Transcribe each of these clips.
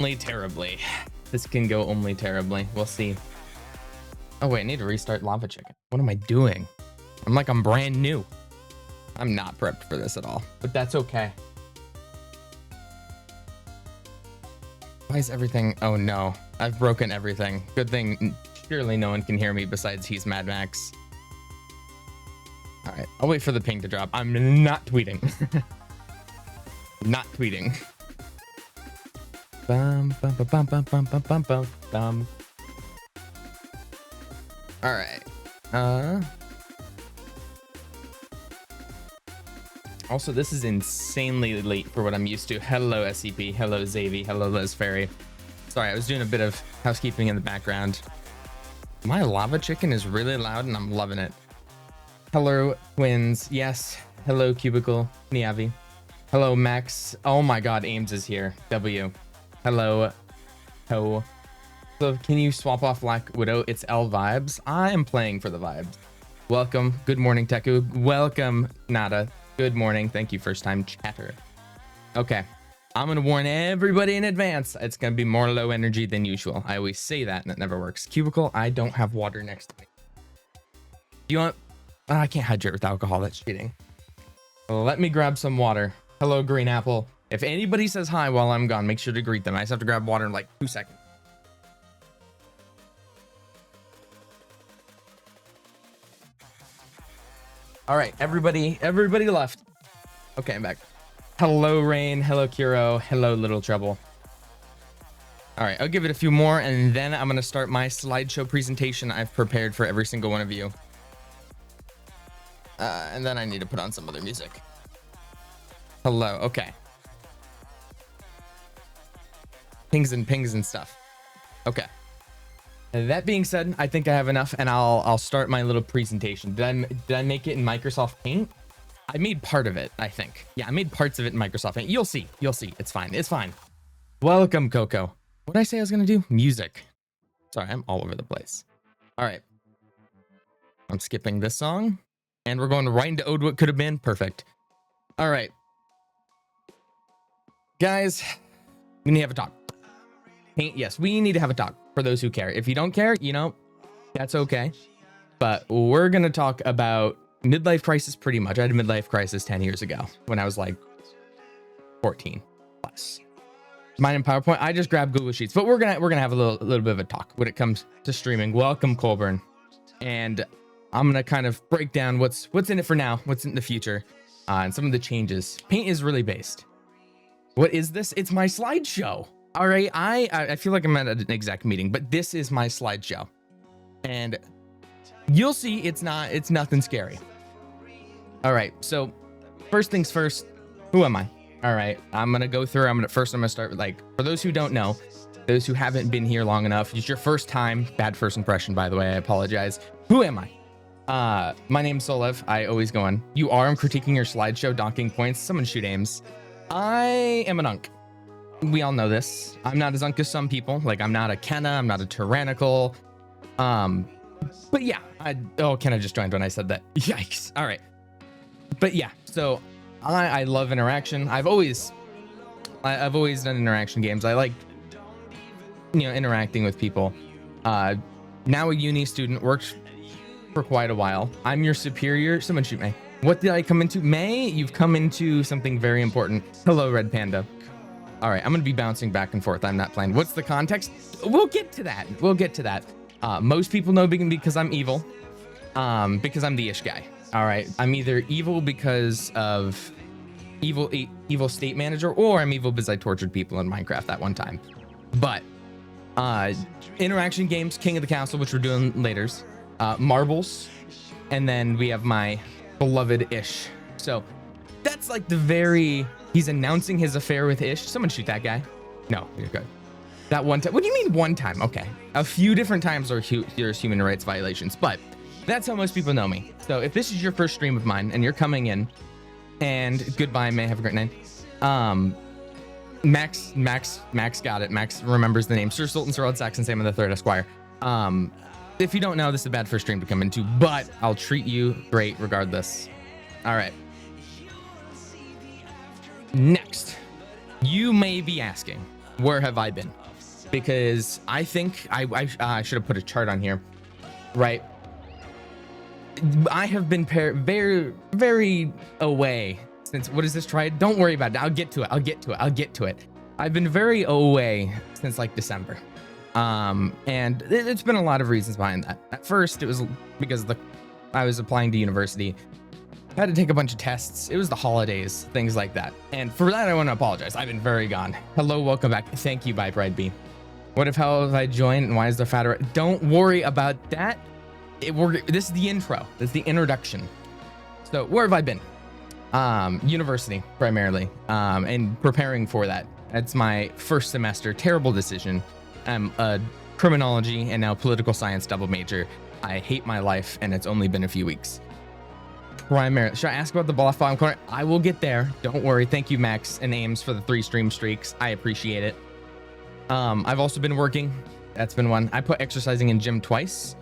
Only terribly. This can go only terribly. We'll see. Oh wait, I need to restart Lava Chicken. What am I doing? I'm brand new. I'm not prepped for this at all, but that's okay. Why is everything? Oh no, I've broken everything. Good thing, surely no one can hear me besides he's Mad Max. All right, I'll wait for the ping to drop. I'm not tweeting. Not tweeting. Bum, bum, bum, bum, bum, bum, bum, bum, bum, bum. All right. Also, this is insanely late for what I'm used to. Hello, SCP. Hello, Zavy. Hello, Les Ferry. Sorry, I was doing a bit of housekeeping in the background. My lava chicken is really loud and I'm loving it. Hello, twins. Yes. Hello, Cubicle. Niavi. Hello, Max. Oh my god, Ames is here. W. Hello. Ho. So can you swap off Black Widow? It's L vibes. I am playing for the vibes. Welcome. Good morning, Teku. Welcome, Nada. Good morning. Thank you, first time chatter. Okay. I'm going to warn everybody in advance. It's going to be more low energy than usual. I always say that and it never works. Cubicle, I don't have water next to me. Do you want... Oh, I can't hydrate with alcohol. That's cheating. Well, let me grab some water. Hello, Green Apple. If anybody says hi while I'm gone, make sure to greet them. I just have to grab water in like 2 seconds. All right, everybody left. Okay, I'm back. Hello, Rain. Hello, Kuro. Hello, Little Trouble. All right, I'll give it a few more, and then I'm going to start my slideshow presentation I've prepared for every single one of you. And then I need to put on some other music. Hello, okay. Pings and stuff. Okay. That being said, I think I have enough, and I'll start my little presentation. Did I make it in Microsoft Paint? I made part of it, I think. Yeah, I made parts of it in Microsoft Paint. You'll see. It's fine. It's fine. Welcome, Coco. What did I say I was gonna do? Music. Sorry, I'm all over the place. All right. I'm skipping this song, and we're going right into Ode What Could Have Been. Perfect. All right. Guys, we need to have a talk. Paint, yes, we need to have a talk. For those who care. If you don't care, you know, that's okay. But we're going to talk about midlife crisis pretty much. I had a midlife crisis 10 years ago when I was like 14 plus. Mine in PowerPoint. I just grabbed Google Sheets, but we're going to have a little bit of a talk when it comes to streaming. Welcome, Colburn. And I'm going to kind of break down what's in it for now, what's in the future, and some of the changes. Paint is really based. What is this? It's my slideshow. All right, I feel like I'm at an exec meeting, but this is my slideshow, and you'll see it's nothing scary. All right, so first things first, who am I? All right, I'm gonna go through. I'm gonna start with, like, for those who don't know, those who haven't been here long enough, it's your first time. Bad first impression, by the way. I apologize. Who am I? My name's Solev. I always go on. You are. I'm critiquing your slideshow, donking points. Someone shoot Ames. I am an unk. We all know this. I'm not as unk as some people. Like, I'm not a Kenna. I'm not a tyrannical. But yeah, Kenna just joined when I said that. Yikes. All right. But yeah, so I love interaction. I've always done interaction games. I like, interacting with people. Now a uni student, worked for quite a while. I'm your superior. Someone shoot me. What did I come into? May, you've come into something very important. Hello, Red Panda. All right, I'm going to be bouncing back and forth. I'm not playing. What's the context? We'll get to that. Most people know because I'm evil, because I'm the ish guy. All right, I'm either evil because of evil state manager, or I'm evil because I tortured people in Minecraft at one time. But interaction games, King of the Castle, which we're doing later, marbles, and then we have my beloved Ish. So that's like he's announcing his affair with Ish. Someone shoot that guy. No, you're good. That one time. What do you mean one time? Okay. A few different times there's human rights violations, but that's how most people know me. So if this is your first stream of mine and you're coming in, and goodbye, May, have a great night. Max got it. Max remembers the name. Sir Sultan Sir Old Saxon Sam of the Third Esquire. If you don't know, this is a bad first stream to come into, but I'll treat you great regardless. All right. Next, you may be asking, where have I been? Because I think I should have put a chart on here, right? I have been very away since, what is this try? Don't worry about it. I'll get to it. I've been very away since like December. And it's been a lot of reasons behind that. At first, it was because I was applying to university. I had to take a bunch of tests. It was the holidays, things like that. And for that, I want to apologize. I've been very gone. Hello, welcome back. Thank you, Bye Bride B. What if hell have I joined and why is there fatter? Don't worry about that. This is the intro. This is the introduction. So where have I been? University primarily, and preparing for that. That's my first semester. Terrible decision. I'm a criminology and now political science double major. I hate my life, and it's only been a few weeks. Primarily, should I ask about the bluff bottom corner? I will get there. Don't worry. Thank you, Max and Ames, for the 3 stream streaks. I appreciate it. I've also been working. That's been one. I put exercising in gym twice,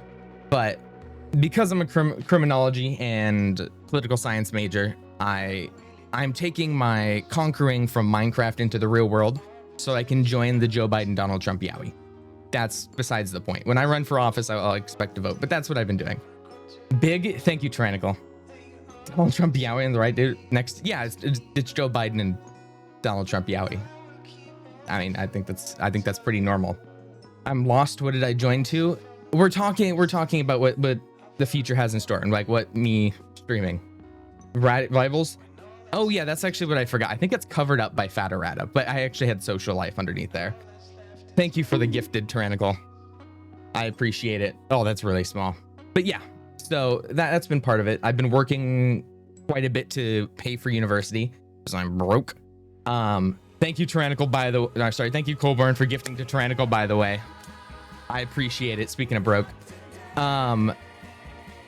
but because I'm a criminology and political science major, I'm taking my conquering from Minecraft into the real world so I can join the Joe Biden Donald Trump Yowie. That's besides the point. When I run for office, I'll expect to vote, but that's what I've been doing. Big thank you, Tyrannical. Donald Trump Yowie on the right, dude. Next, yeah, it's Joe Biden and Donald Trump Yowie. I mean, I think that's pretty normal. I'm lost. What did I join to? We're talking about what the future has in store and like what me streaming. Rivals. Oh yeah, that's actually what I forgot. I think it's covered up by Fatarata, but I actually had social life underneath there. Thank you for the gifted Tyrannical. I appreciate it. Oh, that's really small. But yeah, so that's been part of it. I've been working quite a bit to pay for university because I'm broke. Thank you, Tyrannical, thank you, Colburn, for gifting to Tyrannical, by the way. I appreciate it. Speaking of broke.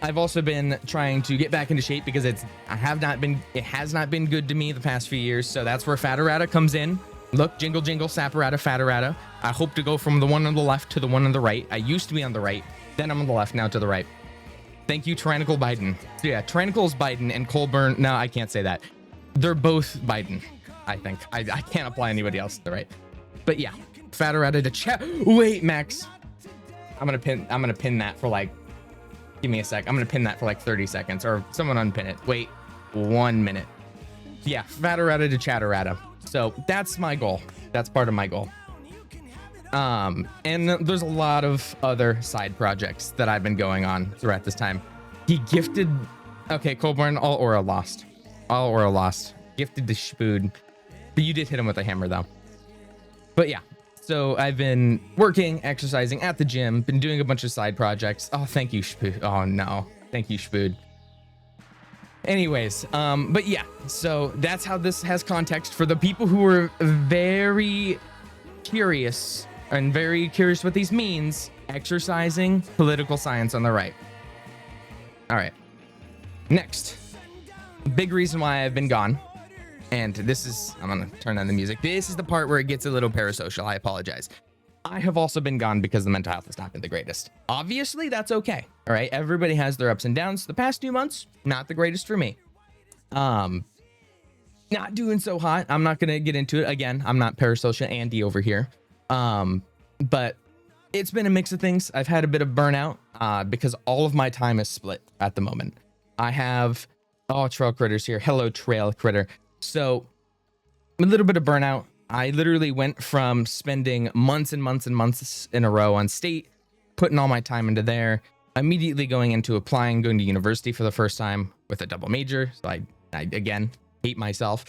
I've also been trying to get back into shape because it has not been good to me the past few years. So that's where Fatarata comes in. Look, jingle, jingle, Saparata, Fatarata. I hope to go from the one on the left to the one on the right. I used to be on the right, then I'm on the left, now to the right. Thank you, Tyrannical Biden. So yeah, Tyrannical's Biden and Colburn. No, I can't say that. They're both Biden, I think. I can't apply anybody else to the right. But yeah, Fatarata to chat. Wait, Max. I'm gonna pin that for like, give me a sec. I'm gonna pin that for like 30 seconds, or someone unpin it. Wait 1 minute. Yeah, Fatarata to Chatterata. So that's my goal. That's part of my goal. And there's a lot of other side projects that I've been going on throughout this time. He gifted, okay, Colburn, all aura lost. Gifted the Spood. But you did hit him with a hammer though. But yeah. So I've been working, exercising at the gym, been doing a bunch of side projects. Oh, thank you, Spood. Oh no, thank you, Spood. Anyways, but yeah, so that's how this has context for the people who are very curious what these means. Exercising, political science on the right. All right, next, big reason why I've been gone. And this is, I'm gonna turn on the music. This is the part where it gets a little parasocial. I apologize. I have also been gone because the mental health has not been the greatest. Obviously, that's okay. All right, everybody has their ups and downs. The past 2 months, not the greatest for me. Not doing so hot. I'm not gonna get into it again. I'm not parasocial Andy over here. But it's been a mix of things. I've had a bit of burnout because all of my time is split at the moment. I have, oh, Trail Critter's here. Hello, Trail Critter. So a little bit of burnout. I literally went from spending months and months and months in a row on state, putting all my time into there, immediately going into applying, going to university for the first time with a double major. So I again, hate myself.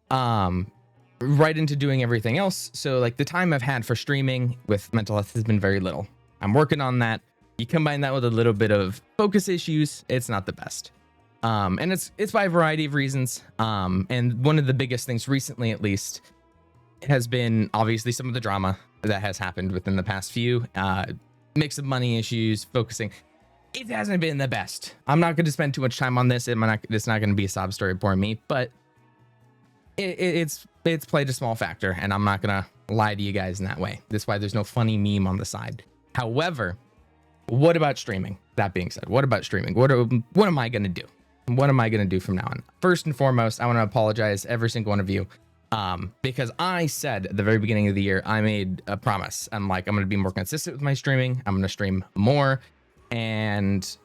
Right into doing everything else. So like the time I've had for streaming with mental health has been very little. I'm working on that. You combine that with a little bit of focus issues, it's not the best. And it's by a variety of reasons. And one of the biggest things recently, at least, has been obviously some of the drama that has happened within the past few, mix of money issues, focusing. It hasn't been the best. I'm not going to spend too much time on this. It's not going to be a sob story for me, but it's played a small factor, and I'm not going to lie to you guys in that way. That's why there's no funny meme on the side. However, what about streaming? That being said, what about streaming? What am I going to do? What am I going to do from now on? First and foremost, I want to apologize, every single one of you. Because I said at the very beginning of the year, I made a promise. I'm like, I'm going to be more consistent with my streaming. I'm going to stream more. And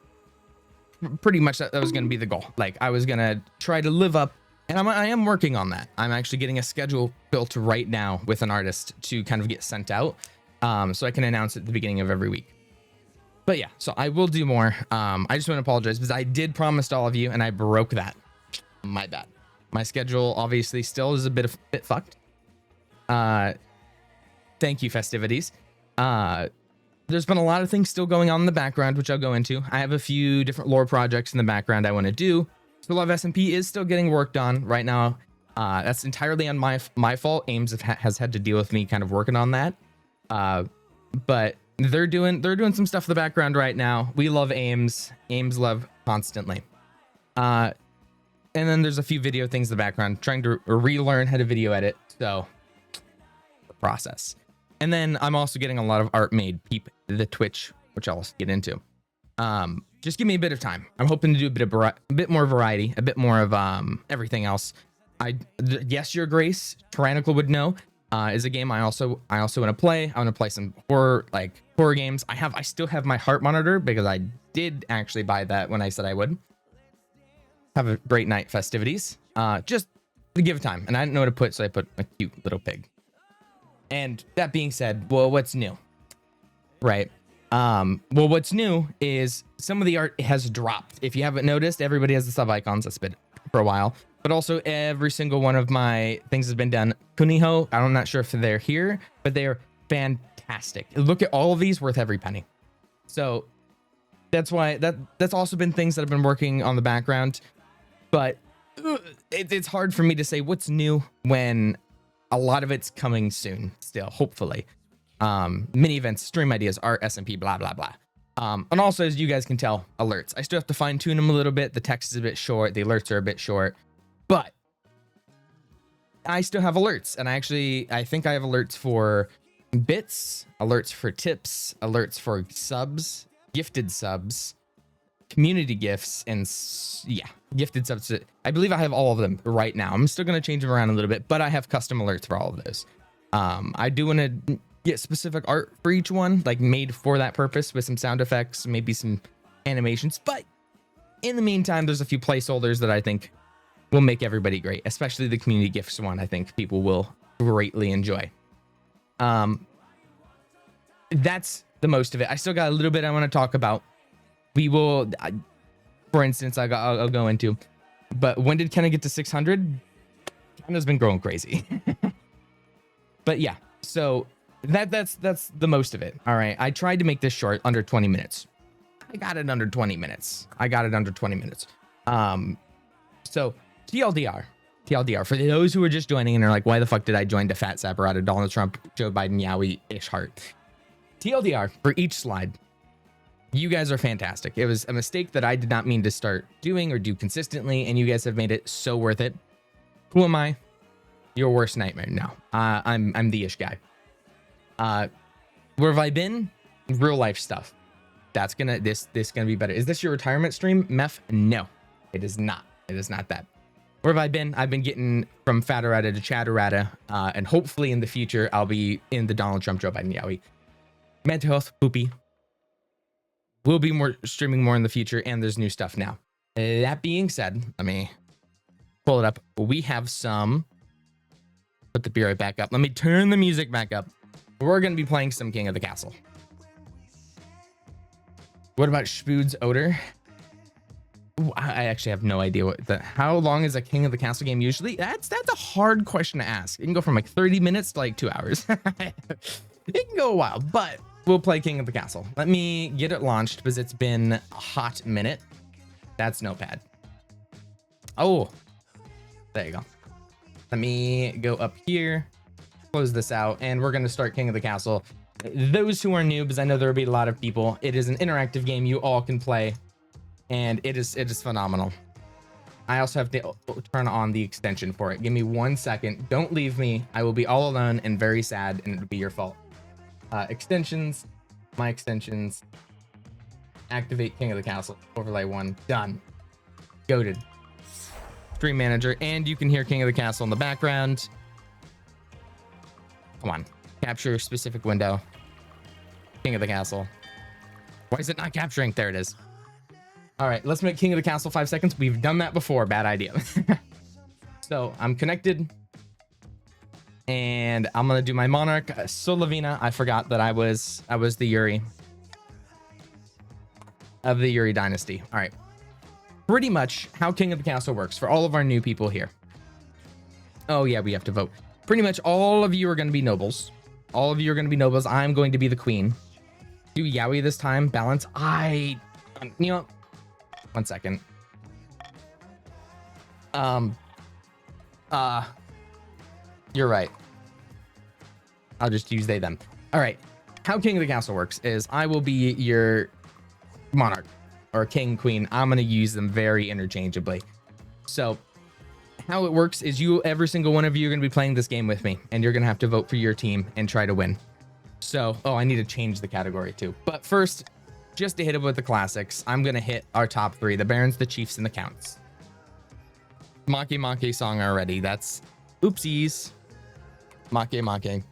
pretty much that was going to be the goal. Like, I was going to try to live up, and I am working on that. I'm actually getting a schedule built right now with an artist to kind of get sent out, so I can announce it at the beginning of every week. But yeah, so I will do more. I just want to apologize because I did promise to all of you and I broke that. My bad. My schedule obviously still is a bit fucked. Thank you, festivities. There's been a lot of things still going on in the background, which I'll go into. I have a few different lore projects in the background I want to do. So Love SMP is still getting worked on right now. That's entirely on my fault. Ames has had to deal with me kind of working on that. But they're doing some stuff in the background right now. We love Ames. Ames love constantly. And then there's a few video things in the background, trying to relearn how to video edit. So the process. And then I'm also getting a lot of art made. Peep the Twitch, which I'll get into. Just give me a bit of time. I'm hoping to do a bit more variety, a bit more of everything else. Yes, Your Grace, Tyrannical would know, is a game I also want to play. I want to play some horror games. I still have my heart monitor because I did actually buy that when I said I would. Have a great night, festivities. Just to give time, and I didn't know what to put, so I put a cute little pig. And that being said, well, what's new? Right. Well, what's new is some of the art has dropped. If you haven't noticed, everybody has the sub icons. That's been for a while, but also every single one of my things has been done. Kuniho, I'm not sure if they're here, but they're fantastic. Look at all of these, worth every penny. So that's why that's also been things that I've been working on the background, but it's hard for me to say what's new when a lot of it's coming soon still, hopefully. Mini events, stream ideas, art, SMP, blah, blah, blah. And also, as you guys can tell, alerts. I still have to fine tune them a little bit. The text is a bit short. The alerts are a bit short, but I still have alerts. And I think I have alerts for bits, alerts for tips, alerts for subs, gifted subs, community gifts, and yeah, gifted subs. I believe I have all of them right now. I'm still going to change them around a little bit, but I have custom alerts for all of those. I do want to get specific art for each one, like made for that purpose with some sound effects, maybe some animations. But in the meantime, there's a few placeholders that I think will make everybody great, especially the community gifts one. I think people will greatly enjoy. That's the most of it. I still got a little bit I want to talk about. We will, for instance, I'll go into, but when did Kenna get to 600? Kenna's been growing crazy. But yeah, so that's the most of it. All right, I tried to make this short, under 20 minutes. I got it under 20 minutes. So TLDR, for those who are just joining and are like, why the fuck did I join to Fat Saparata, Donald Trump, Joe Biden, Yowie, Ishart? TLDR for each slide. You guys are fantastic. It was a mistake that I did not mean to start doing or do consistently, and you guys have made it so worth it. Who am I? Your worst nightmare. No, I'm the ish guy. Where have I been? Real life stuff. That's gonna this gonna be better. Is this your retirement stream, Meph? No, it is not. It is not that. Where have I been? I've been getting from Fatarata to Chatterata, and hopefully in the future I'll be in the Donald Trump, Joe Biden, Yowie. Mental health, poopy. We'll be streaming more in the future, and there's new stuff now. That being said, let me pull it up. We have some. Put the beer right back up. Let me turn the music back up. We're going to be playing some King of the Castle. What about Spood's Odor? Ooh, I actually have no idea how long is a King of the Castle game usually? That's a hard question to ask. It can go from like 30 minutes to like 2 hours. It can go a while, but we'll play King of the Castle. Let me get it launched because it's been a hot minute. That's Notepad. Oh, there you go. Let me go up here, close this out, and we're going to start King of the Castle. Those who are new, because I know there will be a lot of people, it is an interactive game you all can play, and it is phenomenal. I also have to turn on the extension for it. Give me 1 second. Don't leave me. I will be all alone and very sad, and it'll be your fault. Extensions, my extensions. Activate King of the Castle. Overlay 1. Done. Goated. Stream manager, and you can hear King of the Castle in the background. Come on. Capture specific window. King of the castle. Why is it not capturing? There it is. All right, let's make King of the Castle 5 seconds. We've done that before. Bad idea. So I'm connected. And I'm going to do my Monarch. Solavina. I forgot that I was the Yuri. Of the Yuri dynasty. All right. Pretty much how King of the Castle works for all of our new people here. Oh, yeah, we have to vote. Pretty much all of you are going to be nobles. All of you are going to be nobles. I'm going to be the queen. Do Yowie this time. Balance. You know, one second. You're right. I'll just use they, them. All right. How King of the Castle works is I will be your monarch or king, queen. I'm going to use them very interchangeably. So how it works is every single one of you are going to be playing this game with me, and you're going to have to vote for your team and try to win. So, I need to change the category too. But first, just to hit it with the classics, I'm going to hit our top 3, the Barons, the Chiefs, and the Counts. Make song already. That's oopsies. Make.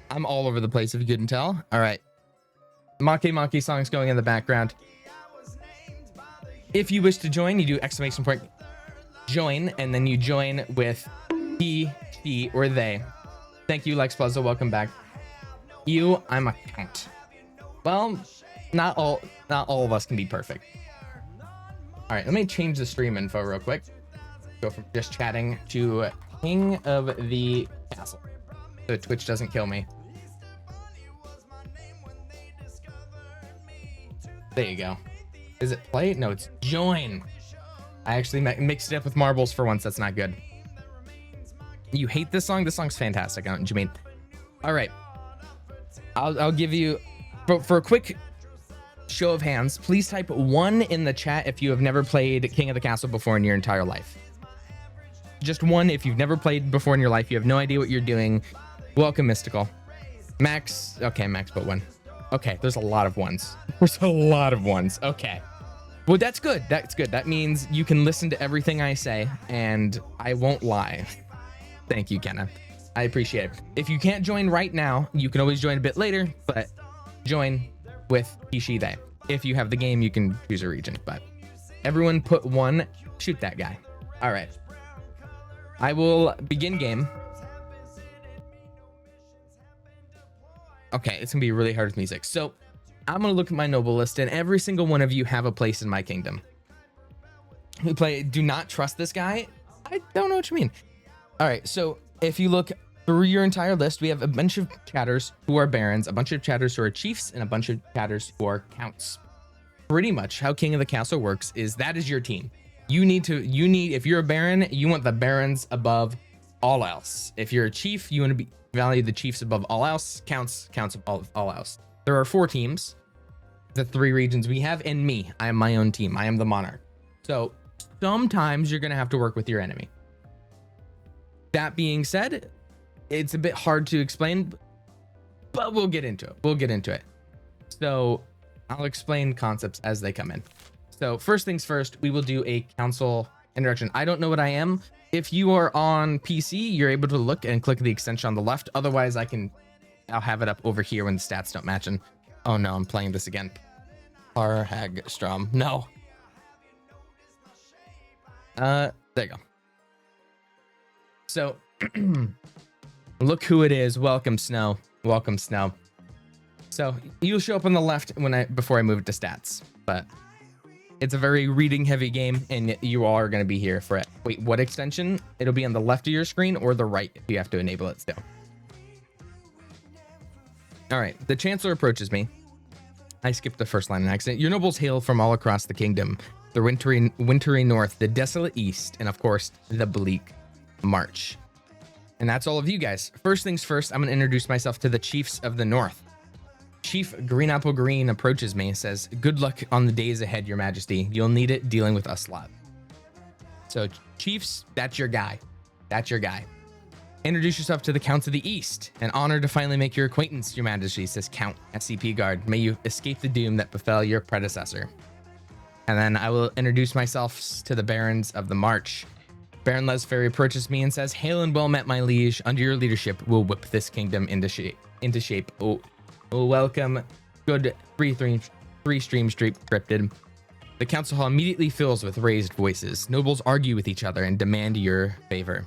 I'm all over the place if you couldn't tell. All right. Make song's going in the background. If you wish to join, you do exclamation point join, and then you join with he, she, or they. Thank you, Lex Puzzle. Welcome back. I'm a count. Well, not all of us can be perfect. All right, let me change the stream info real quick. Go from just chatting to King of the Castle, so Twitch doesn't kill me. There you go. Is it play? No, it's join. I actually mixed it up with marbles for once. That's not good. You hate this song? This song's fantastic. I don't know what you mean. All right. I'll give you, for a quick show of hands, please type 1 in the chat if you have never played King of the Castle before in your entire life. Just 1 if you've never played before in your life. You have no idea what you're doing. Welcome, Mystical. Max. Okay, Max put 1. Okay, there's a lot of ones. There's a lot of ones. Okay. Well, that's good. That's good. That means you can listen to everything I say, and I won't lie. Thank you, Kenna. I appreciate it. If you can't join right now, you can always join a bit later, but join with he, she, they. If you have the game, you can choose a region, but everyone put 1. Shoot that guy. All right. I will begin game. Okay, it's gonna be really hard with music. So I'm gonna look at my noble list, and every single one of you have a place in my kingdom. Do not trust this guy? I don't know what you mean. All right, so if you look through your entire list, we have a bunch of chatters who are barons, a bunch of chatters who are chiefs, and a bunch of chatters who are counts. Pretty much how King of the Castle works is that is your team. If you're a baron, you want the barons above all else. If you're a chief, you want to value the chiefs above all else, counts above all else. There are 4 teams, the 3 regions we have, and me. I am my own team. I am the monarch. So sometimes you're going to have to work with your enemy. That being said, it's a bit hard to explain, but we'll get into it. So I'll explain concepts as they come in. So first things first, we will do a council introduction. I don't know what I am. If you are on PC, you're able to look and click the extension on the left. Otherwise, I'll have it up over here when the stats don't match. And oh no, I'm playing this again. Hagstrom. No. There you go. So look who it is. Welcome, Snow. Welcome, Snow. So you'll show up on the left before I move it to stats, but it's a very reading heavy game, and you all are going to be here for it. Wait, what extension? It'll be on the left of your screen or the right if you have to enable it still. All right, the Chancellor approaches me. I skipped the first line in accident. Your nobles hail from all across the kingdom, the wintry north, the desolate east, and of course, the bleak march. And that's all of you guys. First things first, I'm going to introduce myself to the chiefs of the north. Chief Green Apple Green approaches me and says, "Good luck on the days ahead, Your Majesty. You'll need it dealing with us lot." So chiefs, that's your guy. That's your guy. Introduce yourself to the Counts of the East. An honor to finally make your acquaintance, Your Majesty, says Count SCP Guard. May you escape the doom that befell your predecessor. And then I will introduce myself to the Barons of the March. Baron Lesferry approaches me and says, "Hail and well met, my liege. Under your leadership, we'll whip this kingdom into shape. Oh, welcome, good three stream street cryptid." The council hall immediately fills with raised voices. Nobles argue with each other and demand your favor.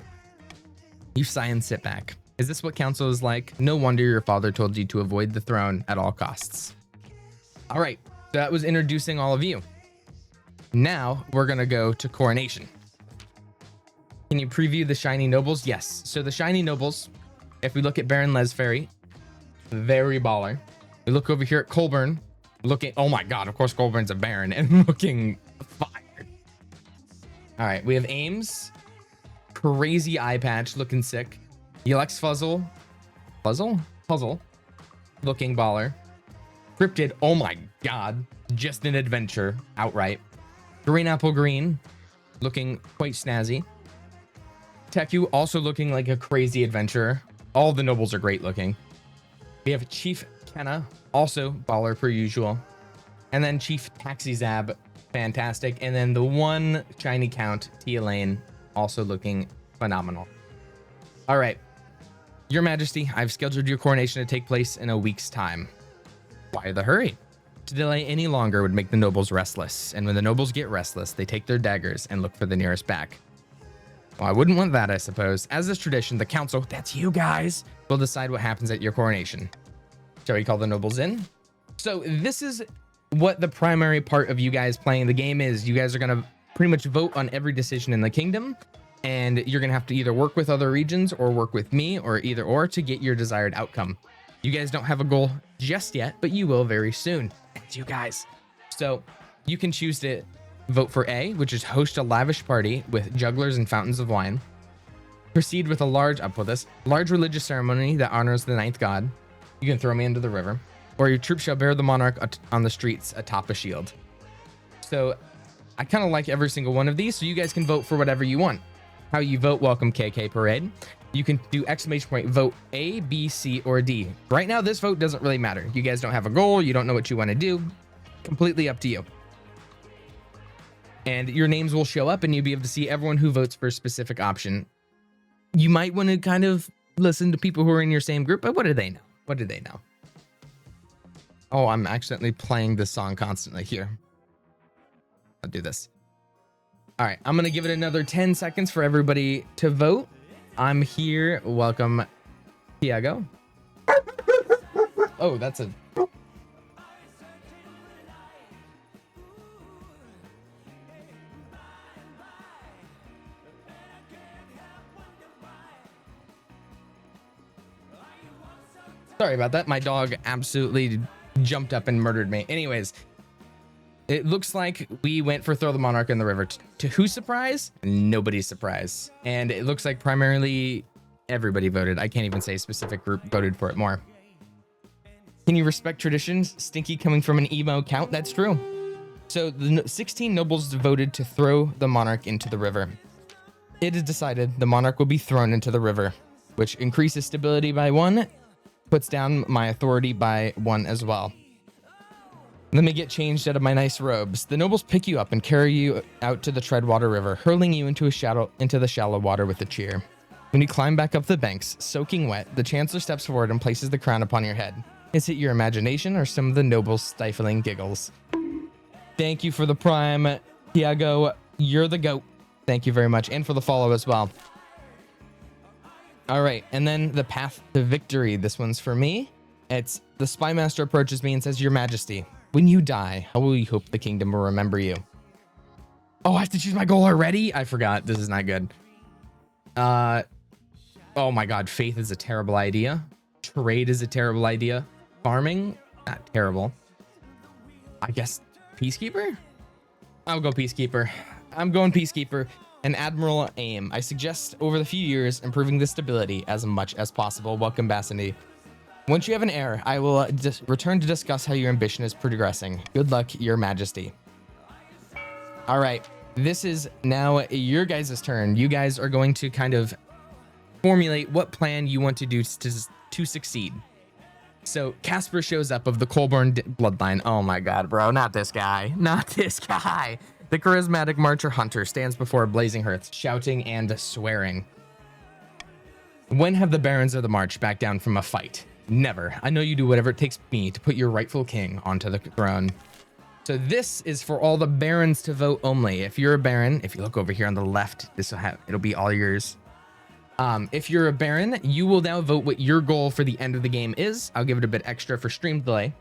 You sigh and sit back. Is this what council is like? No wonder your father told you to avoid the throne at all costs. All right, that was introducing all of you. Now we're gonna go to coronation. Can you preview the shiny nobles? Yes. So the shiny nobles, if we look at Baron Lesferry, very baller. We look over here at Colburn, looking, oh my god, of course Colburn's a baron and looking fire. All right, we have Ames, crazy eye patch, looking sick. Elex Puzzle, looking baller. Cryptid, oh my god, just an adventure outright. Green Apple Green, looking quite snazzy. Teku also looking like a crazy adventurer. All the nobles are great looking. We have Chief Kenna, also baller per usual. And then Chief Taxizab, fantastic. And then the one shiny count, Tia Lane, also looking phenomenal. All right, Your Majesty, I've scheduled your coronation to take place in a week's time. Why the hurry? To delay any longer would make the nobles restless. And when the nobles get restless, they take their daggers and look for the nearest back. Well, I wouldn't want that, I suppose. As is tradition, the council, that's you guys, will decide what happens at your coronation. Shall we call the nobles in? So this is what the primary part of you guys playing the game is. You guys are going to pretty much vote on every decision in the kingdom, and you're going to have to either work with other regions or work with me, or either or, to get your desired outcome. You guys don't have a goal just yet, but you will very soon. That's you guys. So you can choose to vote for A, which is host a lavish party with jugglers and fountains of wine. Proceed with a large religious ceremony that honors the ninth god. You can throw me into the river. Or your troops shall bear the monarch on the streets atop a shield. So I kind of like every single one of these, so you guys can vote for whatever you want. How you vote, welcome KK Parade. You can do exclamation point, vote A, B, C, or D. Right now, this vote doesn't really matter. You guys don't have a goal. You don't know what you want to do. Completely up to you. And your names will show up and you'll be able to see everyone who votes for a specific option. You might want to kind of listen to people who are in your same group, but what do they know? What do they know? Oh, I'm accidentally playing this song constantly here. I'll do this. All right, I'm going to give it another 10 seconds for everybody to vote. I'm here. Welcome, Tiago. Oh, that's a... Sorry about that. My dog absolutely jumped up and murdered me. Anyways, it looks like we went for Throw the Monarch in the River. To whose surprise? Nobody's surprise. And it looks like primarily everybody voted. I can't even say a specific group voted for it more. Can you respect traditions? Stinky coming from an emo count? That's true. So the 16 nobles voted to throw the monarch into the river. It is decided the monarch will be thrown into the river, which increases stability by 1, puts down my authority by 1 as well. Let me get changed out of my nice robes. The nobles pick you up and carry you out to the Treadwater River, hurling you into the shallow water with a cheer. When you climb back up the banks, soaking wet, the Chancellor steps forward and places the crown upon your head. Is it your imagination or some of the nobles' stifling giggles? Thank you for the prime, Tiago. You're the GOAT. Thank you very much, and for the follow as well. All right, and then the path to victory. This one's for me. It's the Spymaster approaches me and says, Your Majesty, when you die, how will you hope the kingdom will remember you? Oh, I have to choose my goal already? I forgot. This is not good. Oh my God, faith is a terrible idea. Trade is a terrible idea. Farming, not terrible. I guess Peacekeeper? I'll go Peacekeeper. I'm going Peacekeeper. And Admiral Aim. I suggest over the few years improving the stability as much as possible. Welcome, Bassany. Once you have an heir, I will return to discuss how your ambition is progressing. Good luck, Your Majesty. All right, this is now your guys' turn. You guys are going to kind of formulate what plan you want to do to succeed. So Casper shows up of the Colburn bloodline. Oh my God, bro, not this guy. Not this guy. The charismatic marcher hunter stands before blazing hearth, shouting and swearing. When have the barons of the march backed down from a fight? Never. I know you do whatever it takes me to put your rightful king onto the throne. So this is for all the barons to vote only. If you're a baron, if you look over here on the left, it'll be all yours. If you're a baron, you will now vote what your goal for the end of the game is. I'll give it a bit extra for stream delay.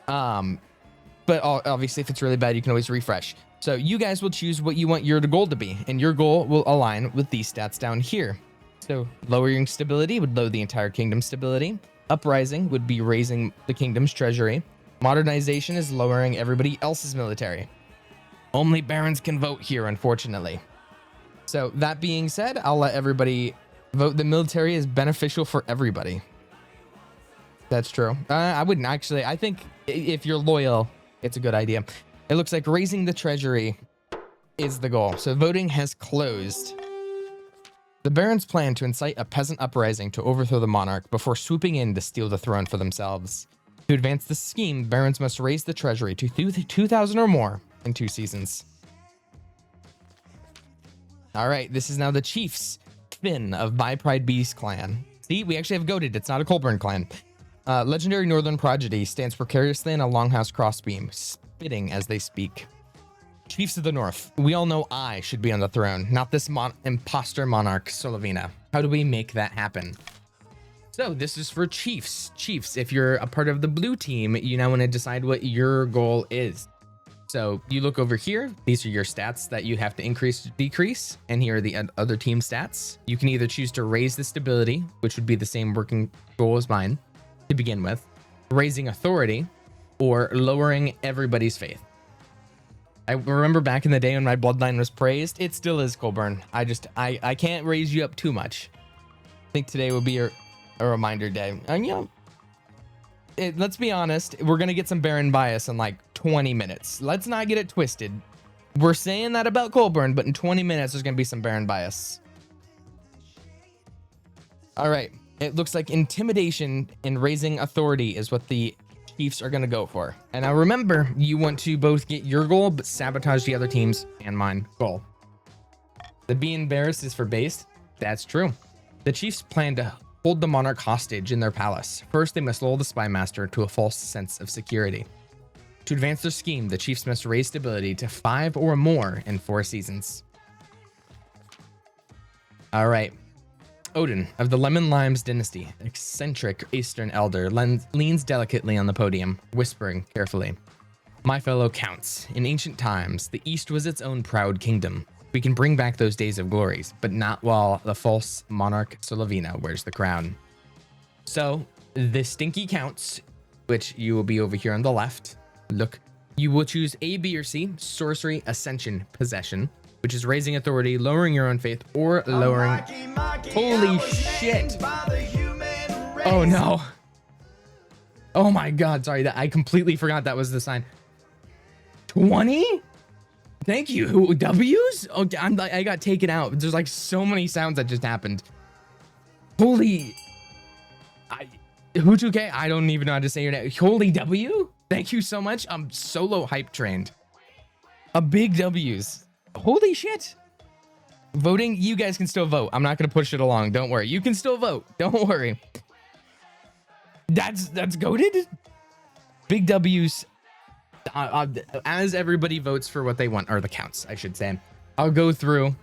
But obviously if it's really bad, you can always refresh. So you guys will choose what you want your goal to be, and your goal will align with these stats down here. So lowering stability would lower the entire kingdom's stability. Uprising would be raising the kingdom's treasury. Modernization is lowering everybody else's military. Only barons can vote here, unfortunately. So that being said, I'll let everybody vote. The military is beneficial for everybody. That's true. I wouldn't actually. I think if you're loyal, it's a good idea. It looks like raising the treasury is the goal. So voting has closed. The barons plan to incite a peasant uprising to overthrow the monarch before swooping in to steal the throne for themselves. To advance this scheme, barons must raise the treasury to 2,000 or more in 2 seasons. All right, this is now the chiefs, Finn of My Pride Beast clan. See, we actually have goated. It's not a Colburn clan. Legendary Northern Prodigy stands precariously in a longhouse crossbeam, spitting as they speak. Chiefs of the North, we all know I should be on the throne, not this imposter monarch, Solovina. How do we make that happen? So this is for chiefs. Chiefs, if you're a part of the blue team, you now want to decide what your goal is. So you look over here. These are your stats that you have to increase or decrease. And here are the other team stats. You can either choose to raise the stability, which would be the same working goal as mine to begin with, raising authority, or lowering everybody's faith. I remember back in the day when my bloodline was praised. It still is, Colburn. I can't raise you up too much. I think today would be a reminder day. And you know, let's be honest, we're gonna get some Baron bias in like 20 minutes. Let's not get it twisted. We're saying that about Colburn, but in 20 minutes there's gonna be some Baron bias. All right, it looks like intimidation and raising authority is what the chiefs are gonna go for. And now remember, you want to both get your goal but sabotage the other team's and mine goal. The be embarrassed is for based. That's true. The chiefs plan to hold the monarch hostage in their palace. First, they must lull the spy master to a false sense of security. To advance their scheme, the chiefs must raise stability to 5 or more in 4 seasons. All right. Odin of the Lemon Limes dynasty, eccentric Eastern elder, leans delicately on the podium, whispering carefully. My fellow counts, in ancient times, the East was its own proud kingdom. We can bring back those days of glories, but not while the false monarch Solovina wears the crown. So, the stinky counts, which you will be over here on the left. Look, you will choose A, B, or C, sorcery, ascension, possession, which is raising authority, lowering your own faith, or lowering... Holy shit! Oh no! Oh my god, sorry, I completely forgot that was the sign. 20? Thank you. Who, W's? Oh, I got taken out. There's like so many sounds that just happened. Holy... Who 2K? I don't even know how to say your name. Holy W? Thank you so much. I'm solo hype trained. A big W's. Holy shit. Voting, you guys can still vote. I'm not going to push it along. Don't worry. You can still vote. Don't worry. That's goated. Big W's. As everybody votes for what they want, or the counts, I should say. I'll go through.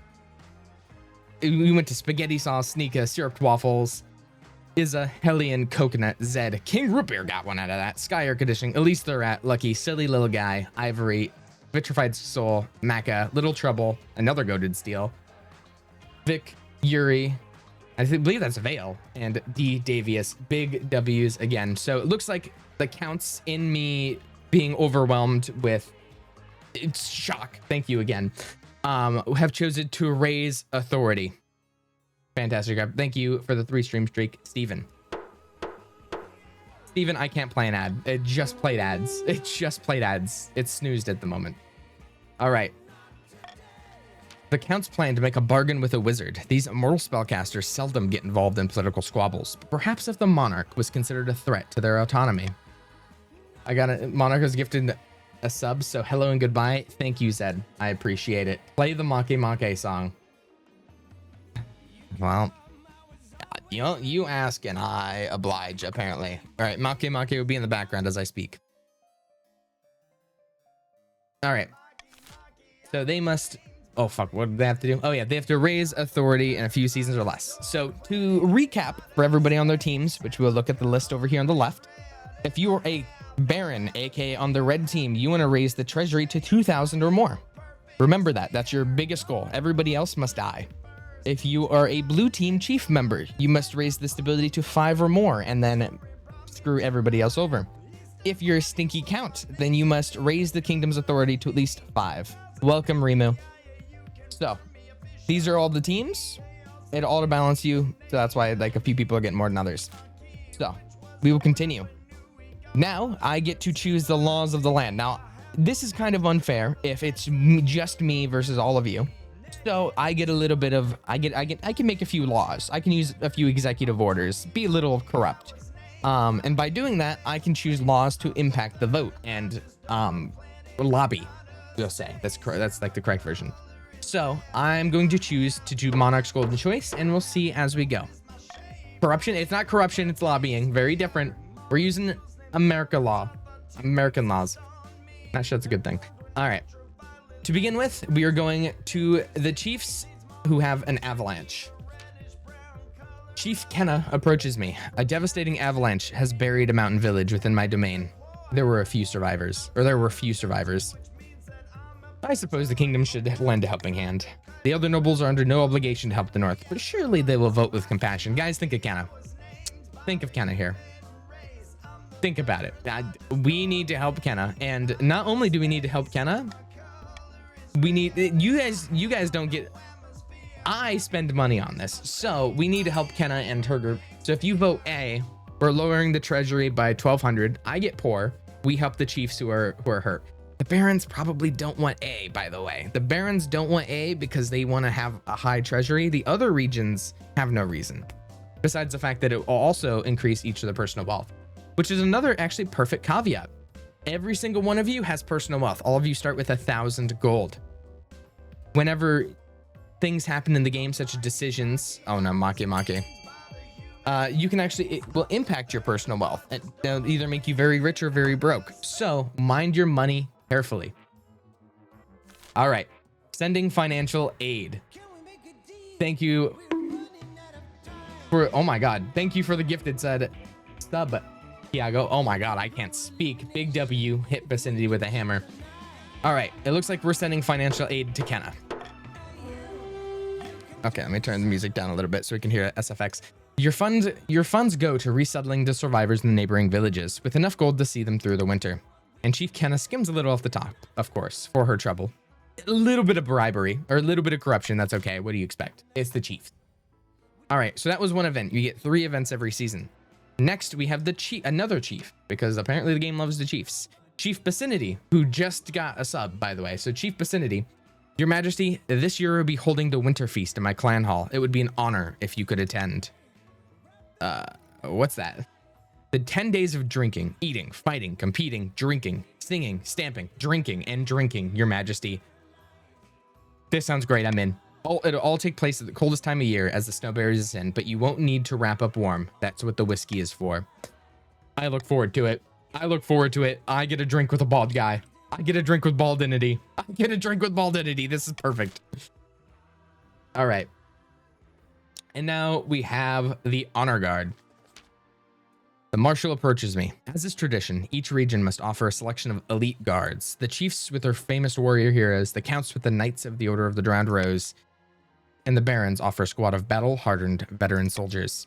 We went to spaghetti sauce, Sneeka, syruped waffles, Izza, Hellion, coconut, Zed, King Root Beer got one out of that, Sky Air Conditioning, Elise the Rat, Lucky, Silly Little Guy, Ivory, Vitrified Soul, Maka, Little Trouble, another goated steal, Vic, Yuri, believe that's Vale, and D Davius. Big W's again. So it looks like the counts in me being overwhelmed with shock. Thank you again. Have chosen to raise authority. Fantastic. Thank you for the 3 stream streak, Steven. Steven, I can't play an ad. It just played ads. It just played ads. It's snoozed at the moment. All right. The counts plan to make a bargain with a wizard. These immortal spellcasters seldom get involved in political squabbles, but perhaps if the monarch was considered a threat to their autonomy. I got it. Monarch was gifted a sub, so hello and goodbye. Thank you, Zed. I appreciate it. Play the Make Make song. Well, you know, you ask and I oblige, apparently. All right, Make Make will be in the background as I speak. All right. So they must... Oh, fuck. What do they have to do? Oh, yeah. They have to raise authority in a few seasons or less. So to recap for everybody on their teams, which we'll look at the list over here on the left. If you are a Baron, aka on the red team, you want to raise the treasury to 2,000 or more. Remember that. That's your biggest goal. Everybody else must die. If you are a blue team chief member, you must raise the stability to 5 or more and then screw everybody else over. If you're a stinky count, then you must raise the kingdom's authority to at least 5. Welcome, Rimu. So these are all the teams. It all to balance you. So that's why like a few people are getting more than others. So we will continue. Now I get to choose the laws of the land. Now this is kind of unfair if it's just me versus all of you. So I get a little bit of, I can make a few laws. I can use a few executive orders, be a little corrupt. And by doing that, I can choose laws to impact the vote and lobby. You'll say that's like the correct version. So I'm going to choose to do Monarch's Golden Choice, and we'll see as we go. Corruption, it's not corruption, it's lobbying. Very different. We're using American laws. Not sure that's a good thing. All right. To begin with, we are going to the chiefs who have an avalanche. Chief Kenna approaches me. A devastating avalanche has buried a mountain village within my domain. There were few survivors. I suppose the kingdom should lend a helping hand. The other nobles are under no obligation to help the north, but surely they will vote with compassion. Guys, think of Kenna. Think of Kenna here. Think about it. We need to help Kenna, and not only do we need to help Kenna, we need you guys don't get. I spend money on this, so we need to help Kenna and her group. So if you vote A, we're lowering the treasury by 1,200. I get poor. We help the chiefs who are hurt. The barons probably don't want A, by the way. The barons don't want A because they want to have a high treasury. The other regions have no reason, besides the fact that it will also increase each of their personal wealth, which is another actually perfect caveat. Every single one of you has personal wealth. All of you start with 1,000 gold. Whenever things happen in the game, such as decisions, oh no, Make, you can actually, it will impact your personal wealth and they'll either make you very rich or very broke. So mind your money carefully. All right, sending financial aid. Thank you for, oh my God, thank you for the gifted sub, Tiago. Oh my God, I can't speak. Big W, hit vicinity with a hammer. All right, it looks like we're sending financial aid to Kenna. Okay, let me turn the music down a little bit so we can hear SFX. Your funds go to resettling the survivors in the neighboring villages with enough gold to see them through the winter. And Chief Kenna skims a little off the top, of course, for her trouble. A little bit of bribery or a little bit of corruption. That's okay. What do you expect? It's the chief. All right, so that was one event. You get 3 events every season. Next, we have the another chief, because apparently the game loves the chiefs. Chief Vicinity, who just got a sub, by the way. So Chief Vicinity, Your Majesty, this year we'll be holding the winter feast in my clan hall. It would be an honor if you could attend. What's that? The 10 days of drinking, eating, fighting, competing, drinking, singing, stamping, drinking, and drinking, Your Majesty. This sounds great. I'm in. It'll all take place at the coldest time of year as the snow buries us in, but you won't need to wrap up warm. That's what the whiskey is for. I look forward to it. I get a drink with a bald guy. I get a drink with baldinity. This is perfect. All right. And now we have the honor guard. The marshal approaches me. As is tradition, each region must offer a selection of elite guards. The chiefs with their famous warrior heroes, the counts with the knights of the Order of the Drowned Rose, and the barons offer a squad of battle-hardened veteran soldiers.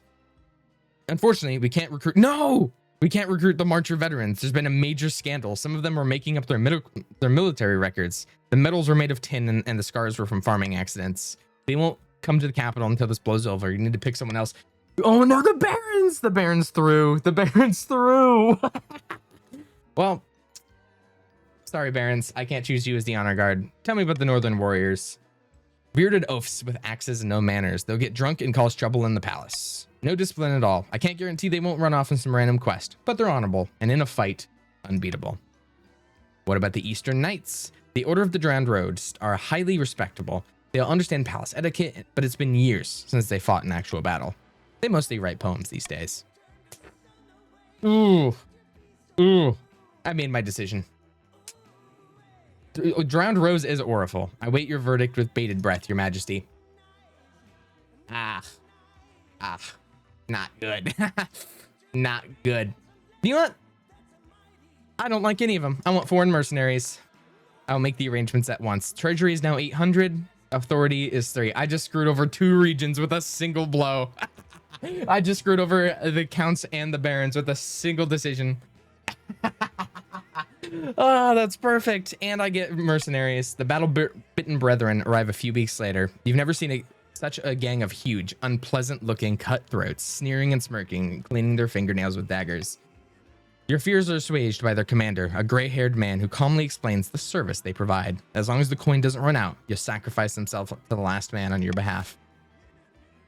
Unfortunately, we can't recruit... No! We can't recruit the Marcher veterans. There's been a major scandal. Some of them are making up their military records. The medals were made of tin and the scars were from farming accidents. They won't come to the capital until this blows over. You need to pick someone else. Oh no, the barons! The barons through. Well, sorry, barons. I can't choose you as the honor guard. Tell me about the northern warriors. Bearded oafs with axes and no manners. They'll get drunk and cause trouble in the palace. No discipline at all. I can't guarantee they won't run off in some random quest, but they're honorable and in a fight, unbeatable. What about the Eastern Knights? The Order of the Drowned Rose are highly respectable. They'll understand palace etiquette, but it's been years since they fought in actual battle. They mostly write poems these days. Ooh. I made my decision. Drowned Rose is Oriful. I wait your verdict with bated breath, Your Majesty. Not good. Not good. You know what? I don't like any of them. I want foreign mercenaries. I'll make the arrangements at once. Treasury is now 800. Authority is 3. I just screwed over 2 regions with a single blow. I just screwed over the counts and the barons with a single decision. Oh, that's perfect. And I get mercenaries. The battle-bitten brethren arrive a few weeks later. You've never seen such a gang of huge, unpleasant-looking cutthroats, sneering and smirking, cleaning their fingernails with daggers. Your fears are assuaged by their commander, a gray-haired man who calmly explains the service they provide. As long as the coin doesn't run out, you'll sacrifice himself to the last man on your behalf.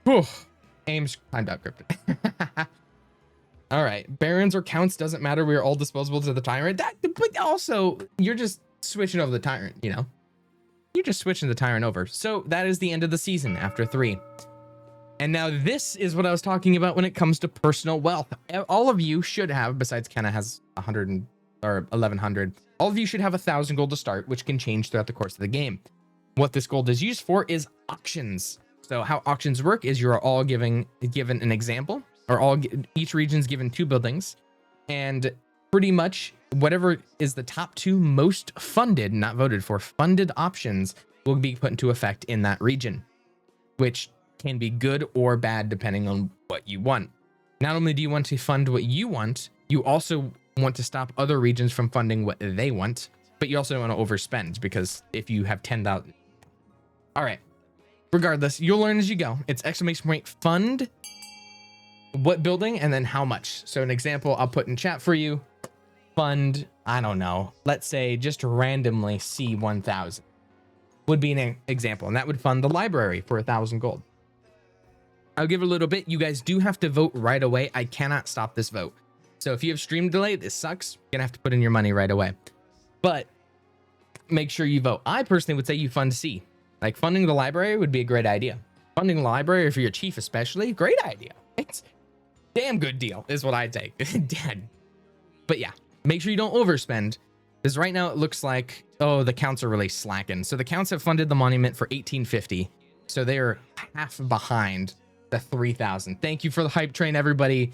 Whew. Ames timed out cryptic. All right, barons or counts doesn't matter. We are all disposable to the tyrant. But also, you're just switching over the tyrant. You know, you're just switching the tyrant over. So that is the end of the season after 3. And now this is what I was talking about when it comes to personal wealth. All of you should have, besides Kenna has 100 or 1100. All of you should have 1,000 gold to start, which can change throughout the course of the game. What this gold is used for is auctions. So how auctions work is you're all given an example, or each region's given 2 buildings, and pretty much whatever is the top 2 most funded, not voted for, funded options will be put into effect in that region, which can be good or bad depending on what you want. Not only do you want to fund what you want, you also want to stop other regions from funding what they want, but you also don't want to overspend, because if you have 10,000. All right. Regardless, you'll learn as you go. It's ! fund what building and then how much. So an example I'll put in chat for you. Fund, I don't know, let's say just randomly C1000 would be an example, and that would fund the library for 1,000 gold. I'll give it a little bit. You guys do have to vote right away. I cannot stop this vote. So if you have stream delay, this sucks. You're gonna have to put in your money right away. But make sure you vote. I personally would say you fund C. Like funding the library would be a great idea. Funding the library for your chief especially, great idea. It's a damn good deal is what I'd take. Dad. But yeah, make sure you don't overspend. Because right now it looks like, oh, the counts are really slacking. So the counts have funded the monument for 1850. So they're half behind the 3,000. Thank you for the hype train, everybody.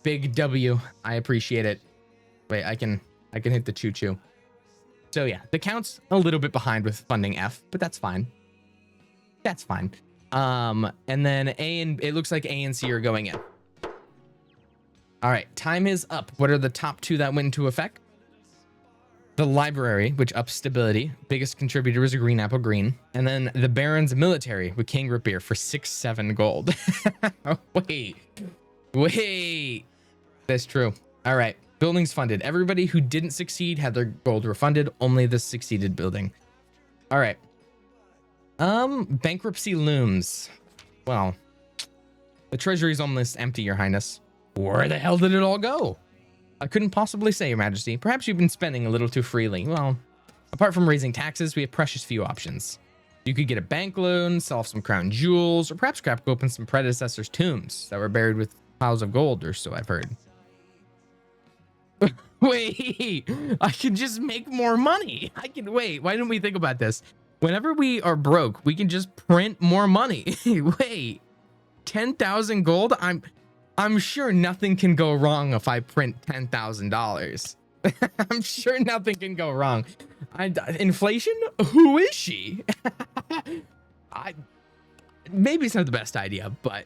Big W. I appreciate it. Wait, I can hit the choo-choo. So yeah, the count's a little bit behind with funding F, but that's fine. That's fine. And then it looks like A and C are going in. All right, time is up. What are the top 2 that went into effect? The library, which ups stability. Biggest contributor is a green apple green. And then the Baron's military with King Rapier for 6-7 gold. Wait. That's true. All right. Buildings funded. Everybody who didn't succeed had their gold refunded. Only the succeeded building. All right. Bankruptcy looms. Well, the treasury's almost empty, Your Highness. Where the hell did it all go? I couldn't possibly say, Your Majesty. Perhaps you've been spending a little too freely. Well, apart from raising taxes, we have precious few options. You could get a bank loan, sell off some crown jewels, or perhaps crack open some predecessors' tombs that were buried with piles of gold, or so I've heard. Wait, I can just make more money. Wait, why didn't we think about this? Whenever we are broke, we can just print more money. Wait, 10,000 gold? I'm sure nothing can go wrong if I print $10,000. I'm sure nothing can go wrong. Inflation? Who is she? Maybe it's not the best idea, but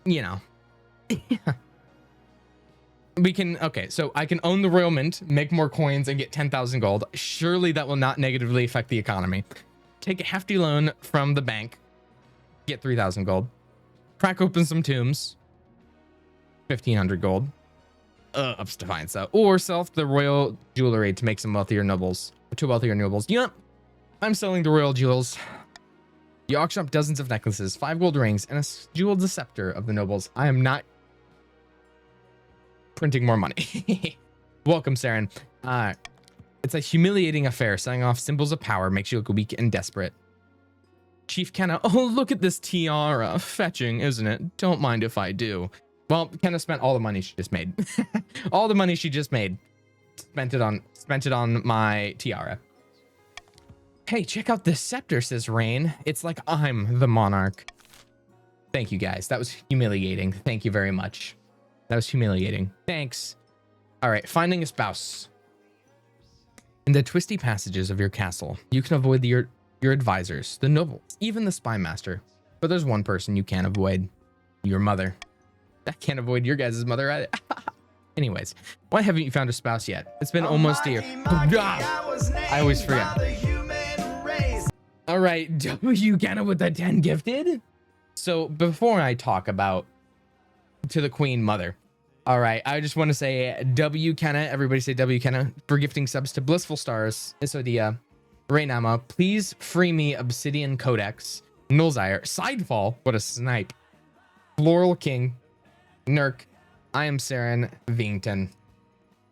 you know. We can, okay, so I can own the Royal Mint, make more coins, and get 10,000 gold. Surely that will not negatively affect the economy. Take a hefty loan from the bank, get 3,000 gold. Crack open some tombs, 1,500 gold. Ups to fine stuff. Or sell off the royal jewelry to make some wealthier nobles. To wealthier nobles. You know what? I'm selling the royal jewels. You auction up dozens of necklaces, 5 gold rings, and a jeweled scepter of the nobles. I am not printing more money. Welcome, Saren. It's a humiliating affair. Setting off symbols of power makes you look weak and desperate. Chief Kenna, oh, look at this tiara. Fetching, isn't it? Don't mind if I do. Well, Kenna spent all the money she just made. All the money she just made. Spent it on my tiara. Hey, check out this scepter, says Rain. It's like I'm the monarch. Thank you, guys. That was humiliating. Thank you very much. That was humiliating. Thanks. All right, finding a spouse. In the twisty passages of your castle, you can avoid your advisors, the nobles, even the spy master. But there's one person you can't avoid. Your mother. I can't avoid your guys' mother either. Anyways, why haven't you found a spouse yet? It's been almost a year. I always forget. All right, W. Kenna with the 10 gifted. So before I talk about to the Queen Mother, all right, I just want to say W. Kenna, everybody say W. Kenna, for gifting subs to Blissful Stars, Isodia, Raynama, please free me Obsidian Codex, Nullsire, Sidefall, what a snipe, Floral King, Nurk, I am Saren, Vington,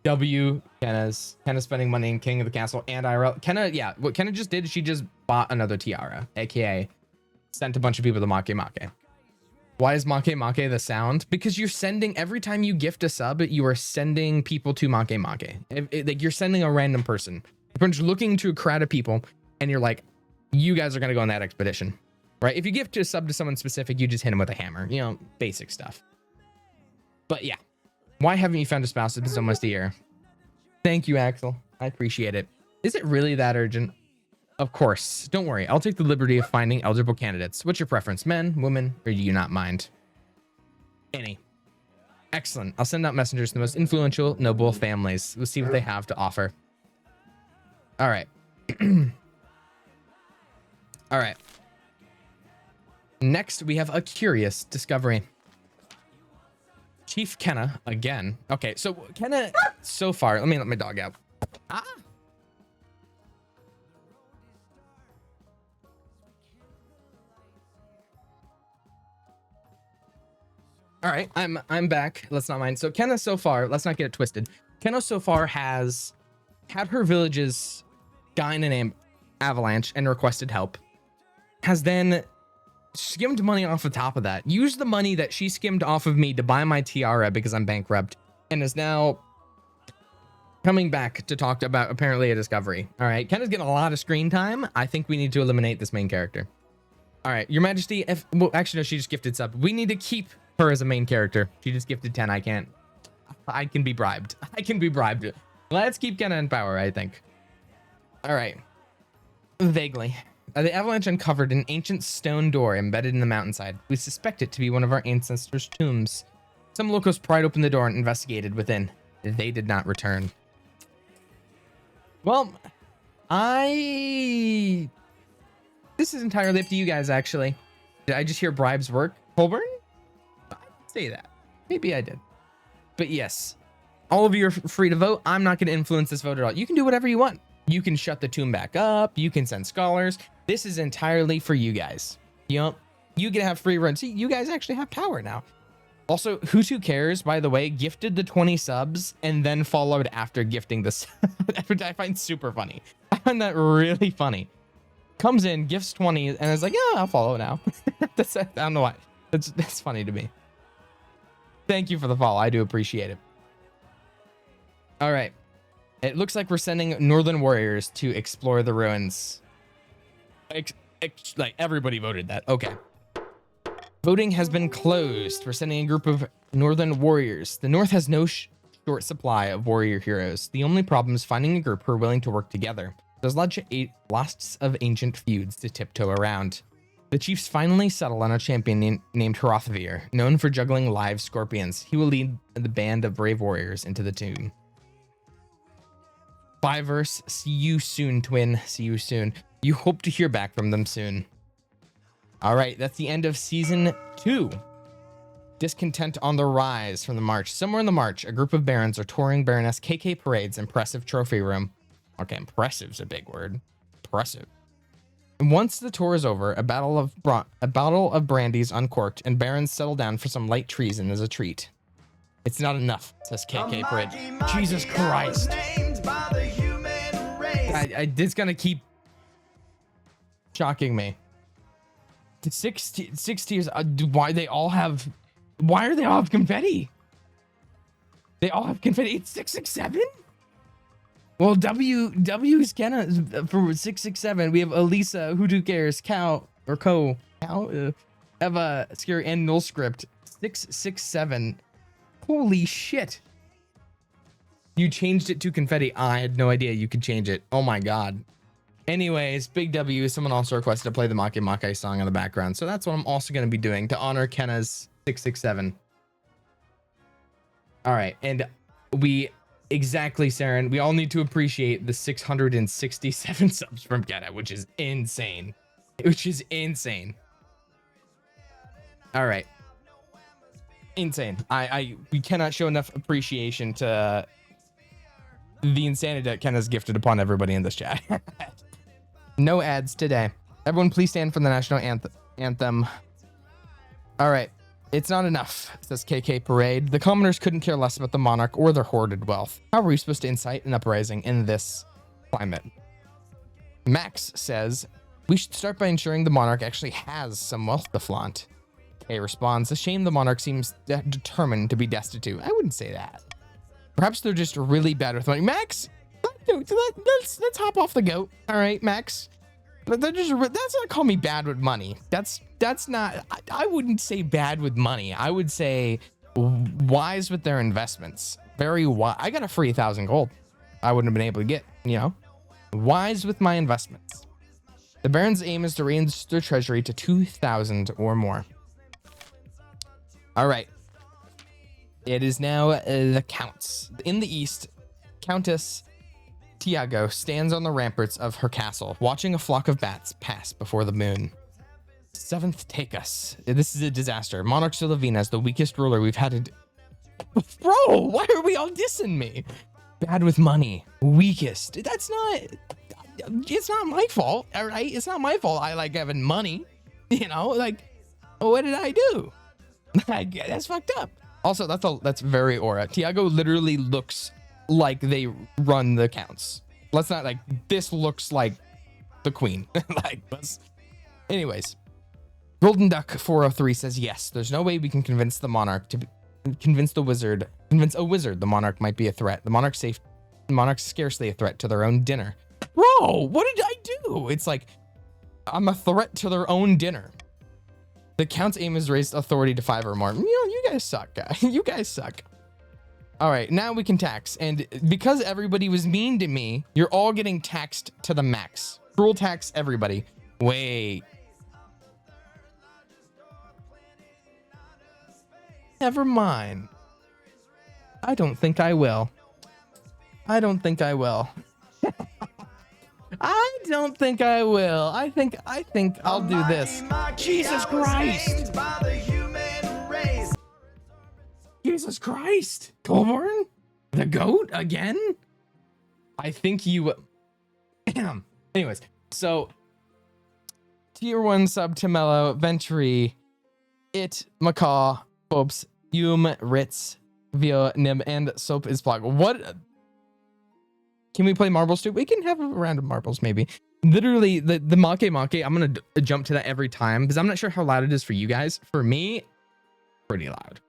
W. Kenna spending money in King of the Castle, and IRL. Kenna, yeah, what Kenna just did, she just bought another tiara, aka sent a bunch of people to Make Make. Why is Make Make the sound? Because you're sending, every time you gift a sub, you are sending people to Make Make. Like you're sending a random person. You're looking to a crowd of people, and you're like, you guys are going to go on that expedition, right? If you gift a sub to someone specific, you just hit them with a hammer, you know, basic stuff. But yeah, why haven't you found a spouse? It's been almost a year. Thank you, Axel. I appreciate it. Is it really that urgent? Of course. Don't worry. I'll take the liberty of finding eligible candidates. What's your preference? Men, women, or do you not mind? Any. Excellent. I'll send out messengers to the most influential, noble families. We'll see what they have to offer. All right. All right. Next, we have a curious discovery. Chief Kenna, again. Okay, so Kenna, so far, let me let my dog out. Ah. All right, I'm back. Let's not mind. So Kenna so far, let's not get it twisted. Kenna so far has had her village's guy named Avalanche and requested help. Has then skimmed money off the top of that. Used the money that she skimmed off of me to buy my tiara because I'm bankrupt, and is now coming back to talk about apparently a discovery. All right, Kenna's getting a lot of screen time. I think we need to eliminate this main character. All right, Your Majesty, if, well, actually, no, she just gifted sub. We need to keep her as a main character. She just gifted 10. I can't. I can be bribed. I can be bribed. Let's keep Kenna in power, I think. All right. Vaguely. The Avalanche uncovered an ancient stone door embedded in the mountainside. We suspect it to be one of our ancestors' tombs. Some locals pried open the door and investigated within. They did not return. Well, this is entirely up to you guys, actually. Did I just hear bribes work? Colburn? I didn't say that. Maybe I did. But yes, all of you are free to vote. I'm not going to influence this vote at all. You can do whatever you want. You can shut the tomb back up. You can send scholars. This is entirely for you guys. You know, you can have free run. See, you guys actually have power now. Also, Who Cares, by the way, gifted the 20 subs and then followed after gifting this, which I find super funny. I find that really funny. Comes in, gifts 20, and is like, yeah, I'll follow now. I don't know why. That's funny to me. Thank you for the follow. I do appreciate it. All right. It looks like we're sending Northern Warriors to explore the ruins. Like, everybody voted that. Okay. Voting has been closed. We're sending a group of Northern Warriors. The North has no short supply of warrior heroes. The only problem is finding a group who are willing to work together. There's lots of ancient feuds to tiptoe around. The chiefs finally settle on a champion named Hrothvir, known for juggling live scorpions. He will lead the band of brave warriors into the tomb. Fiverse, see you soon, twin. See you soon. You hope to hear back from them soon. All right, that's the end of season 2. Discontent on the rise from the march. Somewhere in the march, a group of barons are touring Baroness KK Parade's impressive trophy room. Okay, impressive's a big word. Impressive. And once the tour is over, a bottle of brandy's uncorked, and barons settle down for some light treason as a treat. It's not enough, says KK Parade. Jesus Christ. It's gonna keep shocking me. The six tiers. Why are they all have confetti? They all have confetti. It's 667. Well, W's Kenna for 667. We have Elisa, Who Do Cares, Cow, Eva, Scary, and Null Script. 667. Holy shit. You changed it to confetti. I had no idea you could change it. Oh my god. Anyways, Big W. Someone also requested to play the Make Make song in the background. So that's what I'm also going to be doing to honor Kenna's 667. All right. And exactly, Saren. We all need to appreciate the 667 subs from Kenna, which is insane. All right. Insane. We cannot show enough appreciation to the insanity that Kenna's gifted upon everybody in this chat. No ads today. Everyone please stand for the national anthem. All right. It's not enough, says KK Parade. The commoners couldn't care less about the monarch or their hoarded wealth. How are we supposed to incite an uprising in this climate? Max says, we should start by ensuring the monarch actually has some wealth to flaunt. Kay responds, a shame the monarch seems determined to be destitute. I wouldn't say that. Perhaps they're just really bad with money. Max, let's hop off the goat. All right, Max. That's not call me bad with money. That's not, I wouldn't say bad with money. I would say wise with their investments. Very wise. I got a free 1,000 gold. I wouldn't have been able to get, wise with my investments. The Baron's aim is to raise their treasury to 2,000 or more. All right. It is now the Counts. In the east, Countess Tiago stands on the ramparts of her castle, watching a flock of bats pass before the moon. Seventh, take us. This is a disaster. Monarch Silavina is the weakest ruler we've had. Bro, why are we all dissing me? Bad with money. Weakest. It's not my fault, all right? It's not my fault I like having money. What did I do? That's fucked up. Also, that's very aura. Tiago literally looks like they run the Counts. Let's not this looks like the queen. Anyways, Golden Duck 403 says yes. There's no way we can convince the monarch convince a wizard the monarch might be a threat. The monarch's scarcely a threat to their own dinner. Bro, what did I do? It's like I'm a threat to their own dinner. The Count's aim is raised authority to 5 or more. You guys suck, guys. You guys suck. All right, now we can tax. And because everybody was mean to me, you're all getting taxed to the max. Cruel tax everybody. Wait. Never mind. I don't think I will. I don't think I will. I don't think I will. I think I'll do this. Jesus Christ. Jesus Christ. Colborn? The goat again? I think you... Anyways, so... Tier 1 sub to Mellow, Venturi, Macaw, Phobes, Ritz, Vio, Nib, and Soap is Plug. What... Can we play marbles too? We can have a round of marbles, maybe. Literally, the Make Make, I'm going to jump to that every time because I'm not sure how loud it is for you guys. For me, pretty loud.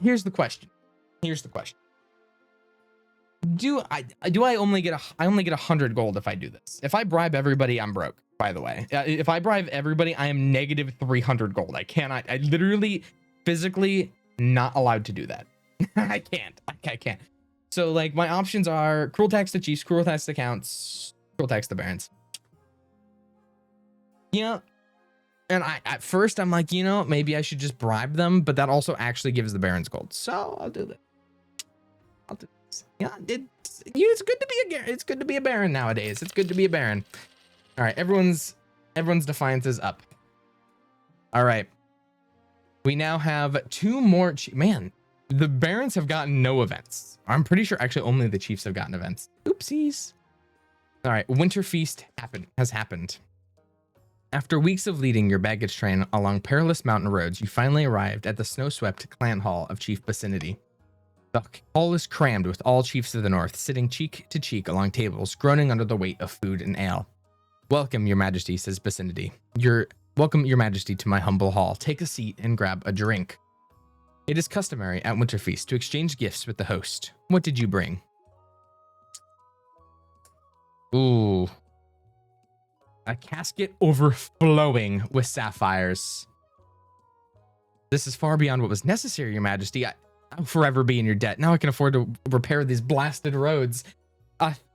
Here's the question. Do I only get I only get 100 gold if I do this? If I bribe everybody, I'm broke, by the way. If I bribe everybody, I am negative 300 gold. I literally, physically not allowed to do that. I can't. So my options are cruel tax the chiefs, cruel tax the counts, cruel tax the barons. And at first I'm like, maybe I should just bribe them, but that also actually gives the barons gold. So I'll do that. Yeah, it's good to be a baron nowadays. It's good to be a baron. All right, everyone's defiance is up. All right. We now have 2 more. Man, the barons have gotten no events. I'm pretty sure actually only the chiefs have gotten events. Oopsies. All right, Winter Feast has happened. After weeks of leading your baggage train along perilous mountain roads, you finally arrived at the snow-swept clan hall of Chief Vicinity. The hall is crammed with all chiefs of the north, sitting cheek to cheek along tables, groaning under the weight of food and ale. Welcome, your majesty, says Vicinity. Welcome, your majesty, to my humble hall. Take a seat and grab a drink. It is customary at Winterfeast to exchange gifts with the host. What did you bring? Ooh. A casket overflowing with sapphires. This is far beyond what was necessary, your majesty. I'll forever be in your debt. Now I can afford to repair these blasted roads.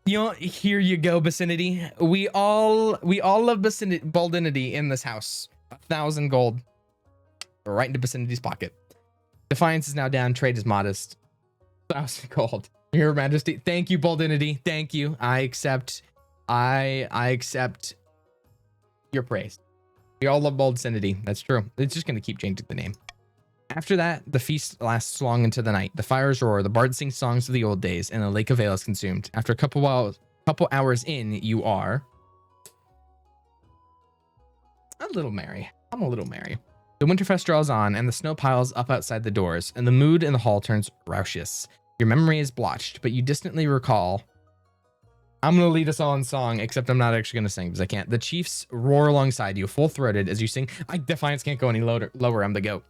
Here you go, Vicinity. We all love Baldinity in this house. 1,000 gold. Right into Vicinity's pocket. Defiance is now down. Trade is modest. 1,000 gold. Your majesty. Thank you, Baldinity. Thank you. I accept your praise. We all love Baldinity. That's true. It's just going to keep changing the name. After that, the feast lasts long into the night. The fires roar, the bards sing songs of the old days, and a lake of ale is consumed. After a couple hours in, you are a little merry. I'm a little merry. The Winterfest draws on, and the snow piles up outside the doors, and the mood in the hall turns raucous. Your memory is blotched, but you distantly recall. I'm going to lead us all in song, except I'm not actually going to sing because I can't. The chiefs roar alongside you, full-throated, as you sing. Defiance can't go any lower. I'm the goat.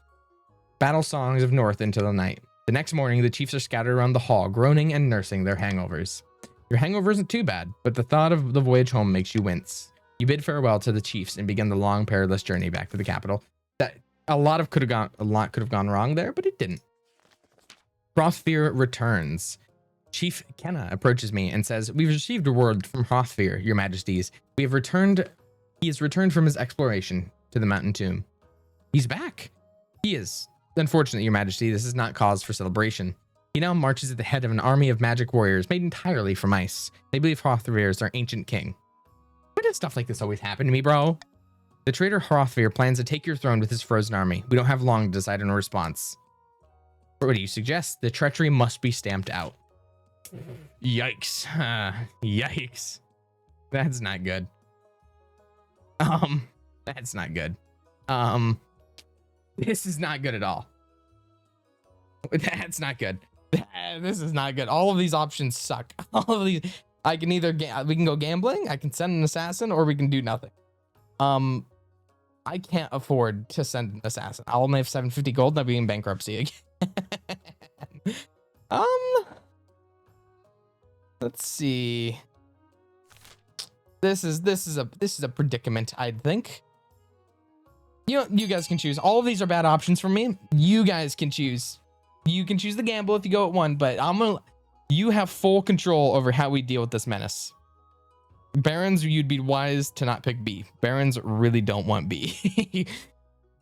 Battle songs of north into the night. The next morning, the chiefs are scattered around the hall, groaning and nursing their hangovers. Your hangover isn't too bad, but the thought of the voyage home makes you wince. You bid farewell to the chiefs and begin the long, perilous journey back to the capital. A lot could have gone wrong there, but it didn't. Hrothfyr returns. Chief Kenna approaches me and says, "We've received a word from Hrothfyr, your majesties. He has returned from his exploration to the mountain tomb." He's back. He is. Unfortunately, your majesty, this is not cause for celebration. He now marches at the head of an army of magic warriors made entirely from ice. They believe Hrothfyr is their ancient king. Why does stuff like this always happen to me, bro? The traitor Hrothfyr plans to take your throne with his frozen army. We don't have long to decide on a response. What do you suggest? The treachery must be stamped out. Yikes. Yikes. That's not good. That's not good. This is not good at all. That's not good. This is not good. All of these options suck. All of these. I can either we can go gambling, I can send an assassin, or we can do nothing. I can't afford to send an assassin. I'll only have 750 gold and I'll be in bankruptcy again. Let's see. This is a predicament, I think. You guys can choose. All of these are bad options for me. You guys can choose. You can choose the gamble if you go at one, but you have full control over how we deal with this menace. Barons, you'd be wise to not pick B. Barons really don't want B.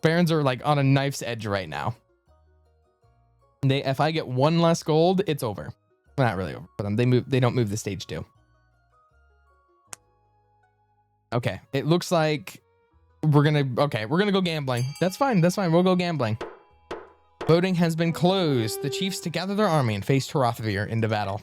Barons are like on a knife's edge right now. If I get one less gold, it's over. Well, not really over for them. They don't move the stage 2. Okay, it looks like we're gonna go gambling. That's fine. We'll go gambling. Voting has been closed. The chiefs to gather their army and face Hrothfyr into battle.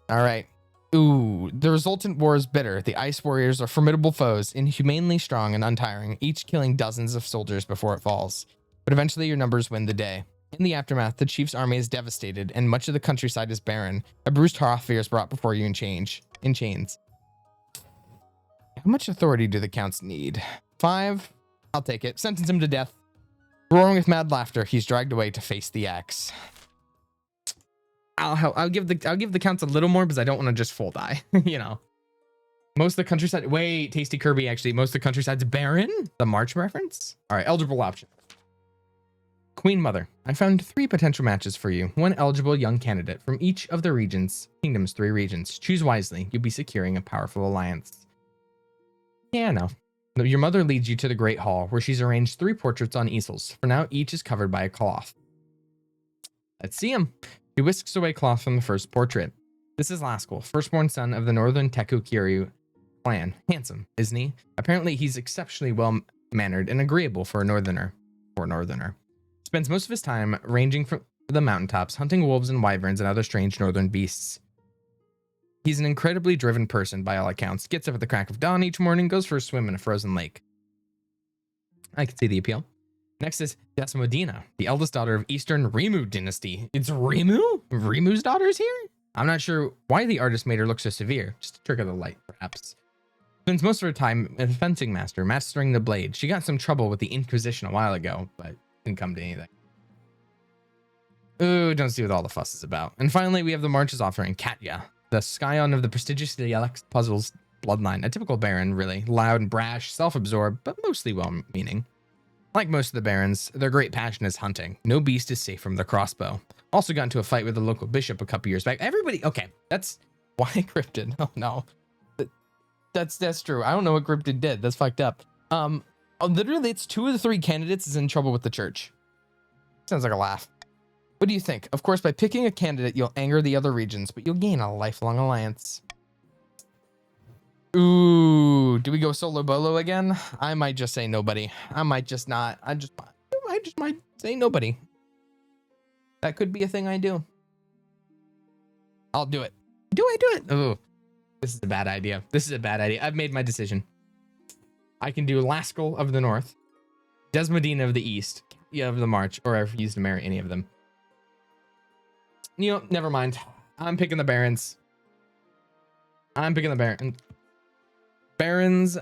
All right. Ooh, the resultant war is bitter. The ice warriors are formidable foes, inhumanely strong and untiring, each killing dozens of soldiers before it falls. But eventually your numbers win the day. In the aftermath, the chief's army is devastated, and much of the countryside is barren. A bruised Hrothfyr is brought before you in chains. How much authority do the counts need? 5? I'll take it. Sentence him to death. Roaring with mad laughter, he's dragged away to face the axe. I'll give the counts a little more because I don't want to just full die. You know. Most of the countryside. Wait, Tasty Kirby, actually. Most of the countryside's barren? The March reference? All right, eligible options. Queen Mother, I found 3 potential matches for you. 1 eligible young candidate from each of the kingdom's 3 regions. Choose wisely. You'll be securing a powerful alliance. Yeah, no. Your mother leads you to the Great Hall, where she's arranged 3 portraits on easels. For now, each is covered by a cloth. Let's see him. He whisks away cloth from the first portrait. This is Laskell, firstborn son of the northern Teku-Kiryu clan. Handsome, isn't he? Apparently, he's exceptionally well-mannered and agreeable for a northerner. Spends most of his time ranging from the mountaintops, hunting wolves and wyverns and other strange northern beasts. He's an incredibly driven person by all accounts. Gets up at the crack of dawn each morning, goes for a swim in a frozen lake. I can see the appeal. Next is Desmodina, the eldest daughter of Eastern Rimu dynasty. It's Rimu? Rimu's daughter's here? I'm not sure why the artist made her look so severe. Just a trick of the light, perhaps. Spends most of her time as a fencing master, mastering the blade. She got in some trouble with the Inquisition a while ago, but didn't come to anything. Ooh, don't see what all the fuss is about. And finally, we have the March's offering, Katya, the scion of the prestigious Dialects Puzzles bloodline. A typical baron, really. Loud and brash, self-absorbed, but mostly well-meaning. Like most of the barons, their great passion is hunting. No beast is safe from the crossbow. Also got into a fight with the local bishop a couple years back. Everybody, okay, that's why Cryptid. Oh no, that's true. I don't know what Cryptid did. That's fucked up. Literally, it's 2 of the 3 candidates is in trouble with the church. Sounds like a laugh. What do you think? Of course, by picking a candidate, you'll anger the other regions, but you'll gain a lifelong alliance. Ooh, do we go solo bolo again? I might just say nobody. I might just not. I just might say nobody. That could be a thing I do. I'll do it. Do I do it? Ooh, this is a bad idea. This is a bad idea. I've made my decision. I can do Laskel of the North, Desmodina of the East, Katya of the March, or I refuse to marry any of them. You know, never mind. I'm picking the barons. I'm picking the baron. Barons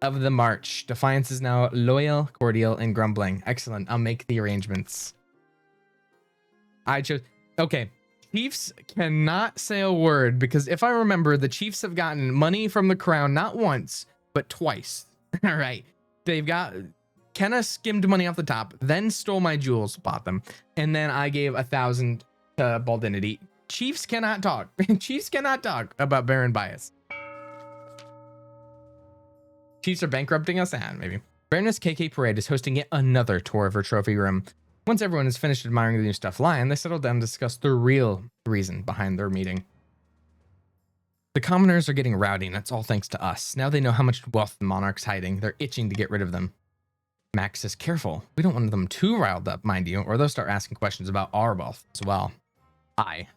of the March. Defiance is now loyal, cordial, and grumbling. Excellent. I'll make the arrangements. I chose. Okay. Chiefs cannot say a word because if I remember, the Chiefs have gotten money from the crown not once, but twice. All right. They've got. Kenna skimmed money off the top, then stole my jewels, bought them, and then I gave 1,000 to Baldinity. Chiefs cannot talk. Chiefs cannot talk about Baron bias. Chiefs are bankrupting us? Maybe. Baroness KK Parade is hosting yet another tour of her trophy room. Once everyone has finished admiring the new stuffed lion, they settle down to discuss the real reason behind their meeting. The commoners are getting rowdy, and that's all thanks to us. Now they know how much wealth the monarch's hiding. They're itching to get rid of them. Max says, careful. We don't want them too riled up, mind you, or they'll start asking questions about our wealth as well.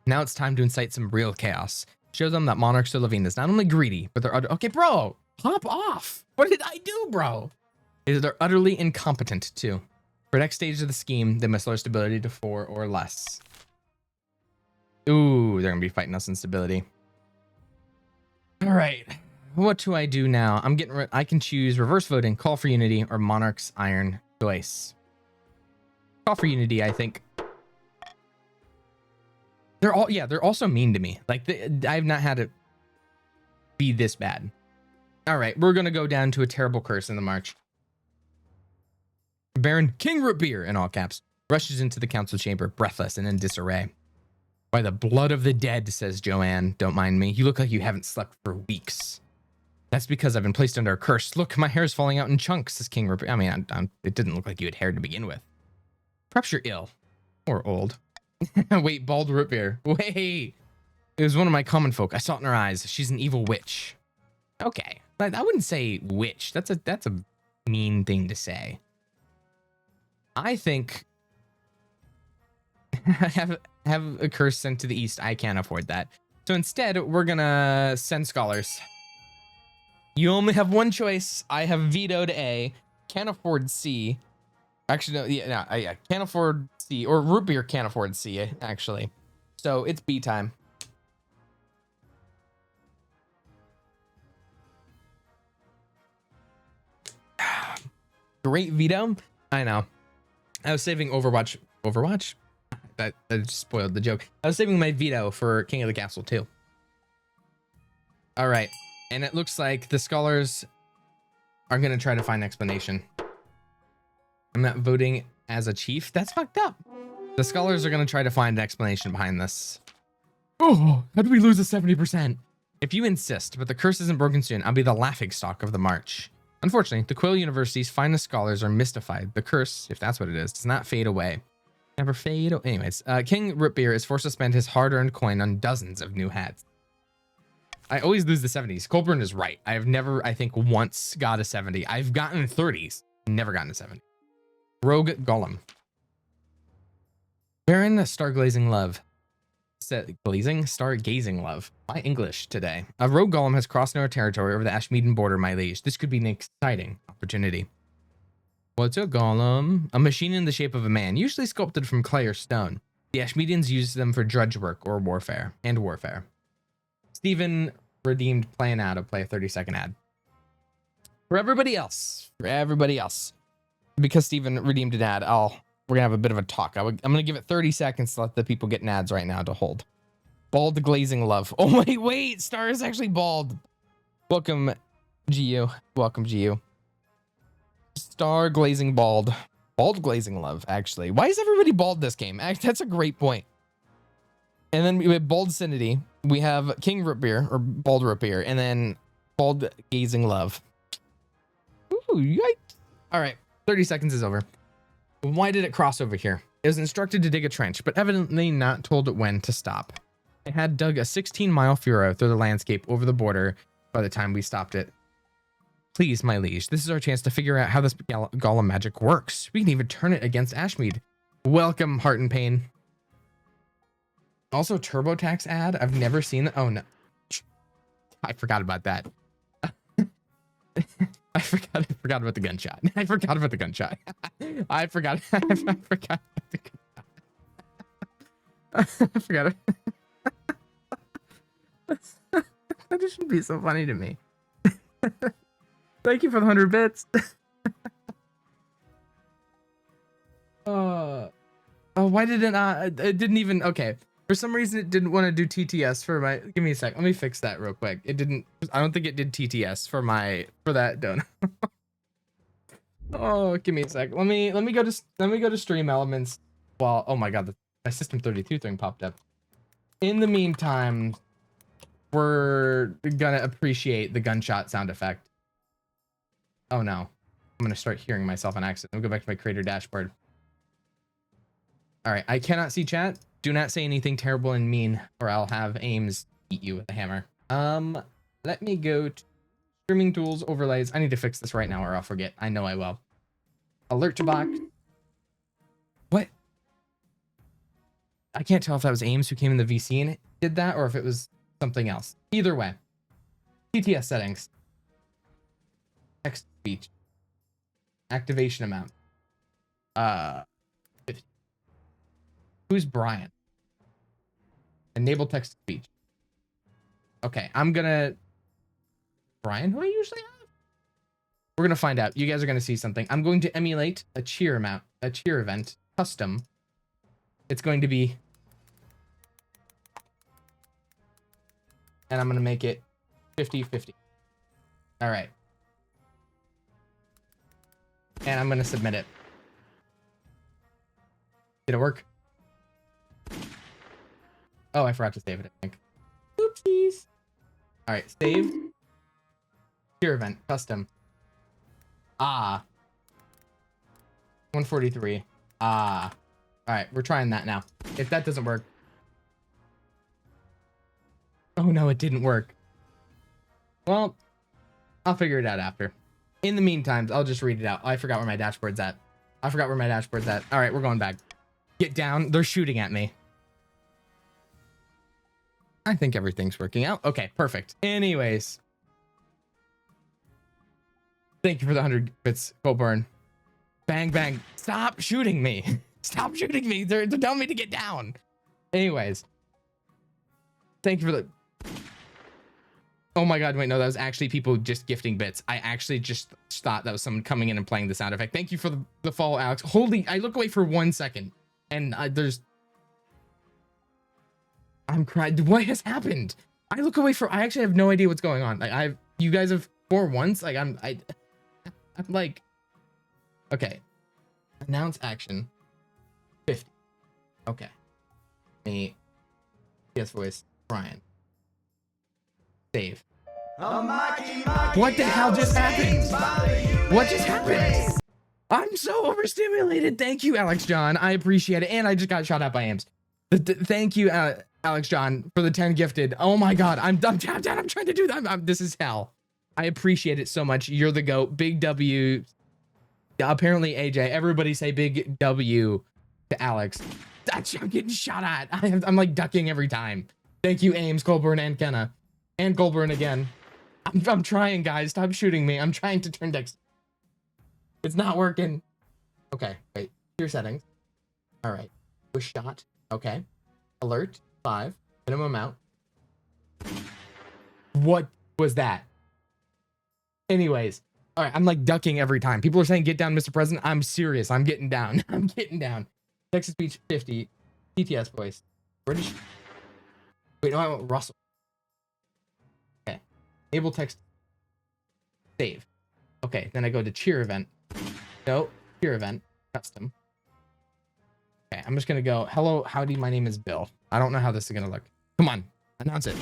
Now it's time to incite some real chaos. Show them that Monarch Solovine is not only greedy, but they're okay, bro. Hop off. What did I do, bro? They're utterly incompetent too. For next stage of the scheme, they must lower stability to 4 or less. Ooh, they're gonna be fighting us in stability. All right, what do I do now? I can choose reverse voting, call for unity, or Monarch's iron choice. Call for unity, I think. They're also mean to me. Like I've not had it be this bad. All right, we're gonna go down to a terrible curse in the march. Baron King Root Beer, in all caps, rushes into the council chamber, breathless and in disarray. By the blood of the dead, says Joanne, don't mind me. You look like you haven't slept for weeks. That's because I've been placed under a curse. Look, my hair's falling out in chunks, says King Root Beer. I mean, it didn't look like you had hair to begin with. Perhaps you're ill. Or old. Wait, bald Root Beer. Wait. It was one of my common folk. I saw it in her eyes. She's an evil witch. Okay. But I wouldn't say witch. That's a mean thing to say. I think have a curse sent to the east. I can't afford that. So instead, we're gonna send scholars. You only have one choice. I have vetoed A. Can't afford C. Actually, no. Yeah, I can't afford C. Or Root Beer can't afford C, actually. So it's B time. Great veto. I know. I was saving Overwatch. That just spoiled the joke. I was saving my veto for King of the Castle too. All right, and it looks like the scholars are gonna try to find an explanation. I'm not voting as a chief. That's fucked up. The scholars are gonna try to find an explanation behind this. Oh, how did we lose a 70%? If you insist, but the curse isn't broken soon, I'll be the laughingstock of the march. Unfortunately, the Quill University's finest scholars are mystified. The curse, if that's what it is, does not fade away. Never fade. Anyways, King Root Beer is forced to spend his hard-earned coin on dozens of new hats. I always lose the 70s. Colburn is right. I have never, I think, once got a 70. I've gotten 30s, never gotten a 70. Rogue Golem. Baron Starglazing Love. Stargazing Love. My English today. A rogue golem has crossed our territory over the Ashmeaden border, my liege. This could be an exciting opportunity. What's a golem? A machine in the shape of a man, usually sculpted from clay or stone. The Ashmedians used them for drudge work or warfare. Steven redeemed play an ad of play a 30-second ad. For everybody else, because Steven redeemed an ad, we're gonna have a bit of a talk. I'm gonna give it 30 seconds to let the people get ads right now to hold. Bald glazing love. Oh wait, Star is actually bald. Welcome, GU. Welcome, GU. Star glazing bald. Bald glazing love, actually. Why is everybody bald this game? That's a great point. And then we have bald Cinity. We have King Root Beer, or Bald Root Beer, and then bald gazing love. Ooh, yikes. All right, 30 seconds is over. Why did it cross over here? It was instructed to dig a trench, but evidently not told when to stop. It had dug a 16-mile furrow through the landscape over the border by the time we stopped it. Please, my liege, this is our chance to figure out how this golem magic works. We can even turn it against Ashmead. Welcome, Heart and Pain. Also, TurboTax ad. I've never seen that. Oh, no. I forgot about that. I forgot about the gunshot. I forgot about the gunshot. I forgot about the gunshot. I forgot. That just shouldn't be so funny to me. Thank you for the 100 bits. Oh, why did it not? It didn't even. Okay. For some reason, it didn't want to do TTS for my. Give me a sec. Let me fix that real quick. It didn't. I don't think it did TTS for that donut. Oh, give me a sec. Let me go to Stream Elements. Well, oh my god, my System 32 thing popped up. In the meantime, we're gonna appreciate the gunshot sound effect. Oh no, I'm gonna start hearing myself on accident. Let me go back to my creator dashboard. All right, I cannot see chat. Do not say anything terrible and mean, or I'll have Ames eat you with a hammer. Let me go to streaming tools, overlays. I need to fix this right now or I'll forget. I know I will. Alert to box. What? I can't tell if that was Ames who came in the VC and did that or if it was something else. Either way. TTS settings. Text speech. Activation amount. 50. Who's Brian? Enable text to speech. Okay, I'm gonna... Brian, who I usually have? We're gonna find out. You guys are gonna see something. I'm going to emulate a cheer event, custom. It's going to be... And I'm gonna make it 50-50. All right. And I'm gonna submit it. Did it work? Oh, I forgot to save it, I think. Oopsies. All right, save. Cheer event, custom. 143. All right, we're trying that now. If that doesn't work. Oh no, it didn't work. Well, I'll figure it out after. In the meantime, I'll just read it out. I forgot where my dashboard's at. All right, we're going back. Get down. They're shooting at me. I think everything's working out. Okay, perfect. Anyways. Thank you for the 100 bits, Colburn. Bang, bang. Stop shooting me. Stop shooting me. They're telling me to get down. Anyways. Thank you for the... Oh my god, wait, no, that was actually people just gifting bits. I actually just thought that was someone coming in and playing the sound effect. Thank you for the follow, Alex. Holy, I look away for 1 second. And there's... I'm crying. What has happened? I look away for... I actually have no idea what's going on. Like, you guys have 4 once? Like, I'm like... Okay. Announce action. 50. Okay. Me. Yes, voice. Brian. Save. What the hell just happened? What just happened? I'm so overstimulated. Thank you, Alex John. I appreciate it. And I just got shot at by Ames. Thank you, Alex John, for the 10 gifted. Oh my god. I'm tapped out. I'm trying to do that. This is hell. I appreciate it so much. You're the GOAT. Big W. Apparently, AJ. Everybody say big W to Alex. I'm getting shot at. I'm like ducking every time. Thank you, Ames, Colburn, and Kenna. And Colburn again. I'm trying, guys. Stop shooting me. I'm trying to turn Dex. It's not working. Okay, wait. Your settings. All right. Was shot. Okay. Alert 5. Minimum amount. What was that? Anyways. All right. I'm like ducking every time. People are saying get down, Mr. President. I'm serious. I'm getting down. I'm getting down. Text to speech 50. TTS voice. British. Wait, no, I want Russell. Okay. Enable text. Save. Okay. Then I go to cheer event. No. Cheer event. Custom. Okay, I'm just gonna go, hello, howdy, my name is Bill. I don't know how this is gonna look. Come on, announce it.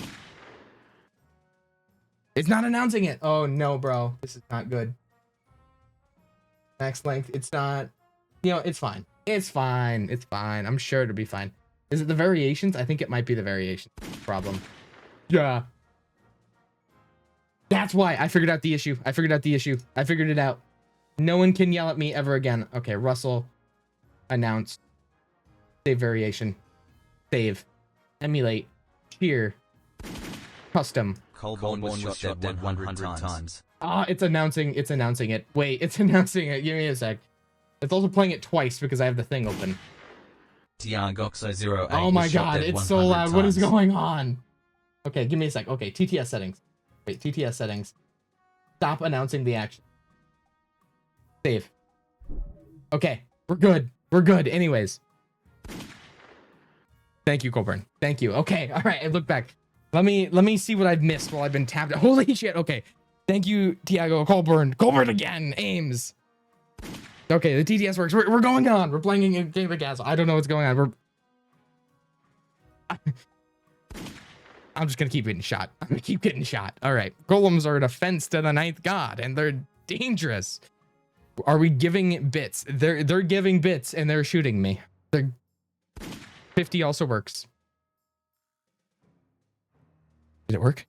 It's not announcing it. Oh no, bro, this is not good. Max length, it's not, you know, it's fine. It's fine, it's fine. I'm sure it'll be fine. Is it the variations? I think it might be the variation problem. Yeah. That's why I figured out the issue. I figured out the issue. I figured it out. No one can yell at me ever again. Okay, Russell, announce. Save variation. Save. Emulate. Cheer. Custom. Colborn was shot dead 100 times. Ah, it's announcing it. Wait, it's announcing it. Give me a sec. It's also playing it twice because I have the thing open. Tiagoxo08 Oh my god, it's so loud. Times. What is going on? Okay, give me a sec. Okay, TTS settings. Wait, TTS settings. Stop announcing the action. Save. Okay, we're good. We're good. Anyways. Thank you, Colburn. Thank you. Okay, all right. I look back. Let me see what I've missed while I've been tapped. Holy shit. Okay. Thank you, Tiago. Colburn. Colburn again. Ames. Okay, the TTS works. We're going on. We're playing in Game of Gas. I don't know what's going on. I'm just gonna keep getting shot. I'm gonna keep getting shot. All right. Golems are an offense to the ninth god, and they're dangerous. Are we giving bits? They're giving bits, and they're shooting me. They're 50 also works. Did it work?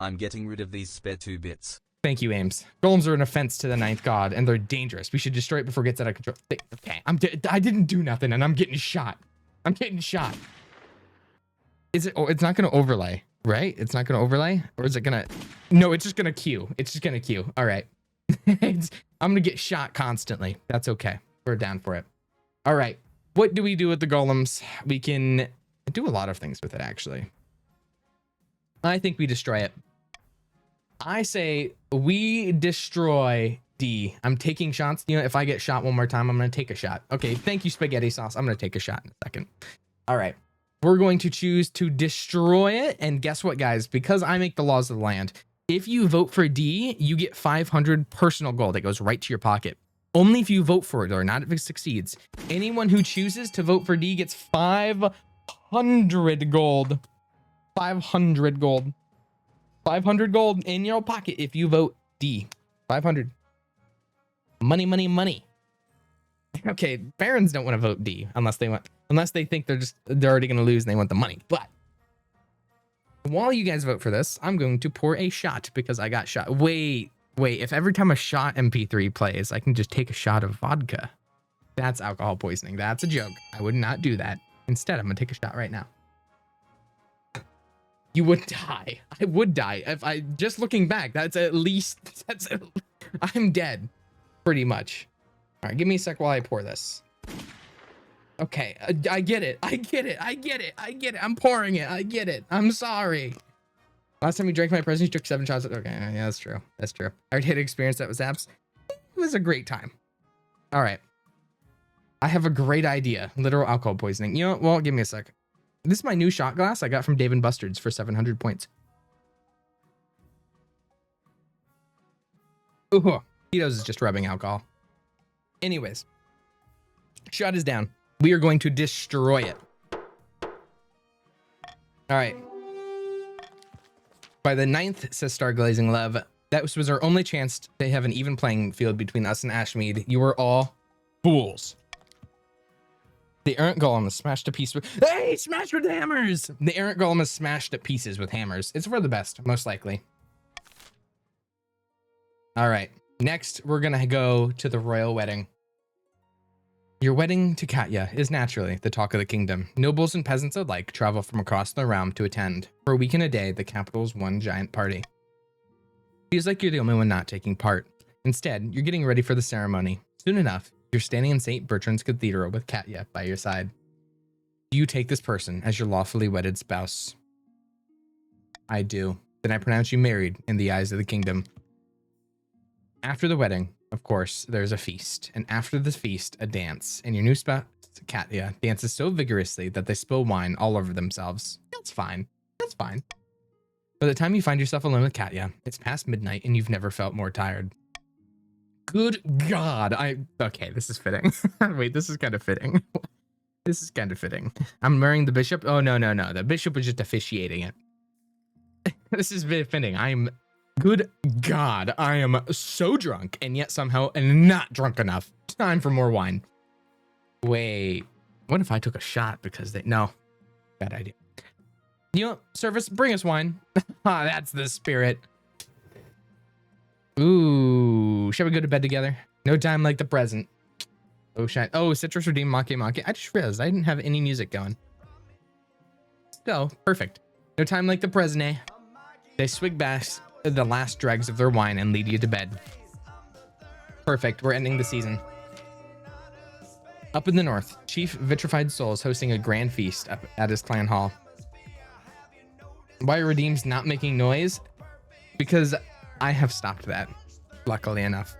I'm getting rid of these spare 2 bits. Thank you, Ames. Golems are an offense to the ninth god, and they're dangerous. We should destroy it before it gets out of control. Okay, I didn't do nothing, and I'm getting shot. I'm getting shot. Is it? Oh, it's not gonna overlay, right? It's not gonna overlay, or is it gonna? No, it's just gonna queue. It's just gonna queue. All right. I'm gonna get shot constantly. That's okay. We're down for it. All right. What do we do with the golems? We can do a lot of things with it, actually. I think we destroy it. I say we destroy D. I'm taking shots. You know, if I get shot one more time, I'm going to take a shot. Okay, thank you, spaghetti sauce. I'm going to take a shot in a second. All right. We're going to choose to destroy it. And guess what, guys? Because I make the laws of the land, if you vote for D, you get 500 personal gold that goes right to your pocket. Only if you vote for it, or not if it succeeds. Anyone who chooses to vote for D gets 500 gold. 500 gold. 500 gold in your pocket if you vote D. 500. Money, money, money. Okay, barons don't want to vote D unless they think they're already going to lose and they want the money. But while you guys vote for this, I'm going to pour a shot because I got shot. Wait, if every time a shot MP3 plays, I can just take a shot of vodka. That's alcohol poisoning. That's a joke. I would not do that. Instead, I'm going to take a shot right now. You would die. I would die. If I just looking back, I'm dead pretty much. All right, give me a sec while I pour this. Okay, I get it. I'm pouring it. I get it. I'm sorry. Last time you drank my present, you took 7 shots. Okay, yeah, that's true. That's true. I already had an experience that was apps. It was a great time. All right. I have a great idea. Literal alcohol poisoning. You know what? Well, give me a sec. This is my new shot glass I got from Dave & Buster's for 700 points. Ooh, Tito's is just rubbing alcohol. Anyways, shot is down. We are going to destroy it. All right. By the 9th, says Starglazing Love, that was our only chance to have an even playing field between us and Ashmead. You were all fools. The errant golem is smashed to pieces with... Hey, smashed with hammers! The errant golem is smashed to pieces with hammers. It's for the best, most likely. All right. Next, we're going to go to the royal wedding. Your wedding to Katya is naturally the talk of the kingdom. Nobles and peasants alike travel from across the realm to attend. For a week and a day, the capital's one giant party. Feels like you're the only one not taking part. Instead, you're getting ready for the ceremony. Soon enough, you're standing in St. Bertrand's Cathedral with Katya by your side. Do you take this person as your lawfully wedded spouse? I do. Then I pronounce you married in the eyes of the kingdom. After the wedding, of course, there's a feast. And after the feast, a dance. And your new spouse, Katya, dances so vigorously that they spill wine all over themselves. That's fine. That's fine. By the time you find yourself alone with Katya, it's past midnight and you've never felt more tired. Good God. Okay, this is fitting. Wait, this is kind of fitting. This is kind of fitting. I'm marrying the bishop. Oh, no. The bishop was just officiating it. This is fitting. Good God. I am so drunk and yet somehow not drunk enough. Time for more wine. Wait, what if I took a shot because no, bad idea. You know, service, bring us wine. Ah, that's the spirit. Ooh, shall we go to bed together? No time like the present. Oh, shine. Oh, citrus redeem maki. I just realized I didn't have any music going. So, perfect. No time like the present, eh? They swig back the last dregs of their wine and lead you to bed. Perfect. We're ending the season. Up in the north, Chief Vitrified Soul is hosting a grand feast up at his clan hall. Why are Redeems not making noise? Because I have stopped that, luckily enough.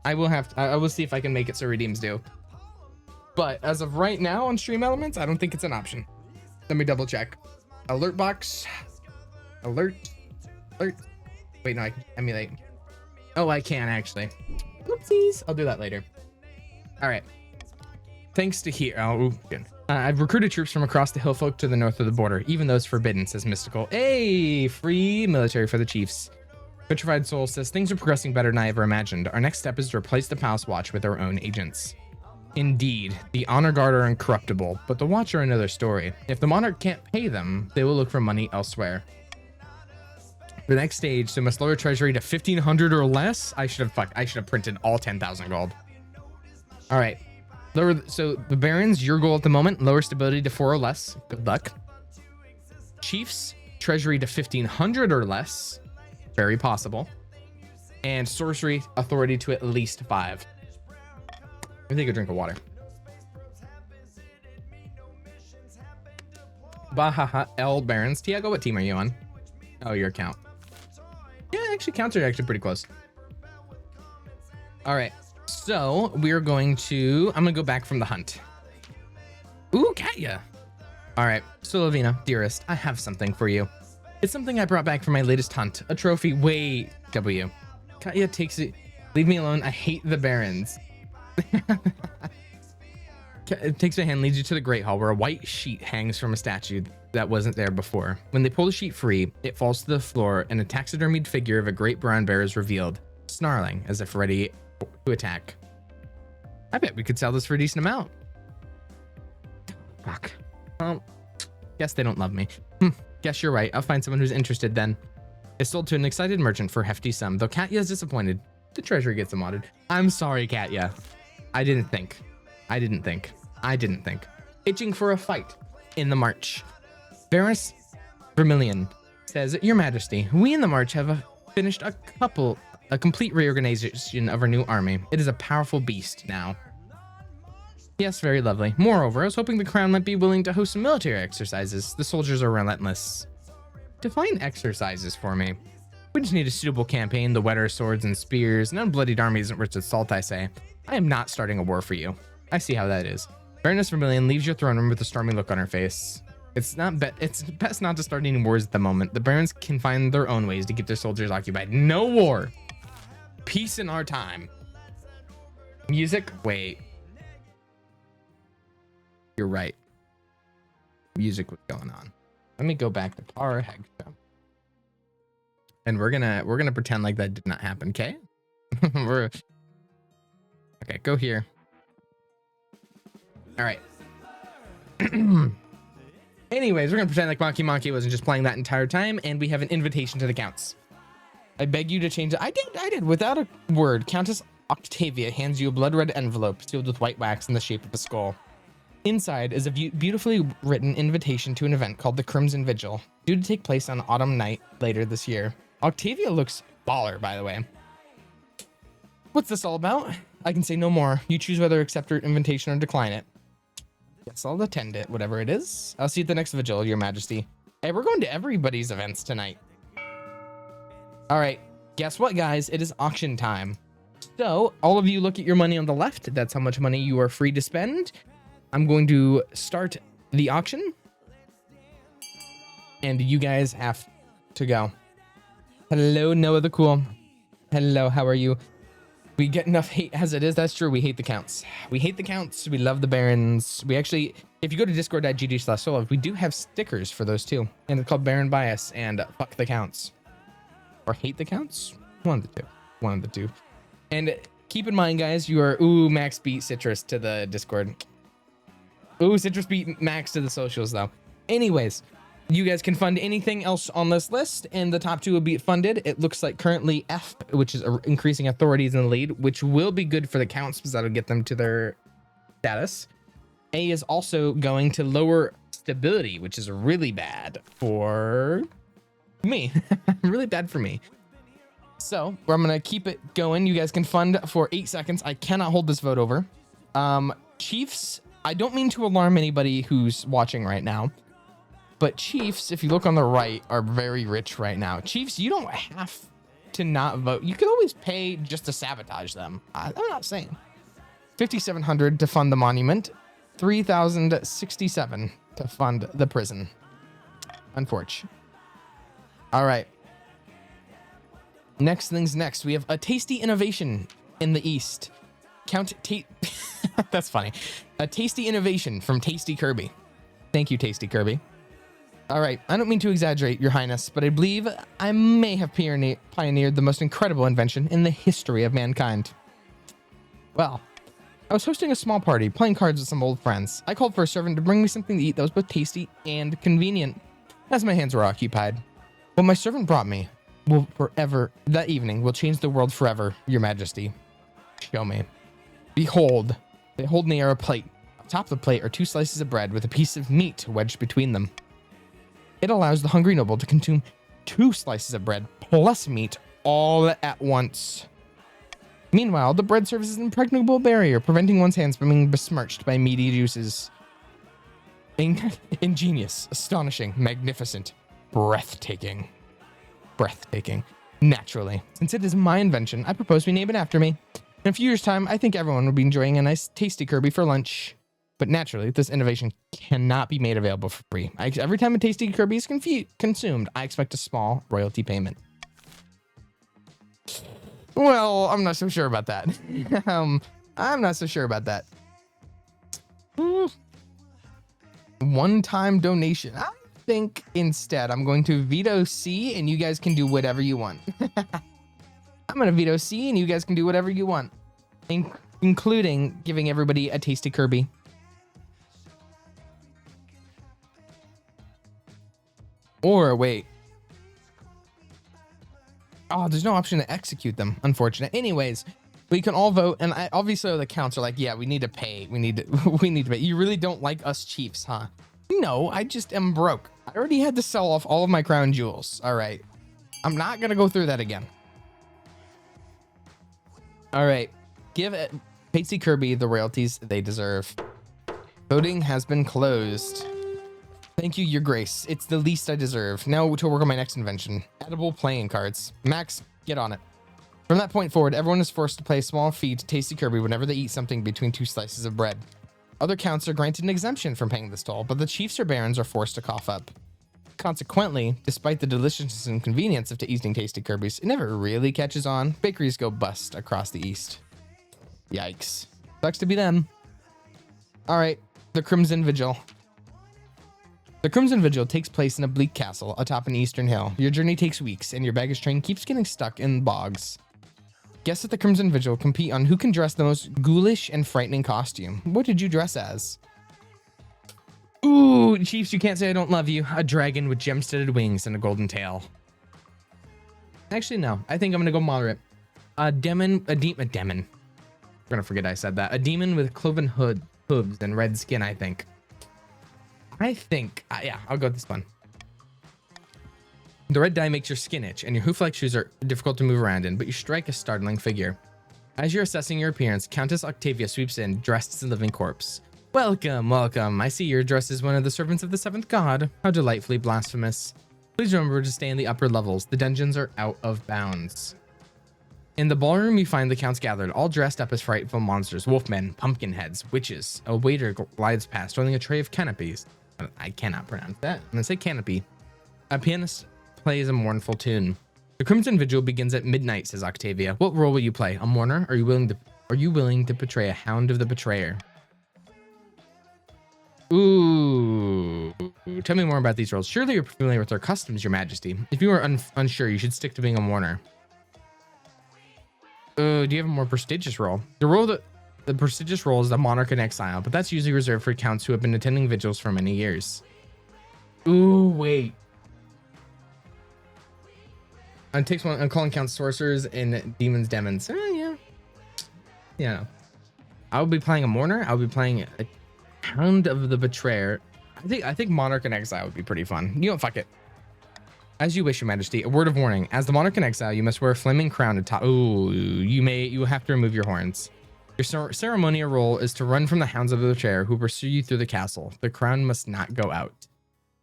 I will see if I can make it so Redeems do. But as of right now on Stream Elements, I don't think it's an option. Let me double check. Alert box. Alert. Wait, no, I can emulate. Oh, I can actually. Oopsies. I'll do that later. All right. Thanks to here. Oh, good. I've recruited troops from across the hillfolk to the north of the border, even though it's forbidden, says Mystical. Hey, free military for the chiefs. Vitrified Soul says, things are progressing better than I ever imagined. Our next step is to replace the Palace Watch with our own agents. Indeed, the Honor Guard are incorruptible, but the Watch are another story. If the Monarch can't pay them, they will look for money elsewhere. The next stage, so must lower treasury to 1,500 or less. I should have printed all 10,000 gold. All right. So the Barons, your goal at the moment, lower stability to 4 or less. Good luck. Chiefs, treasury to 1,500 or less. Very possible. And sorcery, authority to at least 5. Let me take a drink of water. Bahaha, L Barons. Tiago, what team are you on? Oh, your account. Yeah, actually, counts are actually pretty close. All right. So we're going to, I'm going to go back from the hunt. Ooh, Katya. All right. So Lovina, dearest, I have something for you. It's something I brought back from my latest hunt. A trophy. Wait, W. Katya takes it. Leave me alone. I hate the Barons. It takes my hand, leads you to the Great Hall, where a white sheet hangs from a statue that wasn't there before. When they pull the sheet free, it falls to the floor, and a taxidermied figure of a great brown bear is revealed, snarling as if ready to attack. I bet we could sell this for a decent amount. Fuck. Well, guess they don't love me. Guess you're right. I'll find someone who's interested then. It's sold to an excited merchant for a hefty sum, though Katya is disappointed. The treasury gets allotted. I'm sorry, Katya. I didn't think. Itching for a fight in the march. Varus Vermilion says, Your Majesty, we in the march have finished a complete reorganization of our new army. It is a powerful beast now. Yes, very lovely. Moreover, I was hoping the crown might be willing to host some military exercises. The soldiers are relentless. Define exercises for me. We just need a suitable campaign, the wetter swords and spears. An unbloodied army isn't worth its salt, I say. I am not starting a war for you. I see how that is. Baroness Vermilion leaves your throne room with a stormy look on her face. It's best not to start any wars at the moment. The barons can find their own ways to keep their soldiers occupied. No war. Peace in our time. Music? Wait. You're right. Music was going on. Let me go back to Power Hegsha. And we're gonna pretend like that did not happen, okay? Okay, go here. All right. Anyways, we're gonna pretend like Monkey wasn't just playing that entire time, and we have an invitation to the counts. I beg you to change it. I did. Without a word, Countess Octavia hands you a blood-red envelope sealed with white wax in the shape of a skull. Inside is a beautifully written invitation to an event called the Crimson Vigil, due to take place on autumn night later this year. Octavia looks baller, by the way. what's this all about? I can say no more. You choose whether to accept your invitation or decline it. Yes, I'll attend it, whatever it is. I'll see you at the next vigil, Your Majesty. Hey, we're going to everybody's events tonight. All right, guess what, guys? It is auction time. So all of you look at your money on the left. That's how much money you are free to spend. I'm going to start the auction. And you guys have to go. Hello, Noah the Cool. Hello, how are you? We get enough hate as it is. That's true. We hate the counts. We hate the counts. We love the barons. We actually, if you go to discord.gg/solo, we do have stickers for those too. And it's called Baron Bias and Fuck the Counts. Or Hate the Counts? One of the two. One of the two. And keep in mind, guys, you are, Max beat Citrus to the Discord. Citrus beat Max to the socials, though. Anyways, you guys can fund anything else on this list, and the top two will be funded. It looks like currently F, which is increasing authorities in the lead, which will be good for the counts because that'll get them to their status. A is also going to lower stability, which is really bad for me. Really bad for me. So I'm going to keep it going. You guys can fund for 8 seconds. I cannot hold this vote over. Chiefs, I don't mean to alarm anybody who's watching right now. But Chiefs, if you look on the right, are very rich right now. Chiefs, you don't have to not vote. You can always pay just to sabotage them. I'm not saying. 5,700 to fund the monument. 3,067 to fund the prison. Unfortunate. All right. Next things next. We have a tasty innovation in the East. That's funny. A tasty innovation from Tasty Kirby. Thank you, Tasty Kirby. All right, I don't mean to exaggerate, Your Highness, but I believe I may have pioneered the most incredible invention in the history of mankind. Well, I was hosting a small party, playing cards with some old friends. I called for a servant to bring me something to eat that was both tasty and convenient, as my hands were occupied. What my servant brought me that evening will change the world forever, Your Majesty. Show me. Behold, they hold in the air a plate. Atop the plate are 2 slices of bread with a piece of meat wedged between them. It allows the hungry noble to consume 2 slices of bread plus meat all at once. Meanwhile, the bread serves as an impregnable barrier, preventing one's hands from being besmirched by meaty juices. Ingenious, astonishing, magnificent, breathtaking. Breathtaking. Naturally, since it is my invention, I propose we name it after me. In a few years' time, I think everyone will be enjoying a nice tasty Kirby for lunch. But naturally, this innovation cannot be made available for free. Every time a tasty Kirby is consumed, I expect a small royalty payment. Well, I'm not so sure about that. I'm not so sure about that. One-time donation. I think instead I'm going to veto C and you guys can do whatever you want. I'm going to veto C and you guys can do whatever you want. Including giving everybody a tasty Kirby. Or wait. Oh, there's no option to execute them. Unfortunate. Anyways, we can all vote, and obviously the counts are like, yeah, we need to pay. We need to pay. You really don't like us Chiefs, huh? No, I just am broke. I already had to sell off all of my crown jewels. All right. I'm not gonna go through that again. All right. Give it Tasty Kirby the royalties they deserve. Voting has been closed. Thank you, Your Grace. It's the least I deserve. Now to work on my next invention. Edible playing cards. Max, get on it. From that point forward, everyone is forced to pay a small fee to Tasty Kirby whenever they eat something between 2 slices of bread. Other counts are granted an exemption from paying this toll, but the chiefs or barons are forced to cough up. Consequently, despite the deliciousness and convenience of eating Tasty Kirby's, it never really catches on. Bakeries go bust across the East. Yikes. Sucks to be them. All right, the Crimson Vigil. The Crimson Vigil takes place in a bleak castle atop an eastern hill. Your journey takes weeks, and your baggage train keeps getting stuck in bogs. Guests at the Crimson Vigil compete on who can dress the most ghoulish and frightening costume. What did you dress as? Ooh, Chiefs, you can't say I don't love you. A dragon with gem-studded wings and a golden tail. Actually, no. I think I'm gonna go moderate. A demon. I'm gonna forget I said that. A demon with cloven hooves and red skin, I think. Yeah, I'll go with this one. The red dye makes your skin itch, and your hoof-like shoes are difficult to move around in, but you strike a startling figure. As you're assessing your appearance, Countess Octavia sweeps in, dressed as a living corpse. Welcome, welcome. I see you're dressed as one of the servants of the seventh god. How delightfully blasphemous. Please remember to stay in the upper levels. The dungeons are out of bounds. In the ballroom, you find the counts gathered, all dressed up as frightful monsters, wolfmen, pumpkin heads, witches. A waiter glides past, holding a tray of canopies. I cannot pronounce that. I'm gonna say canopy. A pianist plays a mournful tune. The Crimson Vigil begins at midnight, says Octavia. What role will you play? A mourner? Are you willing to portray a hound of the betrayer? Ooh. Tell me more about these roles. Surely you're familiar with their customs, your majesty. If you are unsure, you should stick to being a mourner. Do you have a more prestigious role? The prestigious role is the monarch in exile, but that's usually reserved for counts who have been attending vigils for many years. Ooh, wait. It takes one. I'm calling counts sorcerers and demons demons. Yeah. Yeah. I will be playing a mourner. I'll be playing a hound of the betrayer. I think monarch in exile would be pretty fun. You know, fuck it. As you wish, your majesty. A word of warning. As the monarch in exile, you must wear a flaming crown atop. Ooh, you will have to remove your horns. Your ceremonial role is to run from the hounds of the betrayer who pursue you through the castle. The crown must not go out.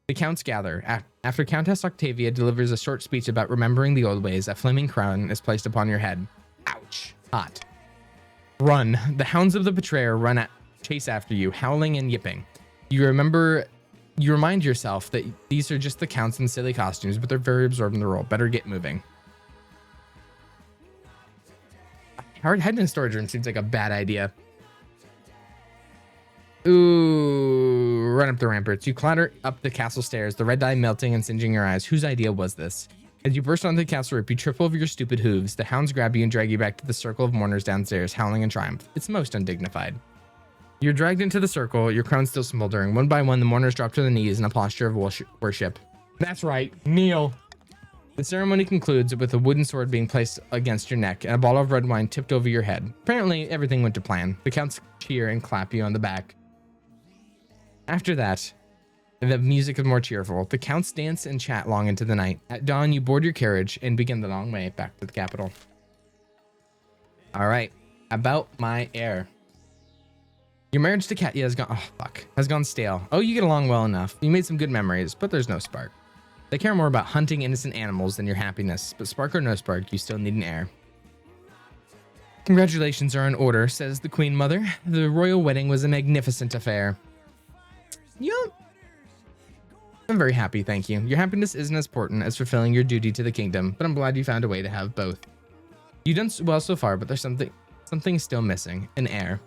The counts gather. After Countess Octavia delivers a short speech about remembering the old ways, a flaming crown is placed upon your head. Ouch. Hot. Run. The hounds of the betrayer chase after you, howling and yipping. You remind yourself that these are just the counts in silly costumes, but they're very absorbed in the role. Better get moving. Heading in storage room seems like a bad idea. Ooh, run up the ramparts. You clatter up the castle stairs, the red dye melting and singeing your eyes. Whose idea was this? As you burst onto the castle roof, you trip over your stupid hooves. The hounds grab you and drag you back to the circle of mourners downstairs, howling in triumph. It's most undignified. You're dragged into the circle, your crown still smoldering. One by one, the mourners drop to their knees in a posture of worship. That's right, kneel. The ceremony concludes with a wooden sword being placed against your neck and a bottle of red wine tipped over your head. Apparently, everything went to plan. The counts cheer and clap you on the back. After that, the music is more cheerful. The counts dance and chat long into the night. At dawn, you board your carriage and begin the long way back to the capital. All right, about my heir. Your marriage to Katya has gone stale. Oh, you get along well enough. You made some good memories, but there's no spark. They care more about hunting innocent animals than your happiness, but spark or no spark, you still need an heir. Congratulations are in order, says the Queen Mother. The royal wedding was a magnificent affair. Yeah. I'm very happy, thank you. Your happiness isn't as important as fulfilling your duty to the kingdom, but I'm glad you found a way to have both. You've done well so far, but there's something still missing, an heir.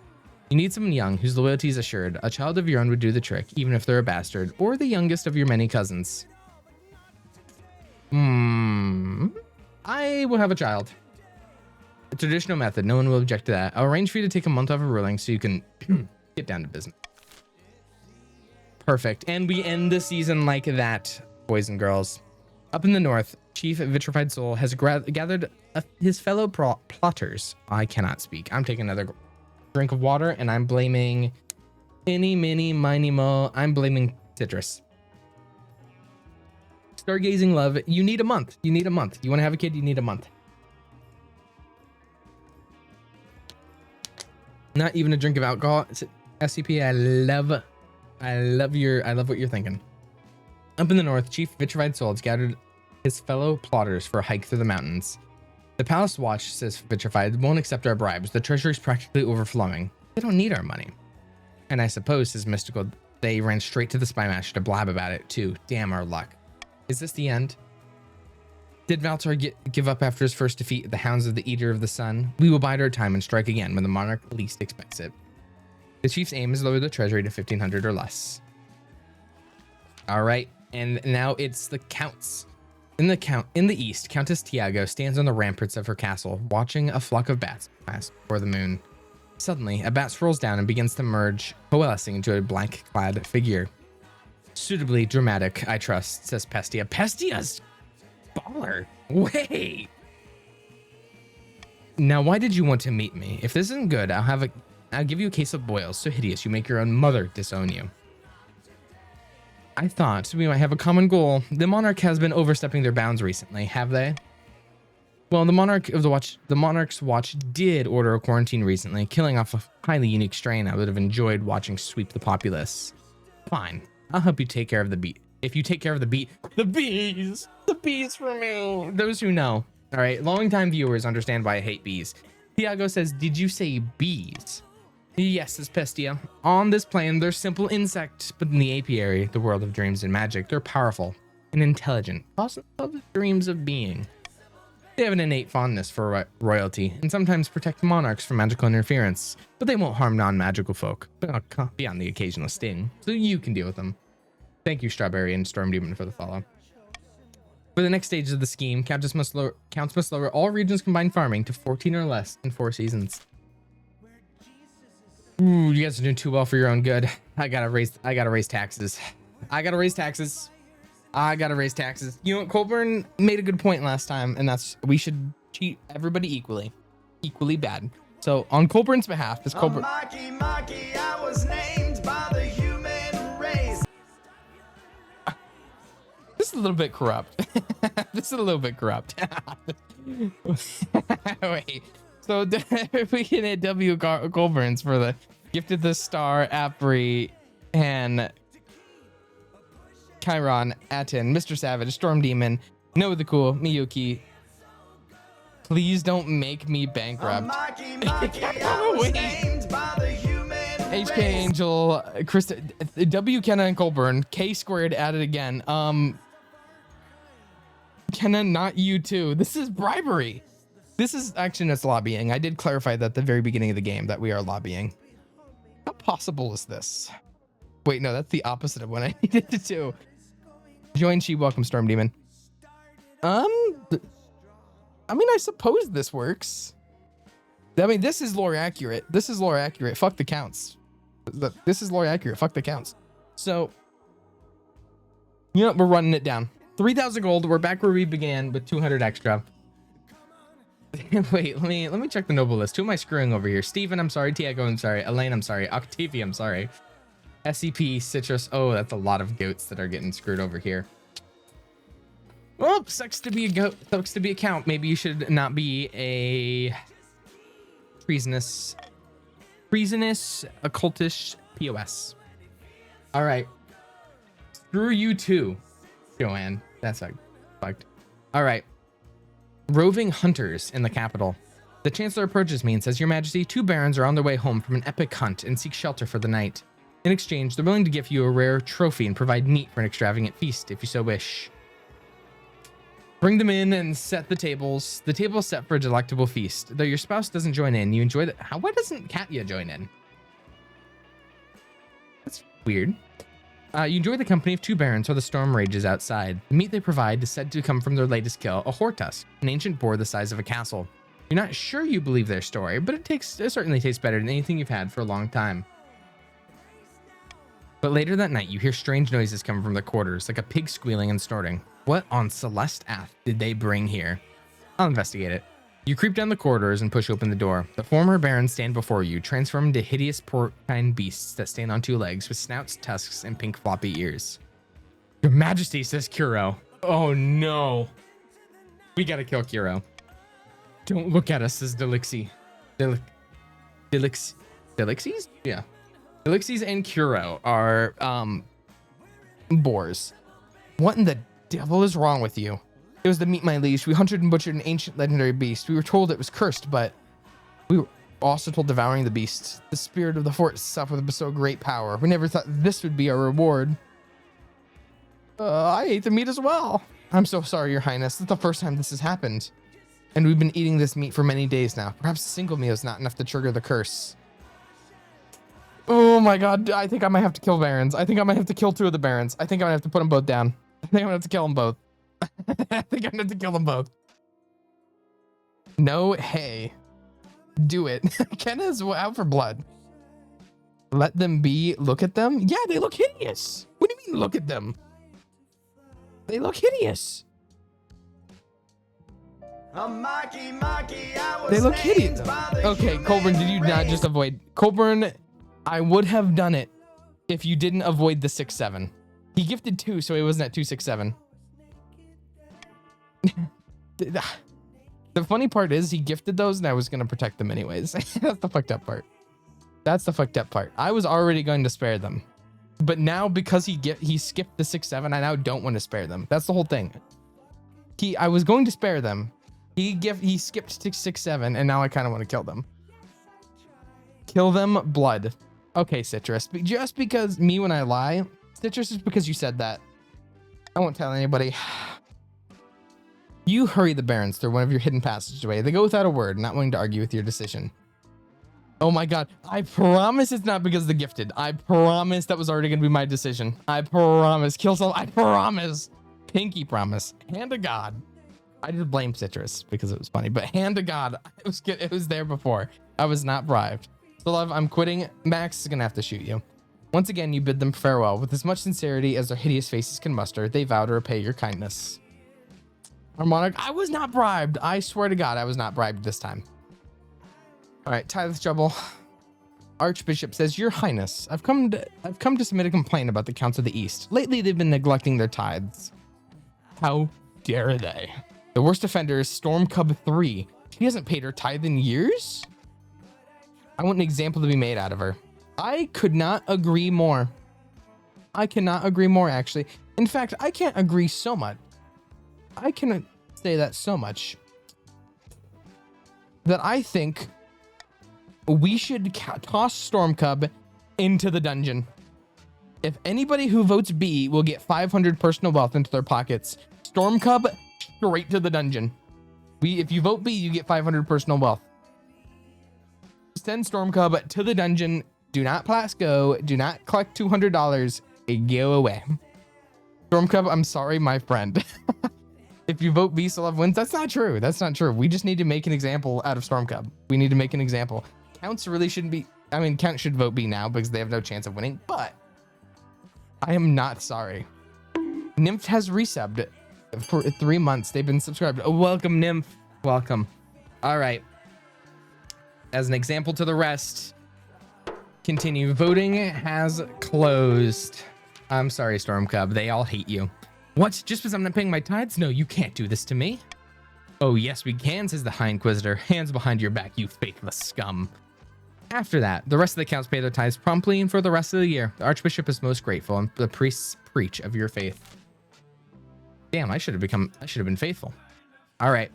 You need someone young whose loyalty is assured. A child of your own would do the trick, even if they're a bastard, or the youngest of your many cousins. I will have a child. A traditional method, no one will object to that. I'll arrange for you to take a month off of ruling so you can get down to business. Perfect. And we end the season like that, boys and girls. Up in the north, Chief Vitrified Soul has gathered his fellow plotters. I cannot speak. I'm taking another drink of water, and I'm blaming any, mini, miny, mo. I'm blaming citrus. Stargazing love. You need a month. You need a month. You want to have a kid? You need a month. Not even a drink of alcohol. It's SCP. I love what you're thinking. Up in the north, Chief Vitrified Soul has gathered his fellow plotters for a hike through the mountains. The Palace Watch, says Vitrified, won't accept our bribes. The treasury's practically overflowing. They don't need our money. And I suppose, says Mystical, they ran straight to the Spy Master to blab about it too. Damn our luck. Is this the end? Did Valtar give up after his first defeat at the Hounds of the Eater of the Sun? We will bide our time and strike again when the monarch least expects it. The chief's aim is to lower the treasury to 1,500 or less. All right, and now it's the counts. In the east, Countess Tiago stands on the ramparts of her castle, watching a flock of bats pass before the moon. Suddenly, a bat swirls down and begins to merge, coalescing into a blank-clad figure. Suitably dramatic, I trust, says Pestia. Pestia's baller. Wait. Now, why did you want to meet me? If this isn't good, I'll give you a case of boils so hideous you make your own mother disown you. I thought we might have a common goal. The monarch has been overstepping their bounds recently, have they? Well, the Monarch's Watch did order a quarantine recently, killing off a highly unique strain I would have enjoyed watching sweep the populace. Fine, I'll help you take care of the beat. If you take care of the bees for me. Those who know, all right, longtime viewers understand why I hate bees. Tiago says, did you say bees? Yes, says Pestia. On this plane, they're simple insects, but in the apiary, the world of dreams and magic, they're powerful and intelligent, causing the dreams of being. They have an innate fondness for royalty and sometimes protect monarchs from magical interference, but they won't harm non-magical folk, beyond the occasional sting, so you can deal with them. Thank you, Strawberry and Storm Demon, for the follow. For the next stage of the scheme, counts must lower all regions combined farming to 14 or less in 4 seasons. Ooh, you guys are doing too well for your own good. I gotta raise taxes. I gotta raise taxes. You know what? Colburn made a good point last time, and that's we should treat everybody equally bad. So on Colburn's behalf, this Colburn. I was named by the human race. This is a little bit corrupt. Wait. So we can hit W. Colburns for the Gifted the Star, Apri, and Chiron, Atin, Mr. Savage, Storm Demon, Noah the Cool, Miyuki. Please don't make me bankrupt. HK Angel, Krista, W. Kenna and Colburn, K squared added again. Kenna, not you too. This is bribery. This is actually, it's lobbying. I did clarify that at the very beginning of the game that we are lobbying. How possible is this? Wait, no, that's the opposite of what I needed to do. Join She, welcome Storm Demon. I mean, I suppose this works. I mean, this is lore accurate. Fuck the counts. This is lore accurate. Fuck the counts. So, you know, we're running it down. 3,000 gold. We're back where we began with 200 extra. Wait, let me check the noble list. Who am I screwing over here? Steven, I'm sorry. Tiago, I'm sorry. Elaine, I'm sorry. Octavia, I'm sorry. SCP, Citrus. Oh, that's a lot of goats that are getting screwed over here. Well, sucks to be a goat. Sucks to be a count. Maybe you should not be a treasonous, occultish POS. All right. Screw you too, Joanne. That's fucked. All right. Roving hunters in the capital. The Chancellor approaches me and says, Your Majesty, 2 barons are on their way home from an epic hunt and seek shelter for the night. In exchange, they're willing to give you a rare trophy and provide meat for an extravagant feast, if you so wish. Bring them in and set the tables. The table is set for a delectable feast. Though your spouse doesn't join in, you enjoy the... Why doesn't Katya join in? That's weird. You enjoy the company of 2 barons while the storm rages outside. The meat they provide is said to come from their latest kill, a hortusk, an ancient boar the size of a castle. You're not sure you believe their story, but it certainly tastes better than anything you've had for a long time. But later that night, you hear strange noises coming from the quarters, like a pig squealing and snorting. What on Celeste Ath did they bring here? I'll investigate it. You creep down the corridors and push open the door. The former barons stand before you, transformed into hideous porcine beasts that stand on 2 legs with snouts, tusks, and pink floppy ears. Your Majesty, says Kuro. Oh no. We gotta kill Kuro. Don't look at us, says Delixie. Delixies? Yeah. Delixies and Kuro are boars. What in the devil is wrong with you? It was the meat, my liege. We hunted and butchered an ancient legendary beast. We were told it was cursed, but we were also told devouring the beast. The spirit of the fort itself with so great power. We never thought this would be our reward. I ate the meat as well. I'm so sorry, Your Highness. This is the first time this has happened. And we've been eating this meat for many days now. Perhaps a single meal is not enough to trigger the curse. Oh my god, I think I might have to kill barons. I think I might have to kill 2 of the barons. I think I might have to put them both down. I think I'm gonna have to kill them both. I think I'm gonna have to kill them both. No, hey. Do it. Kenna's out for blood. Let them be. Look at them. Yeah, they look hideous. What do you mean, look at them? They look hideous. They look hideous. Okay, Colburn, did you not just avoid? Colburn, I would have done it if you didn't avoid the 6-7. He gifted 2, so he wasn't at 267. The The funny part is he gifted those and I was going to protect them anyways. That's the fucked up part. That's the fucked up part. I was already going to spare them. But now because he skipped the 6-7, I now don't want to spare them. That's the whole thing. I was going to spare them. He skipped to 6-7 and now I kind of want to kill them. Kill them, blood. Okay, Citrus. Just because me when I lie, Citrus, is because you said that. I won't tell anybody. You hurry the barons through one of your hidden passageways. They go without a word, not willing to argue with your decision. Oh my god. I promise it's not because of the gifted. I promise that was already going to be my decision. I promise. Kill soul. I promise. Pinky promise. Hand to God. I just blame Citrus because it was funny, but hand to God, it was there before. I was not bribed. So love, I'm quitting. Max is going to have to shoot you. Once again, you bid them farewell. With as much sincerity as their hideous faces can muster, they vow to repay your kindness. Our monarch, I was not bribed. I swear to God, I was not bribed this time. All right, Tithe Trouble. Archbishop says, Your Highness, I've come to submit a complaint about the Counts of the East. Lately, they've been neglecting their tithes. How dare they? The worst offender is Storm Cub 3. She hasn't paid her tithe in years? I want an example to be made out of her. I could not agree more. I cannot agree more, actually. In fact, I can't agree so much. I can say that so much that I think we should toss Storm Cub into the dungeon. If anybody who votes B will get 500 personal wealth into their pockets, Storm Cub straight to the dungeon. If you vote B, you get 500 personal wealth. Send Storm Cub to the dungeon. Do not plus go. Do not collect $200. Go away. Storm Cub, I'm sorry, my friend. If you vote B, Love wins. That's not true. That's not true. We just need to make an example out of Storm Cub. We need to make an example. Counts really shouldn't be. I mean, Counts should vote B now because they have no chance of winning, but I am not sorry. Nymph has resubbed for 3 months. They've been subscribed. Oh, welcome, Nymph. Welcome. All right. As an example to the rest, continue. Voting has closed. I'm sorry, Storm Cub. They all hate you. What? Just because I'm not paying my tithes? No, you can't do this to me. Oh, yes, we can, says the High Inquisitor. Hands behind your back, you faithless scum. After that, the rest of the counts pay their tithes promptly and for the rest of the year. The Archbishop is most grateful, and the priests preach of your faith. Damn, I should have been faithful. All right.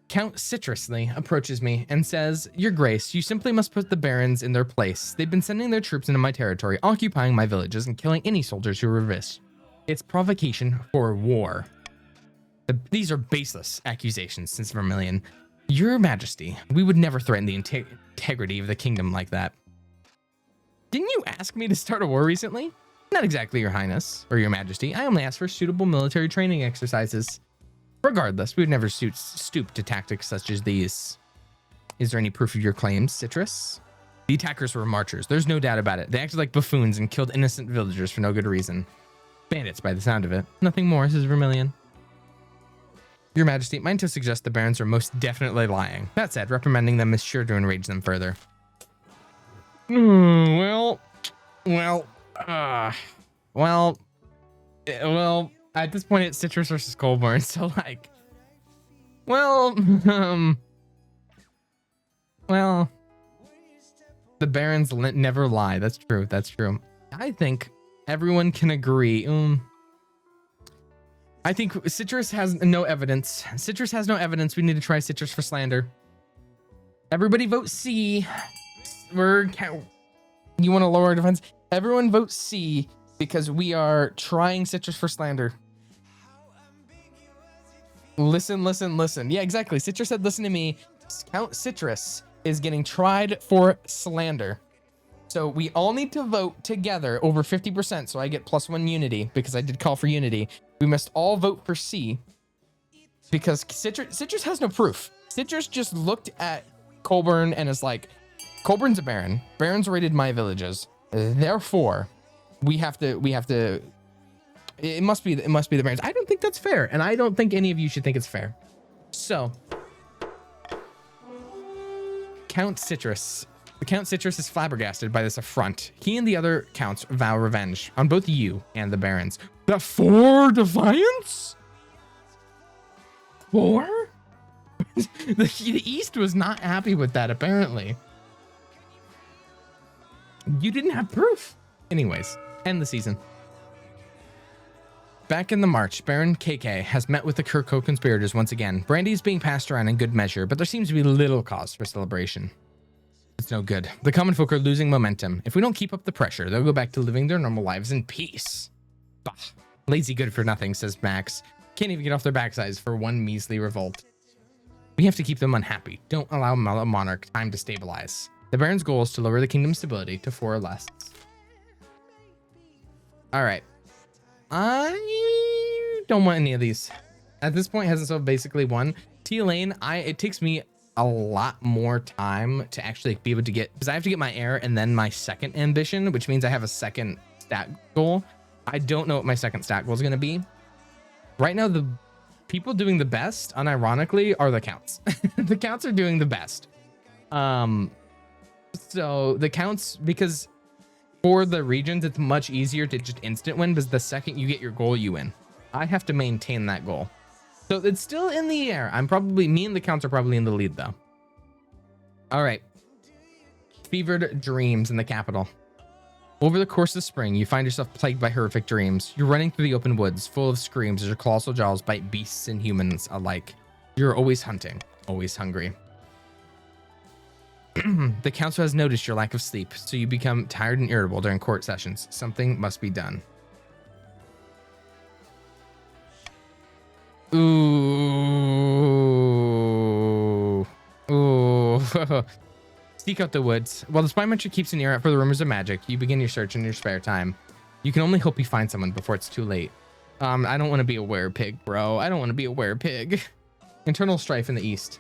Count Citrusly approaches me and says, Your Grace, you simply must put the barons in their place. They've been sending their troops into my territory, occupying my villages, and killing any soldiers who resist. It's provocation for war. These are baseless accusations, since Vermilion. Your Majesty, we would never threaten the integrity of the kingdom like that. Didn't you ask me to start a war recently? Not exactly, Your Highness, or Your Majesty. I only asked for suitable military training exercises. Regardless, we would never stoop to tactics such as these. Is there any proof of your claims, Citrus? The attackers were marchers. There's no doubt about it. They acted like buffoons and killed innocent villagers for no good reason. Bandits by the sound of it. Nothing more, says Vermilion. Your Majesty, mine to suggest the barons are most definitely lying. That said, reprimanding them is sure to enrage them further. Well, at this point it's Citrus versus Colborne, so like, the barons never lie. That's true. That's true. I think everyone can agree. I think Citrus has no evidence. Citrus has no evidence. We need to try Citrus for slander. Everybody vote C. You want to lower our defense? Everyone vote C because we are trying Citrus for slander. Listen. Yeah, exactly. Citrus said, listen to me. Count Citrus is getting tried for slander. So we all need to vote together over 50%. So I get +1 unity because I did call for unity. We must all vote for C because Citrus has no proof. Citrus just looked at Colburn and is like, Colburn's a baron. Barons raided my villages. Therefore, we have to. It must be the barons. I don't think that's fair, and I don't think any of you should think it's fair. So, Count Citrus. The Count Citrus is flabbergasted by this affront. He and the other counts vow revenge on both you and the barons. The 4 defiance? 4? The East was not happy with that, apparently. You didn't have proof. Anyways, end the season. Back in the March, Baron KK has met with the Kirk co-conspirators once again. Brandy is being passed around in good measure, but there seems to be little cause for celebration. It's no good. The common folk are losing momentum. If we don't keep up the pressure, they'll go back to living their normal lives in peace. Bah. Lazy good for nothing, says Max. Can't even get off their backsides for one measly revolt. We have to keep them unhappy. Don't allow Monarch time to stabilize. The Baron's goal is to lower the kingdom's stability to 4 or less. All right. I don't want any of these. At this point, hasn't so basically won. T Lane, it takes me a lot more time to actually be able to get, because I have to get my heir and then my second ambition, which means I have a second stat goal. I don't know what my second stat goal is going to be. Right now, the people doing the best, unironically, are the counts. The counts are doing the best. So the counts, because for the regions, it's much easier to just instant win, because the second you get your goal, you win. I have to maintain that goal. So it's still in the air. Me and the counts are probably in the lead though. All right. Fevered dreams in the capital. Over the course of spring, you find yourself plagued by horrific dreams. You're running through the open woods, full of screams as your colossal jaws bite beasts and humans alike. You're always hunting, always hungry. The council has noticed your lack of sleep, so you become tired and irritable during court sessions. Something must be done. Ooh. Ooh. Seek out the woods. While the spy muncher keeps an ear out for the rumors of magic, you begin your search in your spare time. You can only hope you find someone before it's too late. I don't want to be a werepig, bro. I don't want to be a werepig. Internal strife in the east.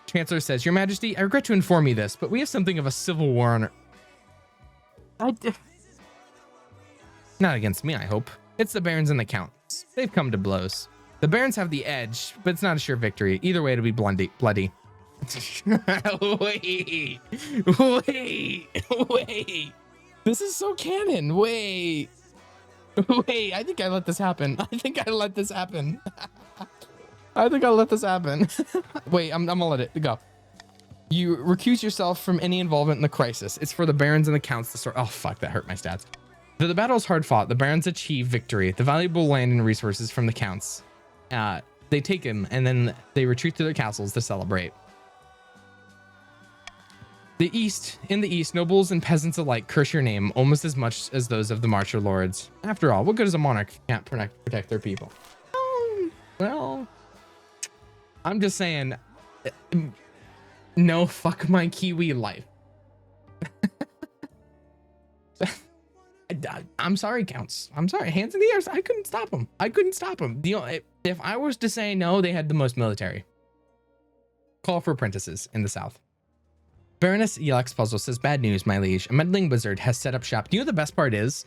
Chancellor says, Your Majesty, I regret to inform you this, but we have something of a civil war on our... Not against me, I hope. It's the barons and the counts. They've come to blows. The barons have the edge, but it's not a sure victory. Either way, it'll be bloody. Wait. This is so canon. Wait, I think I let this happen. I think I let this happen. Wait, I'm gonna let it go. You recuse yourself from any involvement in the crisis. It's for the barons and the counts to sort. Oh, fuck, that hurt my stats. Though the battle is hard fought, the barons achieve victory. The valuable land and resources from the counts. They take him, and then they retreat to their castles to celebrate. In the east, nobles and peasants alike curse your name almost as much as those of the Marcher Lords. After all, what good is a monarch if you can't protect their people? Well, I'm just saying, no, fuck my Kiwi life. I'm sorry, counts. I'm sorry. Hands in the air. I couldn't stop them. If I was to say no, they had the most military. Call for apprentices in the south. Baroness Yelex Puzzle says, bad news, my liege. A meddling wizard has set up shop. Do you know the best part is?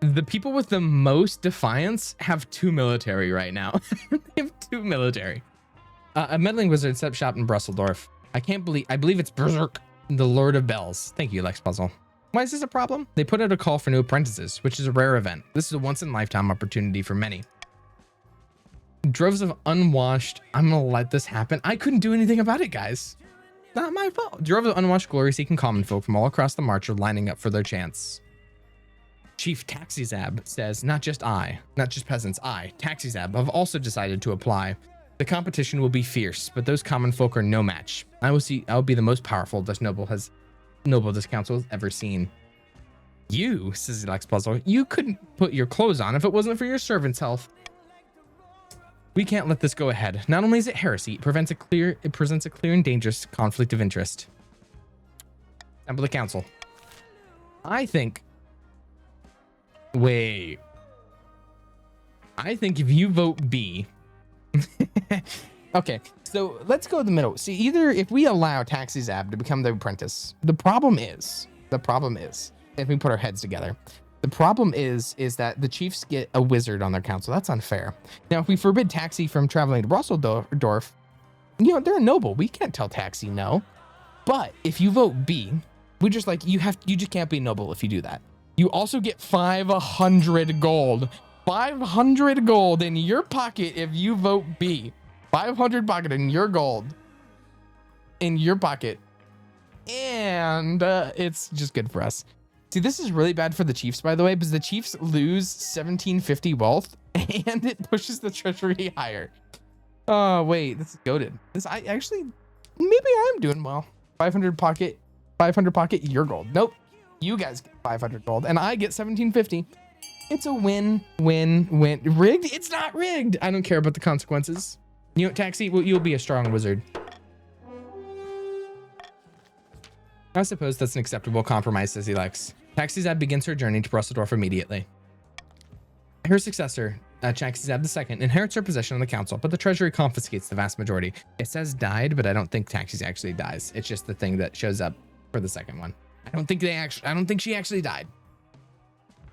The people with the most defiance have 2 military right now. They have 2 military. A meddling wizard set up shop in Brusseldorf. I believe it's Berserk, the Lord of Bells. Thank you, Lex Puzzle. Why is this a problem? They put out a call for new apprentices, which is a rare event. This is a once-in-a-lifetime opportunity for many. Droves of unwashed... I'm gonna let this happen. I couldn't do anything about it, guys. Not my fault. Droves of unwashed glory-seeking common folk from all across the march are lining up for their chance. Chief Taxizab says, not just peasants, Taxizab, have also decided to apply. The competition will be fierce, but those common folk are no match. I will be the most powerful this this council has ever seen. You, says Lex Puzzle, you couldn't put your clothes on if it wasn't for your servant's health. We can't let this go ahead. Not only is it heresy, it presents a clear and dangerous conflict of interest. Temple of the Council. I think if you vote B. Okay, so let's go to the middle. See, either if we allow Taxizab to become the apprentice, the problem is, if we put our heads together, the problem is that the chiefs get a wizard on their council. That's unfair. Now, if we forbid Taxi from traveling to Brusseldorf, they're a noble. We can't tell Taxi no. But if you vote B, we just you just can't be noble if you do that. You also get 500 gold. 500 gold in your pocket if you vote B. 500 pocket in your gold. In your pocket. And it's just good for us. See, this is really bad for the Chiefs, by the way, because the Chiefs lose 1750 wealth and it pushes the treasury higher. Oh, wait, this is goated. I actually, maybe I am doing well. 500 pocket, your gold. Nope. You guys get 500 gold and I get 1750. It's a win. Rigged? It's not rigged. I don't care about the consequences. You know, Taxi, well, you'll be a strong wizard. I suppose that's an acceptable compromise, says Elex. Taxizab begins her journey to Brusseldorf immediately. Her successor, Taxizab II, inherits her position on the council, but the treasury confiscates the vast majority. It says died, but I don't think Taxis actually dies. It's just the thing that shows up for the second one. I don't think she actually died.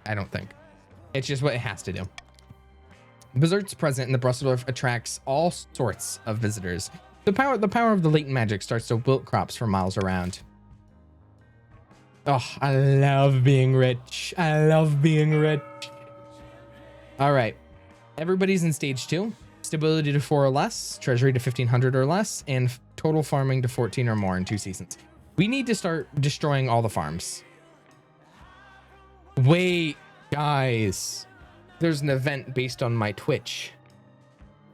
I don't think. It's just what it has to do. Berserk's present in the Brusseldorf attracts all sorts of visitors. The power of the latent magic starts to wilt crops for miles around. Oh, I love being rich. I love being rich. All right. Everybody's in stage 2. Stability to 4 or less, treasury to 1500 or less, and total farming to 14 or more in 2 seasons. We need to start destroying all the farms. Wait, guys. There's an event based on my Twitch.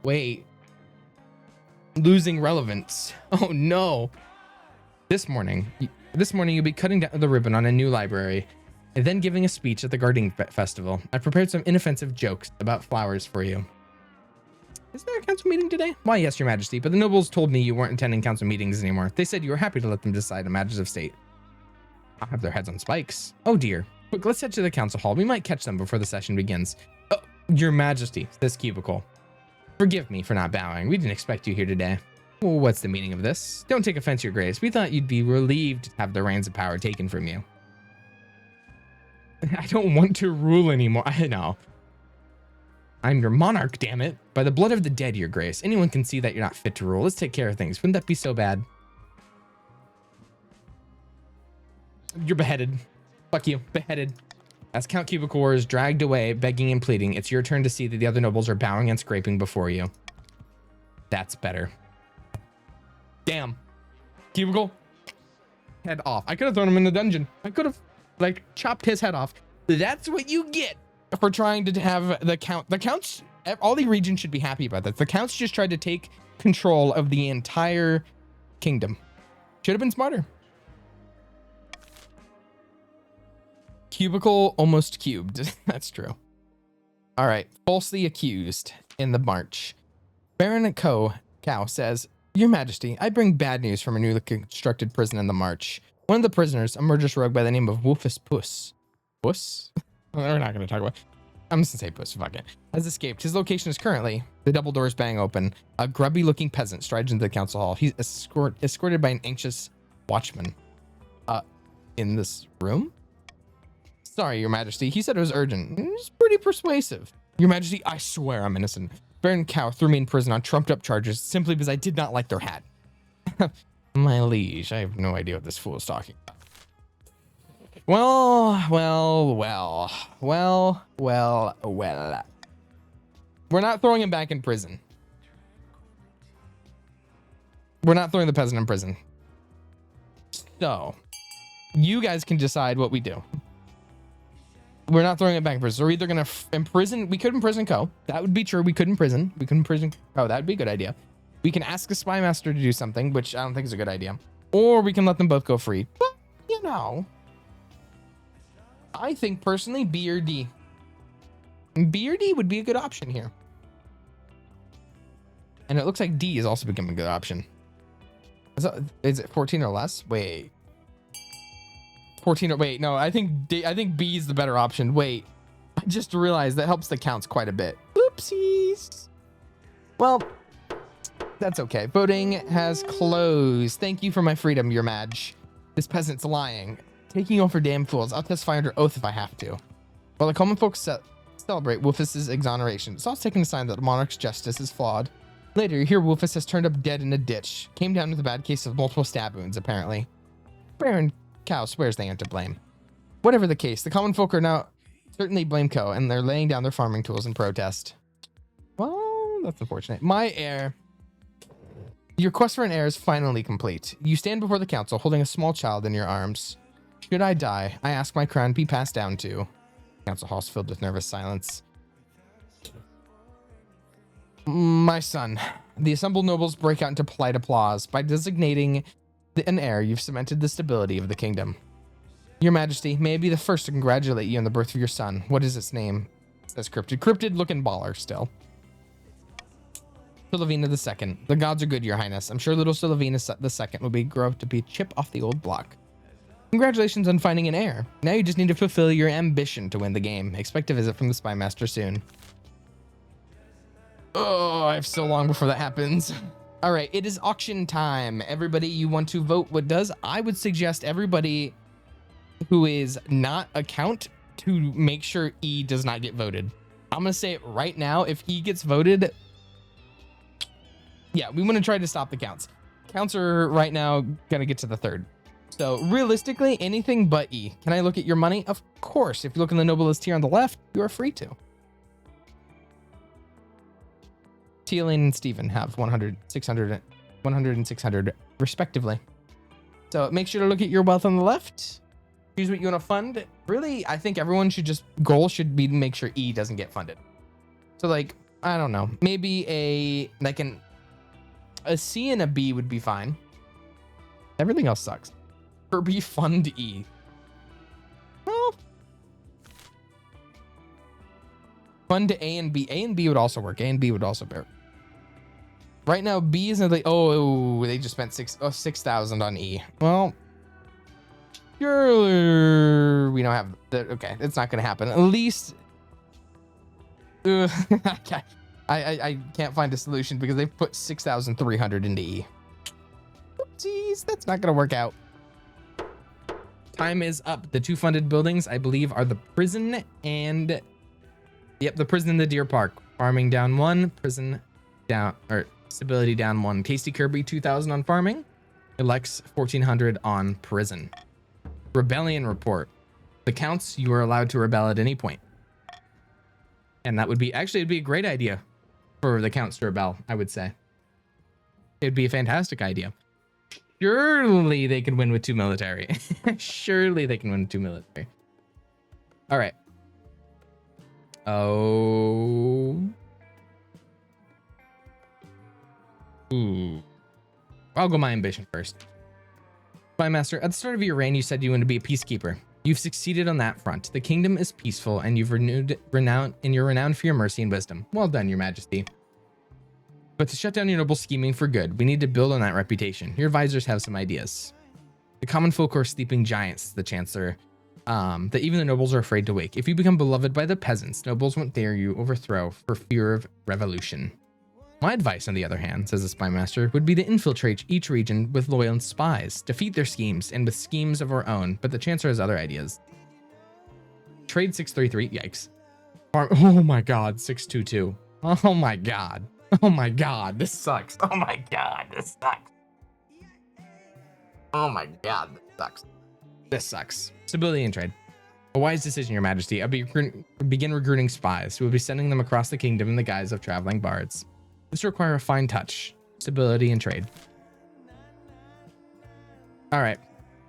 Wait. Losing relevance. Oh no. This morning you'll be cutting down the ribbon on a new library and then giving a speech at the Gardening Festival. I prepared some inoffensive jokes about flowers for you. Is there a council meeting today? Why, yes, your majesty, but the nobles told me you weren't attending council meetings anymore. They said you were happy to let them decide on matters of state. I'll have their heads on spikes. Oh dear. Quick, let's head to the council hall. We might catch them before the session begins. Oh, your majesty, this cubicle. Forgive me for not bowing. We didn't expect you here today. Well, what's the meaning of this? Don't take offense, your grace. We thought you'd be relieved to have the reins of power taken from you. I don't want to rule anymore. I know. I'm your monarch, damn it. By the blood of the dead, your grace. Anyone can see that you're not fit to rule. Let's take care of things. Wouldn't that be so bad? You're beheaded. Fuck you. Beheaded. As Count Cubicle is dragged away, begging and pleading, it's your turn to see that the other nobles are bowing and scraping before you. That's better. Damn. Cubicle. Head off. I could have thrown him in the dungeon. I could have, like, chopped his head off. That's what you get for trying to have the count. The counts, all the regions should be happy about that. The counts just tried to take control of the entire kingdom. Should have been smarter. Cubicle almost cubed. That's true. All right. Falsely accused in the march. Baron Cow says, Your Majesty, I bring bad news from a newly constructed prison in the march. One of the prisoners, a murderous rogue by the name of Wolfus Puss. Puss? We're not going to talk about it. I'm just going to say Puss. Fuck it. Has escaped. His location is currently, the double doors bang open. A grubby looking peasant strides into the council hall. He's escorted by an anxious watchman. In this room? Sorry, Your Majesty. He said it was urgent. It's pretty persuasive. Your Majesty, I swear I'm innocent. Baron Cow threw me in prison on trumped up charges simply because I did not like their hat. My liege, I have no idea what this fool is talking about. Well. We're not throwing him back in prison. We're not throwing the peasant in prison. So, you guys can decide what we do. We're not throwing it back in prison. So we're either going to imprison. We could imprison Co. That would be true. We could imprison. Oh, that would be a good idea. We can ask the spy master to do something, which I don't think is a good idea. Or we can let them both go free. But, you know, I think personally B or D. B or D would be a good option here. And it looks like D is also becoming a good option. Is it 14 or less? Wait. 14 or wait, no, I think B is the better option. Wait, I just realized that helps the counts quite a bit. Oopsies. Well, that's okay. Voting has closed. Thank you for my freedom, Your Madge. This peasant's lying. Taking over damn fools. I'll testify under oath if I have to. While the common folks celebrate Wolfus's exoneration, it's also taken a sign that the monarch's justice is flawed. Later, you hear Wolfus has turned up dead in a ditch. Came down with a bad case of multiple stab wounds, apparently. Baron Cow swears they aren't to blame. Whatever the case, the common folk are now certainly blame Co, and they're laying down their farming tools in protest. Well, that's unfortunate. My heir Your quest for an heir is finally complete. You stand before the council holding a small child in your arms. Should I die, I ask my crown be passed down to. Council hall's filled with nervous silence. My son, the assembled nobles break out into polite applause. By designating an heir, you've cemented the stability of the kingdom. Your Majesty, may I be the first to congratulate you on the birth of your son. What is its name? It says cryptid. Cryptid looking baller still. Silavina II. The gods are good, Your Highness. I'm sure little Silavina II will grow up to be a chip off the old block. Congratulations on finding an heir. Now you just need to fulfill your ambition to win the game. Expect a visit from the Spy Master soon. Oh, I have so long before that happens. All right, it is auction time. Everybody, you want to vote what does? I would suggest everybody who is not a count to make sure E does not get voted. I'm going to say it right now. If E gets voted, yeah, we want to try to stop the counts. Counts are right now going to get to the third. So realistically, anything but E. Can I look at your money? Of course. If you look in the noblest tier on the left, you are free to. Tealing and Steven have 100, 600, 100, and 600 respectively. So make sure to look at your wealth on the left. Choose what you want to fund. Really, I think everyone should goal should be to make sure E doesn't get funded. So like, I don't know, maybe a C and a B would be fine. Everything else sucks. Kirby fund E. Well, fund A and B. A and B would also work. A and B would also bear. Right now, B isn't like, oh, they just spent 6,000 on E. Well, sure, we don't have the, okay, it's not going to happen. At least, I can't find a solution because they put 6,300 into E. Oopsies, that's not going to work out. Time is up. The two funded buildings, I believe, are the prison and, yep, the prison and the deer park. Farming down 1, prison down, or stability down 1. Tasty Kirby 2,000 on farming. Alex 1,400 on prison. Rebellion report. The counts, you are allowed to rebel at any point. And that would be, actually, it'd be a great idea for the counts to rebel, I would say. It'd be a fantastic idea. Surely they can win with 2 military. Surely they can win with 2 military. All right. Oh. Ooh. I'll go my ambition first. Spy Master, at the start of your reign, you said you wanted to be a peacekeeper. You've succeeded on that front. The kingdom is peaceful, and you're renowned for your mercy and wisdom. Well done, Your Majesty. But to shut down your noble scheming for good, we need to build on that reputation. Your advisors have some ideas. The common folk are sleeping giants, the Chancellor, that even the nobles are afraid to wake. If you become beloved by the peasants, nobles won't dare you overthrow for fear of revolution. My advice, on the other hand, says the Spy Master, would be to infiltrate each region with loyal spies, defeat their schemes, and with schemes of our own, but the Chancellor has other ideas. Trade 633, yikes. Farm, oh my god, 622. Oh my god. Oh my god, this sucks. Oh my god, this sucks. Oh my god, this sucks. This sucks. Stability and trade. A wise decision, Your Majesty. I'll begin recruiting spies. We'll be sending them across the kingdom in the guise of traveling bards. This will require a fine touch, stability, and trade. All right,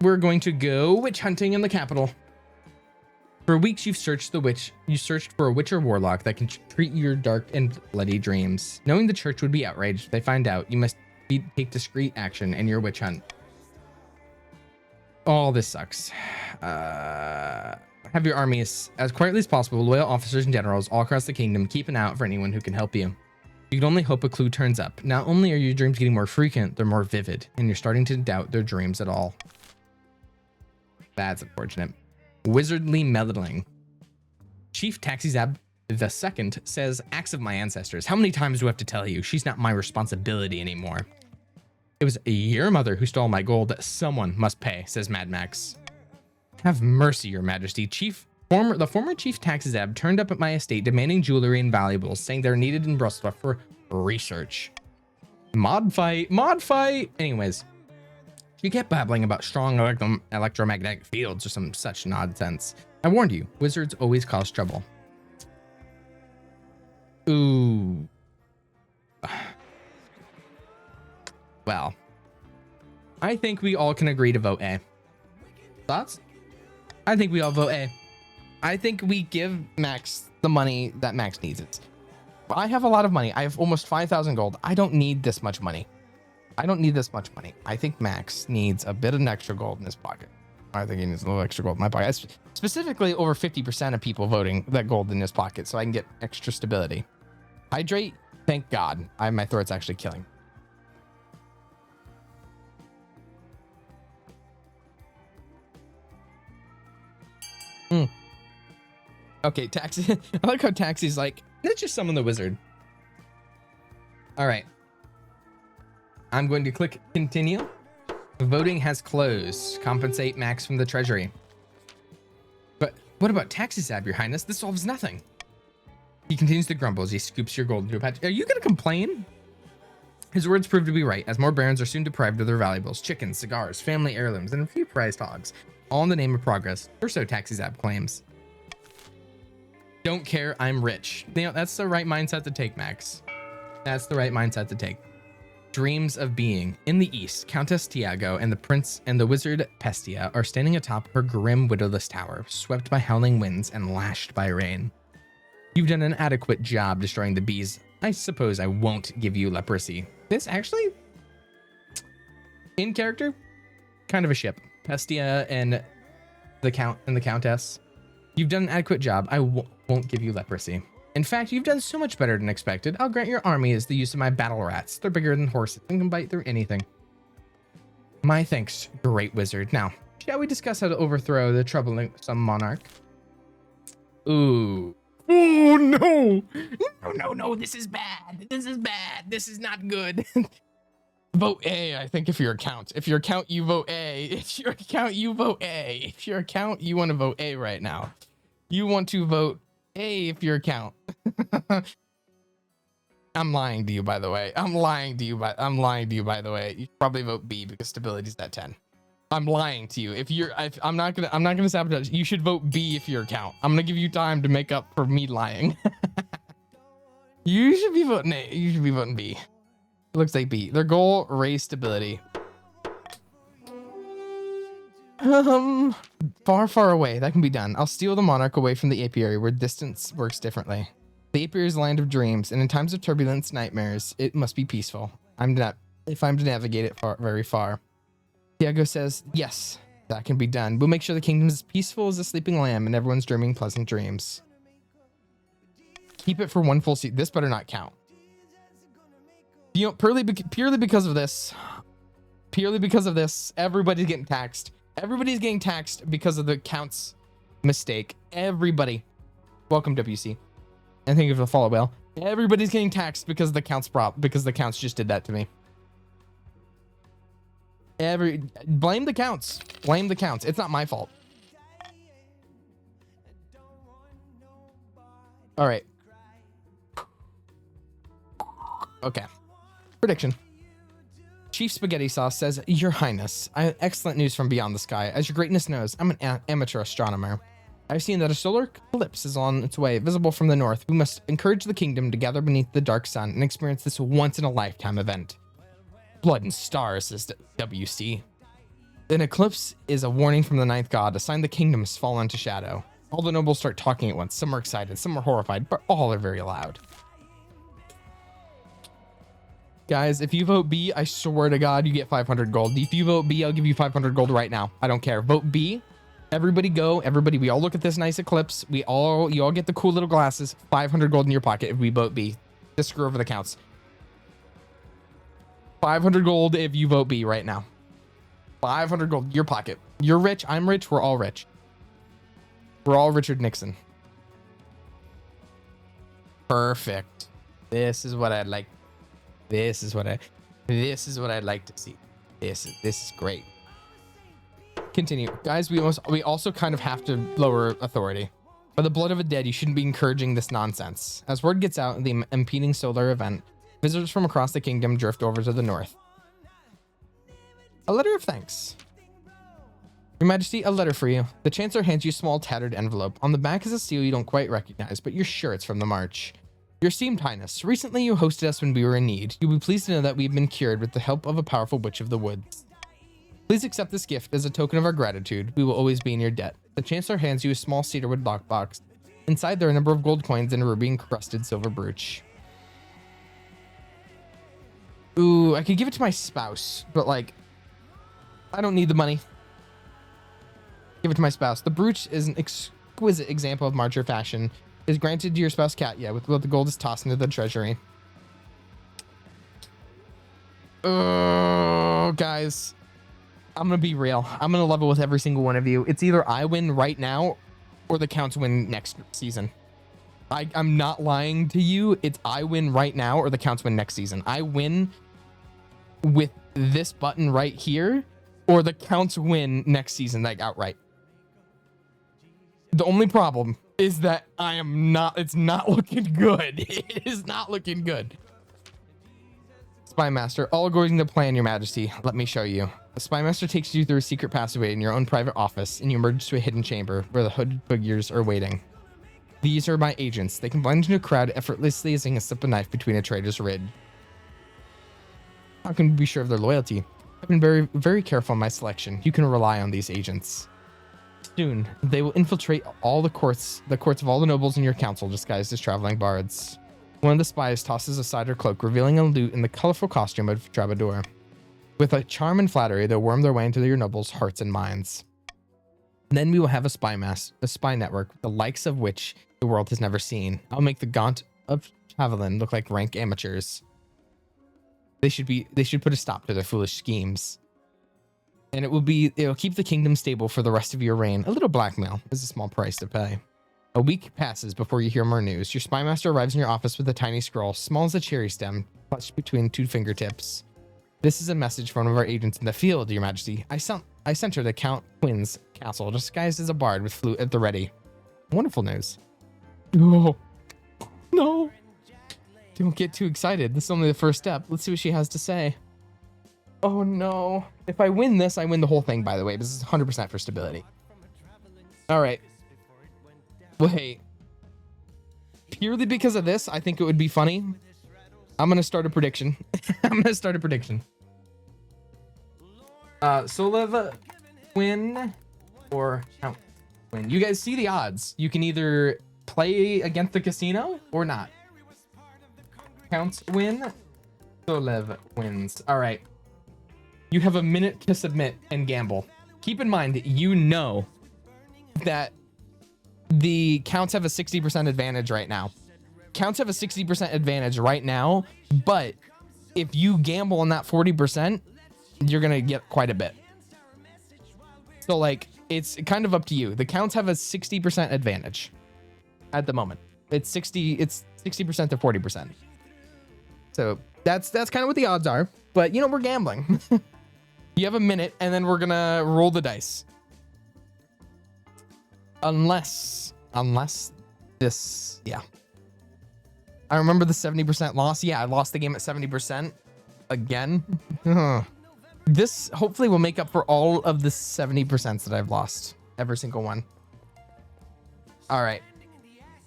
we're going to go witch hunting in the capital. For weeks, you've searched for a witch or warlock that can treat your dark and bloody dreams. Knowing the church would be outraged if they find out, you must take discreet action in your witch hunt. Oh, this sucks. Have your armies, as quietly as possible, loyal officers and generals all across the kingdom, keep an eye out for anyone who can help you. You can only hope a clue turns up. Not only are your dreams getting more frequent, they're more vivid, and you're starting to doubt their dreams at all. That's unfortunate. Wizardly meddling. Chief Taxizab II says, acts of my ancestors. How many times do I have to tell you? She's not my responsibility anymore. It was your mother who stole my gold. Someone must pay, says Mad Max. Have mercy, Your Majesty. The former Chief Taxizab turned up at my estate demanding jewelry and valuables, saying they're needed in Brussels for research. Mod fight. Anyways, she kept babbling about strong electromagnetic fields or some such nonsense. I warned you, wizards always cause trouble. Ooh. Well, I think we all can agree to vote A. Thoughts? I think we all vote A. I think we give Max the money that Max needs. I have a lot of money. I have almost 5,000 gold. I don't need this much money. I think Max needs a bit of extra gold in his pocket. I think he needs a little extra gold in my pocket. Specifically, over 50% of people voting that gold in his pocket, so I can get extra stability. Hydrate. Thank God. My throat's actually killing. Okay, Taxi. I like how Taxi's like, let's just summon the wizard. All right. I'm going to click continue. Voting has closed. Compensate Max from the treasury. But what about Taxizab, your highness? This solves nothing. He continues to grumble as he scoops your gold into a patch. Are you going to complain? His words prove to be right, as more barons are soon deprived of their valuables, chickens, cigars, family heirlooms, and a few prized hogs, all in the name of progress, or so Taxizab claims. Don't care, I'm rich. You know, that's the right mindset to take, Max. That's the right mindset to take. Dreams of being. In the east, Countess Tiago and the prince and the wizard Pestia are standing atop her grim windowless tower, swept by howling winds and lashed by rain. You've done an adequate job destroying the bees. I suppose I won't give you leprosy. This actually, in character, kind of a ship. Pestia and the count and the countess. You've done an adequate job. I won't give you leprosy. In fact, you've done so much better than expected. I'll grant your army is the use of my battle rats. They're bigger than horses and can bite through anything. My thanks, great wizard. Now, shall we discuss how to overthrow the troublesome monarch? Ooh. Oh, no. No. This is bad. This is not good. Vote A, I think, if your account. If your account, you vote A. If your account, you vote A. If your account, you want to vote A right now. You want to vote A if your account. I'm lying to you, by the way. I'm lying to you, by the way. You should probably vote B because stability's at 10. I'm lying to you. I'm not gonna sabotage. You should vote B if your account. I'm gonna give you time to make up for me lying. You should be voting A. You should be voting B. It looks like B. Their goal, raise stability. Far away. That can be done. I'll steal the monarch away from the apiary where distance works differently. The apiary is a land of dreams, and in times of turbulence, nightmares, it must be peaceful. If I'm to navigate it very far. Tiago says, yes, that can be done. We'll make sure the kingdom is as peaceful as a sleeping lamb and everyone's dreaming pleasant dreams. Keep it for one full seat. This better not count. You know, purely because of this, everybody's getting taxed. Everybody's getting taxed because of the counts mistake. Everybody. Welcome, WC. And thank you for the follow, Will. Everybody's getting taxed because the counts just did that to me. Blame the counts. Blame the counts. It's not my fault. All right. Okay. Prediction. Chief Spaghetti Sauce says, Your Highness, I have excellent news from beyond the sky. As your greatness knows, I'm an amateur astronomer. I've seen that a solar eclipse is on its way, visible from the north. We must encourage the kingdom to gather beneath the dark sun and experience this once-in-a-lifetime event. Blood and stars, says WC. An eclipse is a warning from the ninth god, a sign the kingdom has fallen into shadow. All the nobles start talking at once. Some are excited, some are horrified, but all are very loud. Guys, if you vote B, I swear to God, you get 500 gold. If you vote B, I'll give you 500 gold right now. I don't care. Vote B. Everybody go. Everybody, we all look at this nice eclipse. You all get the cool little glasses. 500 gold in your pocket if we vote B. Just screw over the counts. 500 gold if you vote B right now. 500 gold, your pocket. You're rich. I'm rich. We're all rich. We're all Richard Nixon. Perfect. This is what I'd like. This is what I'd like to see. This is great. Continue. Guys, we also kind of have to lower authority. By the blood of a dead, you shouldn't be encouraging this nonsense. As word gets out of the impeding solar event, visitors from across the kingdom drift over to the north. A letter of thanks. Your Majesty, a letter for you. The Chancellor hands you a small tattered envelope. On the back is a seal you don't quite recognize, but you're sure it's from the march. Your esteemed highness, recently you hosted us when we were in need. You'll be pleased to know that we've been cured with the help of a powerful witch of the woods. Please accept this gift as a token of our gratitude. We will always be in your debt. The chancellor hands you a small cedarwood lockbox. Inside there are a number of gold coins and a ruby encrusted silver brooch. Ooh, I could give it to my spouse, but like, I don't need the money. Give it to my spouse. The brooch is an exquisite example of marcher fashion. It is granted to your spouse Katya, with what the gold is tossed into the treasury. Oh, guys. I'm going to be real. I'm going to level with every single one of you. It's either I win right now or the Counts win next season. I'm not lying to you. It's I win right now or the Counts win next season. I win with this button right here or the Counts win next season, like outright. The only problem is that it's not looking good. It is not looking good. Spy Master, all according to plan, Your Majesty. Let me show you. The Spy Master takes you through a secret passageway in your own private office, and you emerge to a hidden chamber where the hooded figures are waiting. These are my agents. They can blend into a crowd effortlessly as they can slip a knife between a traitor's rib. How can we be sure of their loyalty? I've been very, very careful in my selection. You can rely on these agents. Soon, they will infiltrate all the courts of all the nobles in your council disguised as traveling bards. One of the spies tosses aside her cloak, revealing a lute in the colorful costume of Troubadour. With a charm and flattery, they'll worm their way into your nobles' hearts and minds. Then we will have a spy network, the likes of which the world has never seen. I'll make the Gaunt of Javelin look like rank amateurs. They should put a stop to their foolish schemes. And it'll keep the kingdom stable for the rest of your reign. A little blackmail is a small price to pay. A week passes before you hear more news. Your spy master arrives in your office with a tiny scroll, small as a cherry stem, clutched between two fingertips. This is a message from one of our agents in the field, Your Majesty. I sent her to Count Quinn's castle, disguised as a bard with flute at the ready. Wonderful news. Oh, no. Don't get too excited. This is only the first step. Let's see what she has to say. Oh no. If I win this, I win the whole thing, by the way. This is 100% for stability. All right. Wait. Purely because of this, I think it would be funny. I'm going to start a prediction. Solev win or Count win. You guys see the odds. You can either play against the casino or not. Counts win. Solev wins. All right. You have a minute to submit and gamble. Keep in mind that you know that the Counts have a 60% advantage right now. Counts have a 60% advantage right now, but if you gamble on that 40%, you're going to get quite a bit. So like, it's kind of up to you. The Counts have a 60% advantage at the moment. It's 60% to 40%. So that's kind of what the odds are, but you know, we're gambling. You have a minute and then we're going to roll the dice. Unless this, yeah. I remember the 70% loss. Yeah, I lost the game at 70% again. This hopefully will make up for all of the 70% that I've lost. Every single one. All right.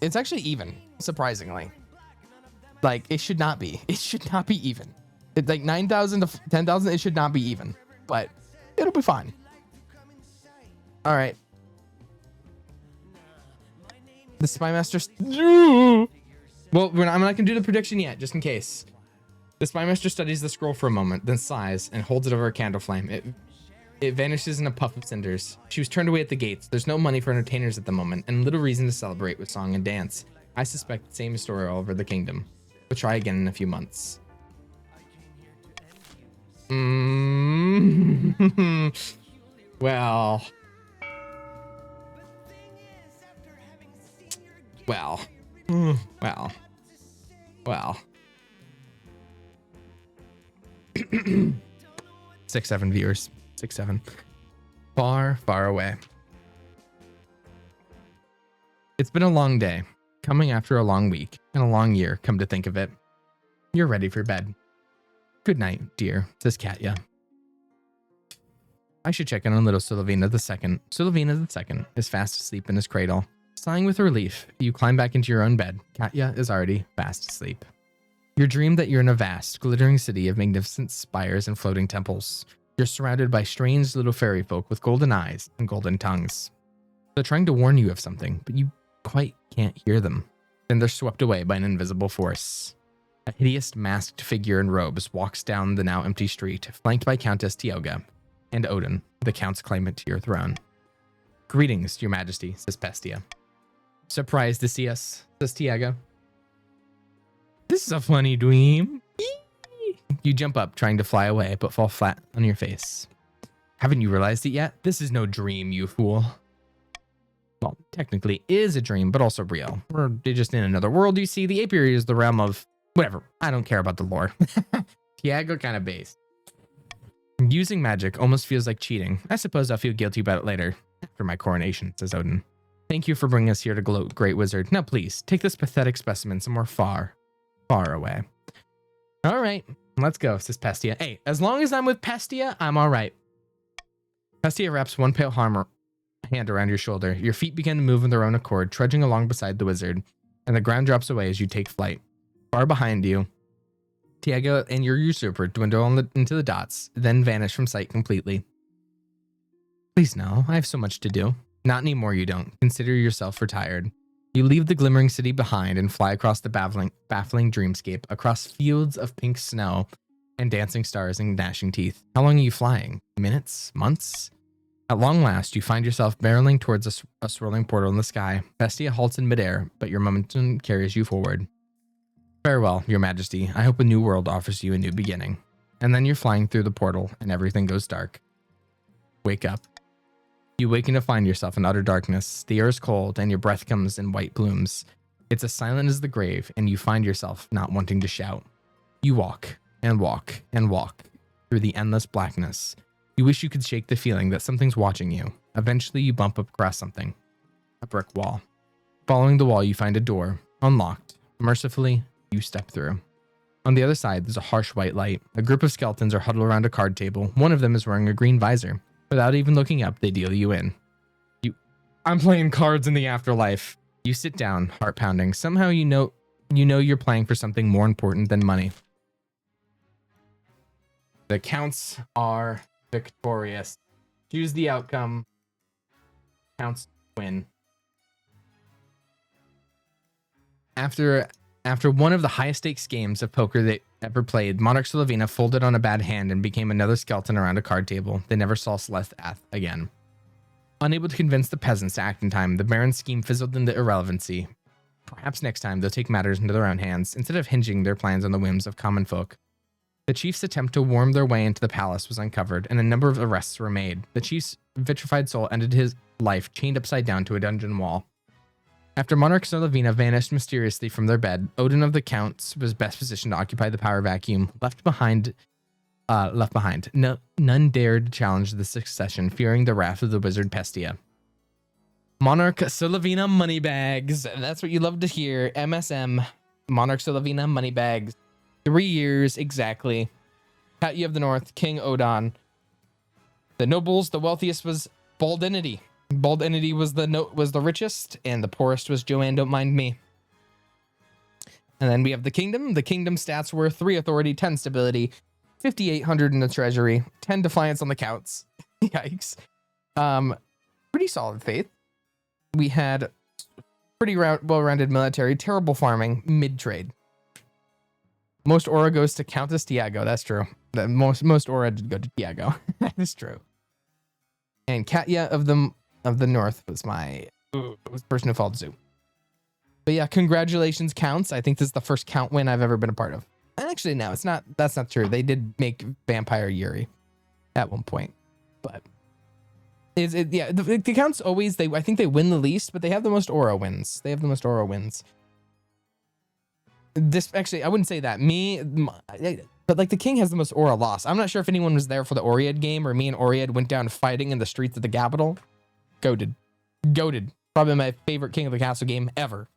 It's actually even, surprisingly. Like, it should not be. It should not be even. It's like 9,000 to 10,000. It should not be even. But it'll be fine. All right. The Spy Master... Well, I'm not going to do the prediction yet, just in case. The Spy Master studies the scroll for a moment, then sighs and holds it over a candle flame. It vanishes in a puff of cinders. She was turned away at the gates. There's no money for entertainers at the moment, and little reason to celebrate with song and dance. I suspect the same story all over the kingdom. We'll try again in a few months. Well. Well. 6-7 viewers. 6-7. Far, far away. It's been a long day, coming after a long week and a long year, come to think of it. You're ready for bed. Good night, dear, says Katya. I should check in on little Sulavina II. Sulavina II is fast asleep in his cradle. Sighing with relief, you climb back into your own bed. Katya is already fast asleep. Your dream that you're in a vast, glittering city of magnificent spires and floating temples. You're surrounded by strange little fairy folk with golden eyes and golden tongues. They're trying to warn you of something, but you quite can't hear them. Then they're swept away by an invisible force. A hideous masked figure in robes walks down the now empty street, flanked by Countess Tioga and Odin, the Count's claimant to your throne. Greetings, your majesty, says Pestia. Surprised to see us, says Tiago. This is a funny dream. You jump up, trying to fly away, but fall flat on your face. Haven't you realized it yet? This is no dream, you fool. Well, technically is a dream, but also real. We're just in another world, you see. The apiary is the realm of whatever. I don't care about the lore. Tiago kind of base. Using magic almost feels like cheating. I suppose I'll feel guilty about it later, after my coronation, says Odin. Thank you for bringing us here to gloat, great wizard. Now please, take this pathetic specimen somewhere far away. All right, let's go, says Pestia. Hey, as long as I'm with Pestia, I'm all right. Pestia wraps one pale hand around your shoulder. Your feet begin to move of their own accord, trudging along beside the wizard, and the ground drops away as you take flight. Far behind you, Tiago and your usurper dwindle into the dots, then vanish from sight completely. Please no, I have so much to do. Not anymore, you don't. Consider yourself retired. You leave the glimmering city behind and fly across the baffling dreamscape, across fields of pink snow and dancing stars and gnashing teeth. How long are you flying? Minutes? Months? At long last, you find yourself barreling towards a swirling portal in the sky. Pestia halts in midair, but your momentum carries you forward. Farewell, your majesty. I hope a new world offers you a new beginning. And then you're flying through the portal, and everything goes dark. Wake up. You waken to find yourself in utter darkness. The air is cold, and your breath comes in white plumes. It's as silent as the grave, and you find yourself not wanting to shout. You walk, and walk, and walk through the endless blackness. You wish you could shake the feeling that something's watching you. Eventually, you bump up across something. A brick wall. Following the wall, you find a door, unlocked. Mercifully, you step through. On the other side, there's a harsh white light. A group of skeletons are huddled around a card table. One of them is wearing a green visor. Without even looking up, they deal you in. I'm playing cards in the afterlife. You sit down, heart pounding. Somehow you know you're playing for something more important than money. The counts are victorious. Choose the outcome. Counts win. After one of the highest stakes games of poker they ever played, Monarch Slovenia folded on a bad hand and became another skeleton around a card table. They never saw Celeste again. Unable to convince the peasants to act in time, the Baron's scheme fizzled into irrelevancy. Perhaps next time they'll take matters into their own hands, instead of hinging their plans on the whims of common folk. The chief's attempt to worm their way into the palace was uncovered, and a number of arrests were made. The chief's vitrified soul ended his life chained upside down to a dungeon wall. After Monarch Slovenia vanished mysteriously from their bed, Odin of the Counts was best positioned to occupy the power vacuum left behind. None dared challenge the succession, fearing the wrath of the wizard Pestia. Monarch Slovenia moneybags. That's what you love to hear. MSM. Monarch Slovenia moneybags. 3 years exactly. Katya of the North, King Odin. The nobles, the wealthiest was Baldinity. Baldinity was the richest, and the poorest was Joanne Don't Mind Me. And then we have the kingdom. The kingdom stats were 3 authority, 10 stability, 5,800 in the treasury, 10 defiance on the counts. Yikes. Pretty solid faith. We had pretty well-rounded military, terrible farming, mid-trade. Most aura goes to Countess Tiago. That's true. The most aura did go to Tiago. That is true. And Katya of the North was the person who followed Zoo. But yeah, congratulations, counts. I think this is the first count win I've ever been a part of. Actually, no, it's not. That's not true. They did make Vampire Yuri at one point, but the counts always I think they win the least, but they have the most aura wins. This actually, I wouldn't say that. But like the king has the most aura loss. I'm not sure if anyone was there for the Oriad game, or me and Oriad went down fighting in the streets of the capital. Goated. Probably my favorite King of the Castle game ever.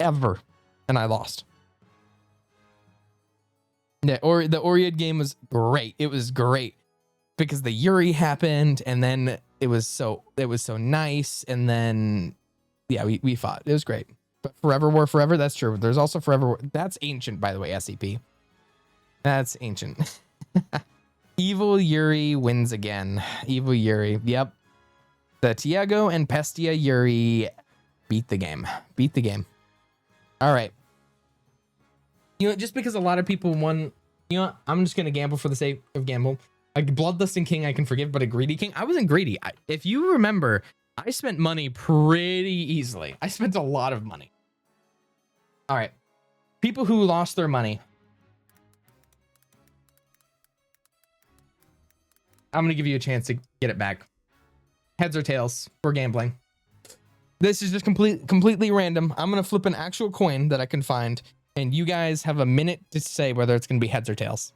And I lost. Yeah, the Oriad game was great. It was great because the Yuri happened, and then it was so nice, and then Yeah, we fought. It was great. But Forever War Forever, that's true. There's also Forever War. That's ancient, by the way, SCP. That's ancient. Evil Yuri wins again. Evil Yuri. Yep. The Tiago and Pestia Yuri beat the game. Beat the game. All right. You know, just because a lot of people won, you know, I'm just going to gamble for the sake of gamble. A bloodlusting king I can forgive, but a greedy king? I wasn't greedy. If you remember, I spent money pretty easily. I spent a lot of money. All right. People who lost their money. I'm going to give you a chance to get it back. Heads or tails for gambling. This is just completely random. I'm going to flip an actual coin that I can find, and you guys have a minute to say whether it's going to be heads or tails.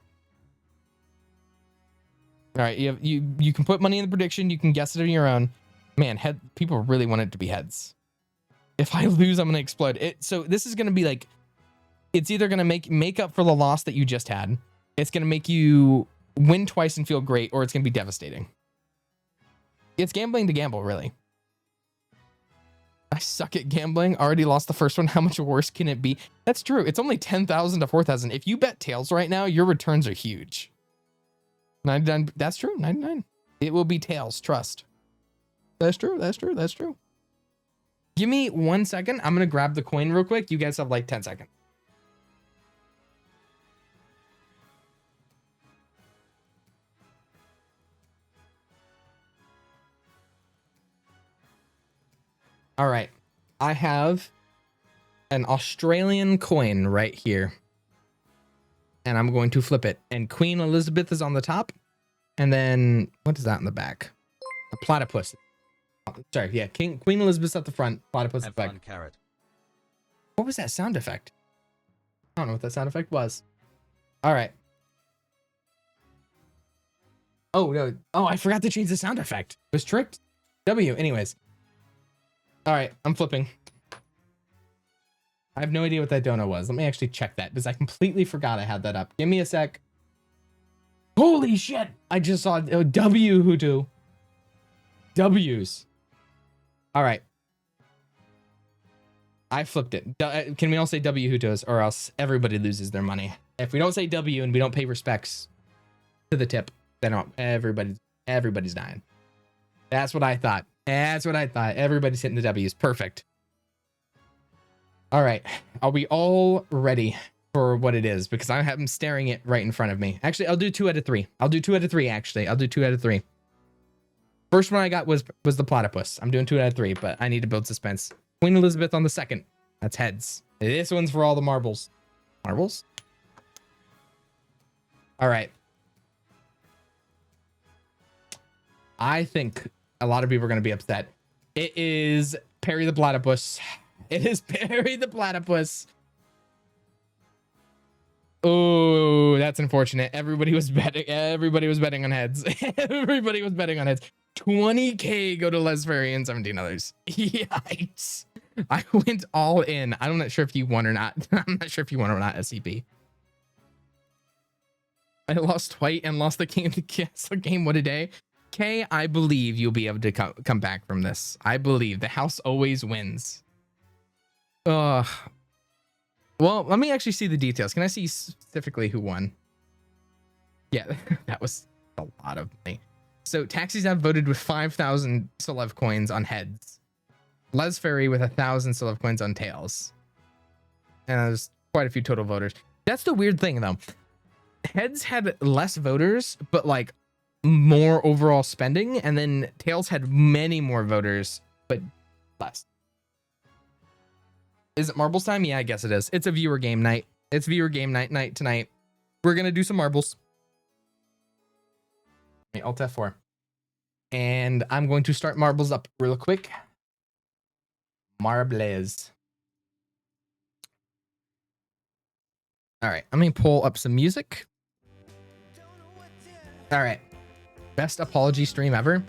All right, you can put money in the prediction. You can guess it on your own. Man, people really want it to be heads. If I lose, I'm going to explode. So this is going to be like, it's either going to make up for the loss that you just had. It's going to make you win twice and feel great, or it's going to be devastating. It's gambling to gamble, really. I suck at gambling. Already lost the first one. How much worse can it be? That's true. It's only 10,000 to 4,000. If you bet tails right now, your returns are huge. 99. That's true. 99. It will be tails. Trust. That's true. That's true. That's true. Give me 1 second. I'm going to grab the coin real quick. You guys have like 10 seconds. All right. I have an Australian coin right here. And I'm going to flip it. And Queen Elizabeth is on the top. And then, what is that in the back? A platypus. Sorry, yeah. Queen Elizabeth's at the front. Platypus at the back. Carrot. What was that sound effect? I don't know what that sound effect was. All right. Oh, no. Oh, I forgot to change the sound effect. I was tricked. W. Anyways. All right. I'm flipping. I have no idea what that donut was. Let me actually check that because I completely forgot I had that up. Give me a sec. Holy shit. I just saw W who do. W's. All right. I flipped it. Can we all say W who does, or else everybody loses their money? If we don't say W and we don't pay respects to the tip, then everybody's dying. That's what I thought. That's what I thought. Everybody's hitting the W's. Perfect. All right. Are we all ready for what it is? Because I'm staring it right in front of me. Actually, I'll do 2 out of 3. I'll do 2 out of 3, actually. I'll do 2 out of 3. First one I got was the platypus. I'm doing 2 out of 3, but I need to build suspense. Queen Elizabeth on the second. That's heads. This one's for all the marbles. Marbles? All right. I think a lot of people are going to be upset. It is Perry the Platypus. It is Perry the Platypus. Oh, that's unfortunate. Everybody was betting on heads. Everybody was betting on heads. 20K go to Les Ferry and 17 others. Yikes. I went all in. I'm not sure if you won or not. I'm not sure if you won or not, SCP. I lost white and lost the king of the castle game. What a day. K, I believe you'll be able to come back from this. I believe the house always wins. Well, let me actually see the details. Can I see specifically who won? Yeah, that was a lot of money. So taxis have voted with 5,000 Celeb coins on heads. Les Ferry with 1,000 Celeb coins on tails. And there's quite a few total voters. That's the weird thing, though. Heads had less voters, but like more overall spending, and then tails had many more voters, but less. Is it marbles time? Yeah, I guess it is. It's a viewer game night. It's viewer game night tonight. We're gonna do some marbles. Alt F4. And I'm going to start marbles up real quick. Marbles. All right, I'm gonna pull up some music. All right. Best apology stream ever.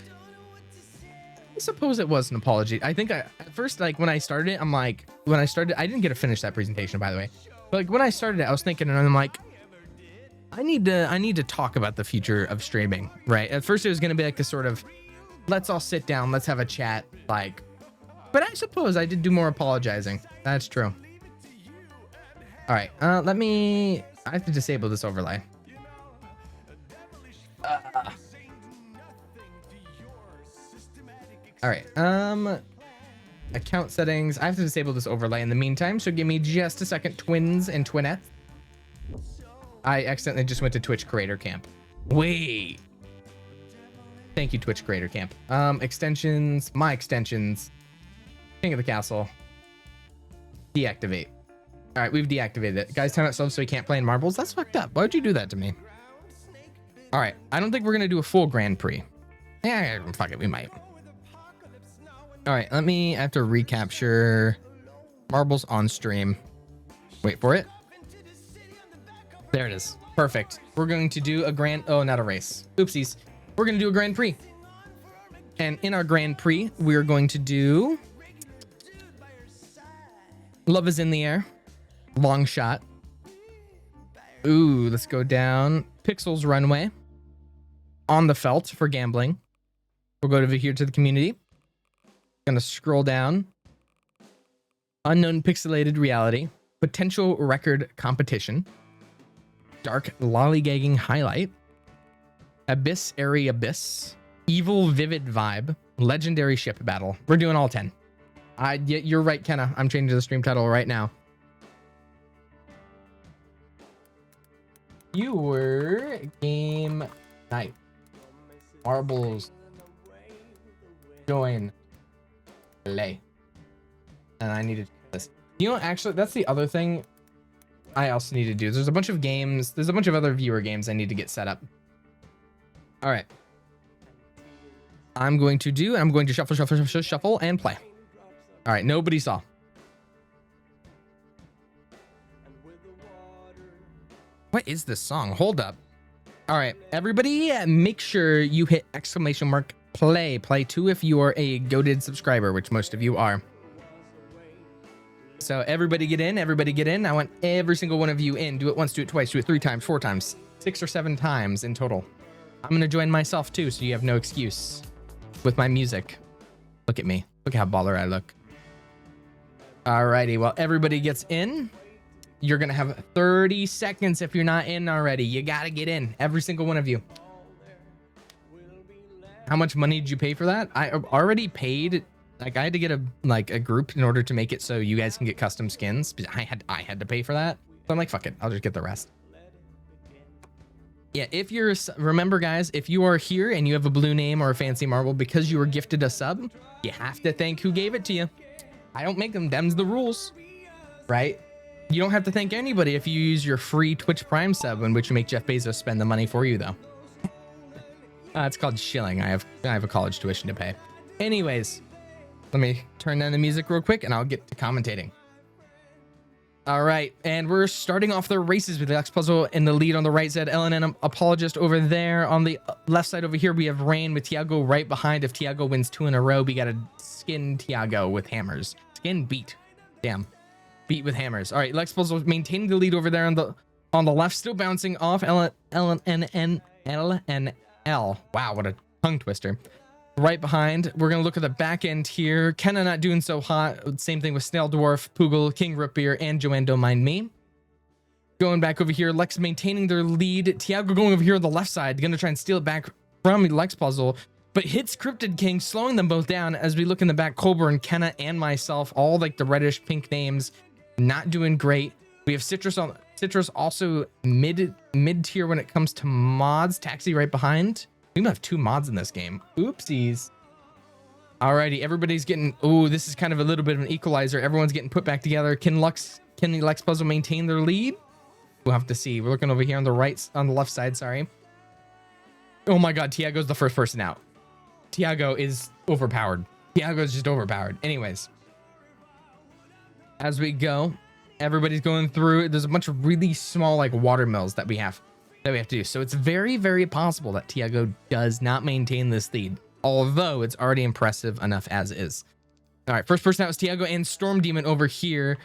I suppose it was an apology. I think at first, like when I started it, I didn't get to finish that presentation, by the way. But like when I started it, I was thinking, and I'm like, I need to talk about the future of streaming, right? At first it was going to be like this sort of, let's all sit down, let's have a chat, like but I suppose I did do more apologizing. That's true. All right, let me, I have to disable this overlay. All right, account settings. I have to disable this overlay in the meantime, so give me just a second, twins and twinettes. I accidentally just went to Twitch Creator Camp. Wait. Thank you, Twitch Creator Camp. Extensions, my extensions. King of the Castle. Deactivate. All right, we've deactivated it. Guys, time ourselves so we can't play in marbles. That's fucked up. Why would you do that to me? All right, I don't think we're gonna do a full Grand Prix. Yeah, fuck it, we might. All right, I have to recapture marbles on stream. Wait for it. There it is. Perfect. We're going to do a not a race. Oopsies. We're going to do a Grand Prix. And in our Grand Prix, we're going to do Love is in the Air. Long shot. Ooh, let's go down. Pixels Runway. On the Felt for gambling. We'll go over here to the community. Gonna scroll down. Unknown Pixelated Reality. Potential Record Competition. Dark Lollygagging Highlight. Abyss Airy Abyss. Evil Vivid Vibe. Legendary Ship Battle. We're doing all 10. You're right, Kenna. I'm changing the stream title right now. You were game night. Marbles. Join. Play. And I needed this. You know, actually, that's the other thing I also need to do. There's a bunch of games. There's a bunch of other viewer games I need to get set up. All right. I'm going to shuffle, and play. All right. Nobody saw. What is this song? Hold up. All right. Everybody, make sure you hit !play. Play 2 if you are a goated subscriber, which most of you are. So everybody get in. Everybody get in. I want every single one of you in. Do it once, do it twice, do it 3 times, 4 times, 6 or 7 times in total. I'm going to join myself too, so you have no excuse with my music. Look at me. Look how baller I look. Alrighty, well, everybody gets in. You're going to have 30 seconds if you're not in already. You got to get in, every single one of you. How much money did you pay for that? I already paid. Like, I had to get a group in order to make it so you guys can get custom skins. I had to pay for that. So I'm like, fuck it. I'll just get the rest. Yeah, remember guys, if you are here and you have a blue name or a fancy marble because you were gifted a sub, you have to thank who gave it to you. I don't make them. Them's the rules, right? You don't have to thank anybody if you use your free Twitch Prime sub, in which you make Jeff Bezos spend the money for you, though. It's called shilling. I have a college tuition to pay. Anyways, let me turn down the music real quick and I'll get to commentating. All right, and we're starting off the races with the X Puzzle in the lead on the right side. LNN Apologist over there. On the left side over here, we have Rain with Tiago right behind. If Tiago wins 2 in a row, we got to skin Tiago with hammers. Skin beat. Damn. Beat with hammers. All right, Lex Puzzle maintaining the lead over there on the left, still bouncing off LNL. Wow, what a tongue twister. Right behind, we're going to look at the back end here. Kenna not doing so hot. Same thing with Snail Dwarf, Poogle, King Root Beer, and Joanne Don't Mind Me. Going back over here, Lex maintaining their lead. Tiago going over here on the left side, going to try and steal it back from Lex Puzzle, but hits Cryptid King, slowing them both down. As we look in the back, Colburn, Kenna, and myself, all like the reddish pink names, not doing great. We have Citrus also mid tier when it comes to mods. Taxi right behind. We might have 2 mods in this game. Oopsies. Alrighty, everybody's getting... Oh, this is kind of a little bit of an equalizer. Everyone's getting put back together. Can the Lex Puzzle maintain their lead? We'll have to see. We're looking over here on the left side, sorry. Oh my god, Tiago's the first person out. Tiago is overpowered. Tiago's just overpowered. Anyways. As we go, everybody's going through. There's a bunch of really small like watermills that we have to do. So it's very, very possible that Tiago does not maintain this lead, although it's already impressive enough as is. All right, first person out was Tiago and Storm Demon over here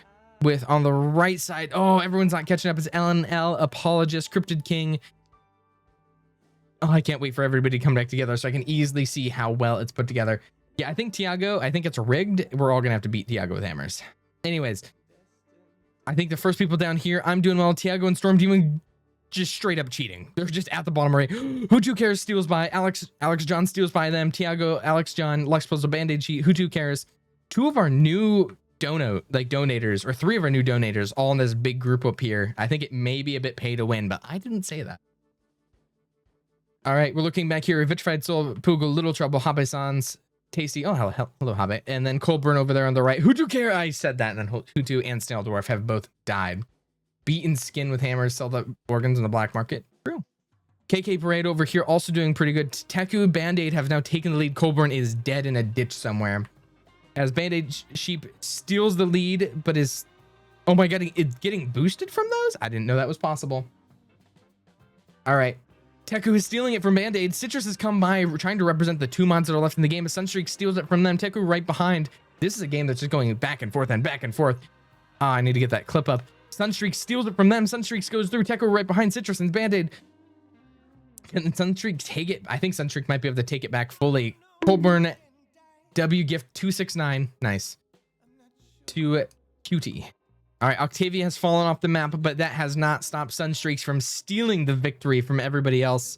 with on the right side. Oh, everyone's not catching up. It's LNL, Apologist, Cryptid King. Oh, I can't wait for everybody to come back together so I can easily see how well it's put together. Yeah, I think Tiago, I think it's rigged. We're all gonna have to beat Tiago with hammers. Anyways, I think the first people down here, I'm doing well. Tiago and Storm Demon just straight up cheating. They're just at the bottom right. Who Two Cares steals by Alex John steals by them. Tiago, Alex John, Lex pulls a band-aid cheat. Who Two Cares? Two of our new donators, or three of our new donators, all in this big group up here. I think it may be a bit pay to win, but I didn't say that. All right, we're looking back here. Vitrified Soul, Pugo, Little Trouble, Habe Sans, Tasty. Oh, hello, Habe. And then Coldburn over there on the right. Who do care? I said that. And then Hutu and Snail Dwarf have both died. Beaten skin with hammers, sell the organs in the black market. True. KK Parade over here also doing pretty good. Teku, Band-Aid have now taken the lead. Coldburn is dead in a ditch somewhere. As Band-Aid Sheep steals the lead, but is... Oh my god, it's getting boosted from those? I didn't know that was possible. All right. Teku is stealing it from Band-Aid. Citrus has come by trying to represent the two mods that are left in the game. A Sunstreak steals it from them. Teku right behind. This is a game that's just going back and forth and back and forth. Ah, I need to get that clip up. Sunstreak steals it from them. Sunstreak goes through. Teku right behind Citrus and Band-Aid. Can Sunstreak take it? I think Sunstreak might be able to take it back fully. Colburn, W gift 269. Nice. To Cutie. All right, Octavia has fallen off the map, but that has not stopped Sunstreaks from stealing the victory from everybody else.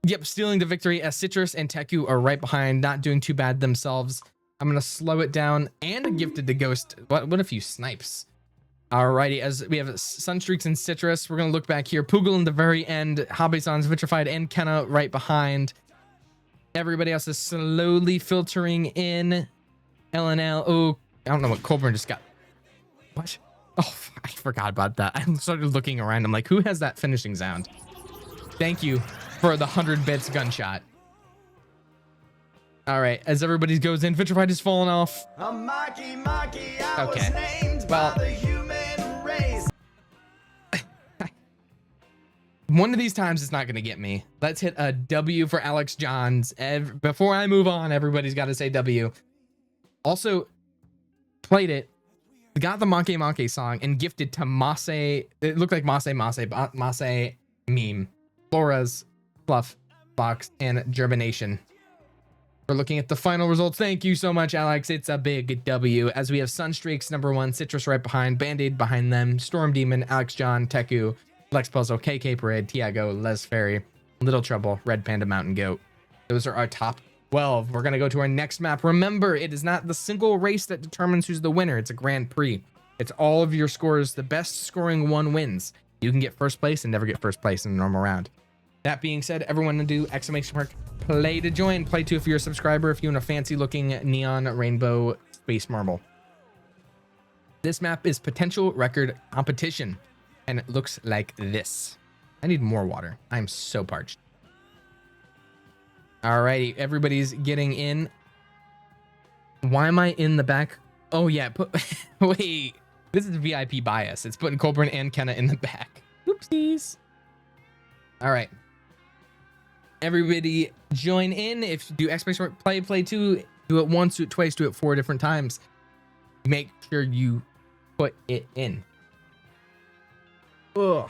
Yep, stealing the victory as Citrus and Teku are right behind, not doing too bad themselves. I'm going to slow it down and gifted to Ghost. What if you snipes? Alrighty, as we have Sunstreaks and Citrus, we're going to look back here. Poogle in the very end, Habe-san's Vitrified, and Kenna right behind. Everybody else is slowly filtering in. LNL. Oh, I don't know what Colburn just got. What? Oh, I forgot about that. I started looking around. I'm like, who has that finishing sound? Thank you for the 100 bits gunshot. All right, as everybody goes in, Vitrified is falling off. Maki, I Okay. was named Well, by the human race. one of these times it's not going to get me. Let's hit a W for Alex Johns. Before I move on, everybody's got to say W. Also, played it, got the Monkey Monkey song, and gifted to Mase. It looked like Mase meme. Flora's Fluff Box and Germination. We're looking at the final results. Thank you so much, Alex. It's a big W, as we have Sunstreaks number 1, Citrus right behind, Band-Aid behind them, Storm Demon, Alex John, Teku, Lex Puzzle, KK Parade, Tiago, Les Ferry, Little Trouble, Red Panda Mountain Goat. Those are our top 12. We're going to go to our next map. Remember, it is not the single race that determines who's the winner. It's a Grand Prix. It's all of your scores. The best scoring one wins. You can get first place and never get first place in a normal round. That being said, everyone do exclamation mark play to join. Play 2 if you're a subscriber, if you want a fancy looking neon rainbow space marble. This map is potential record competition, and it looks like this. I need more water. I'm so parched. Alrighty, everybody's getting in. Why am I in the back? Oh yeah, wait. This is VIP bias. It's putting Colburn and Kenna in the back. Oopsies. All right. Everybody join in. If you do exclamation mark play 2, do it once, do it twice, do it 4 different times. Make sure you put it in. Ugh.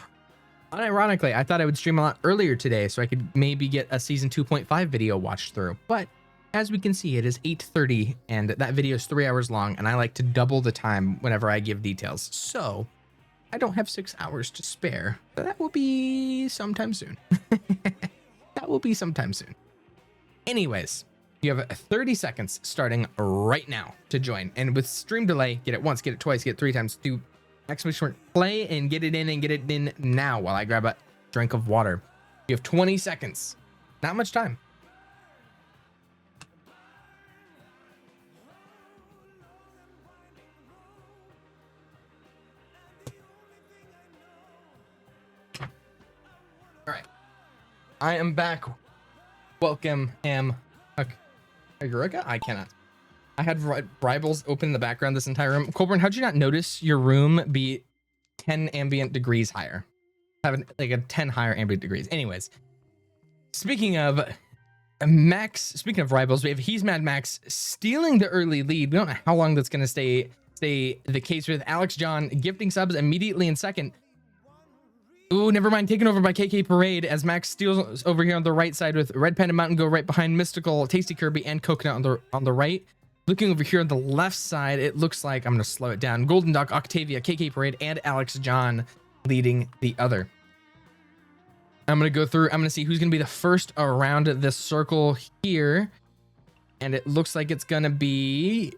Unironically, I thought I would stream a lot earlier today so I could maybe get a season 2.5 video watched through. But as we can see, it is 8:30 and that video is 3 hours long, and I like to double the time whenever I give details. So I don't have 6 hours to spare. But that will be sometime soon. That will be sometime soon. Anyways, you have 30 seconds starting right now to join. And with stream delay, get it once, get it twice, get it 3 times. Do exclamation mark play and get it in now while I grab a drink of water. You have 20 seconds. Not much time. All right. I am back. Welcome, Agurica? I cannot. I had rivals open in the background this entire room. Colburn, how'd you not notice your room be 10 ambient degrees higher? Having like a 10 higher ambient degrees. Anyways, speaking of rivals, we have He's Mad Max stealing the early lead. We don't know how long that's going to stay the case with Alex John gifting subs immediately in second. Ooh, never mind. Taken over by KK Parade as Max steals over here on the right side with Red Panda Mountain Go right behind Mystical, Tasty Kirby, and Coconut on the right. Looking over here on the left side, it looks like, I'm going to slow it down, Golden Dog, Octavia, KK Parade, and Alex John leading the other. I'm going to go through. I'm going to see who's going to be the first around this circle here. And it looks like it's going to be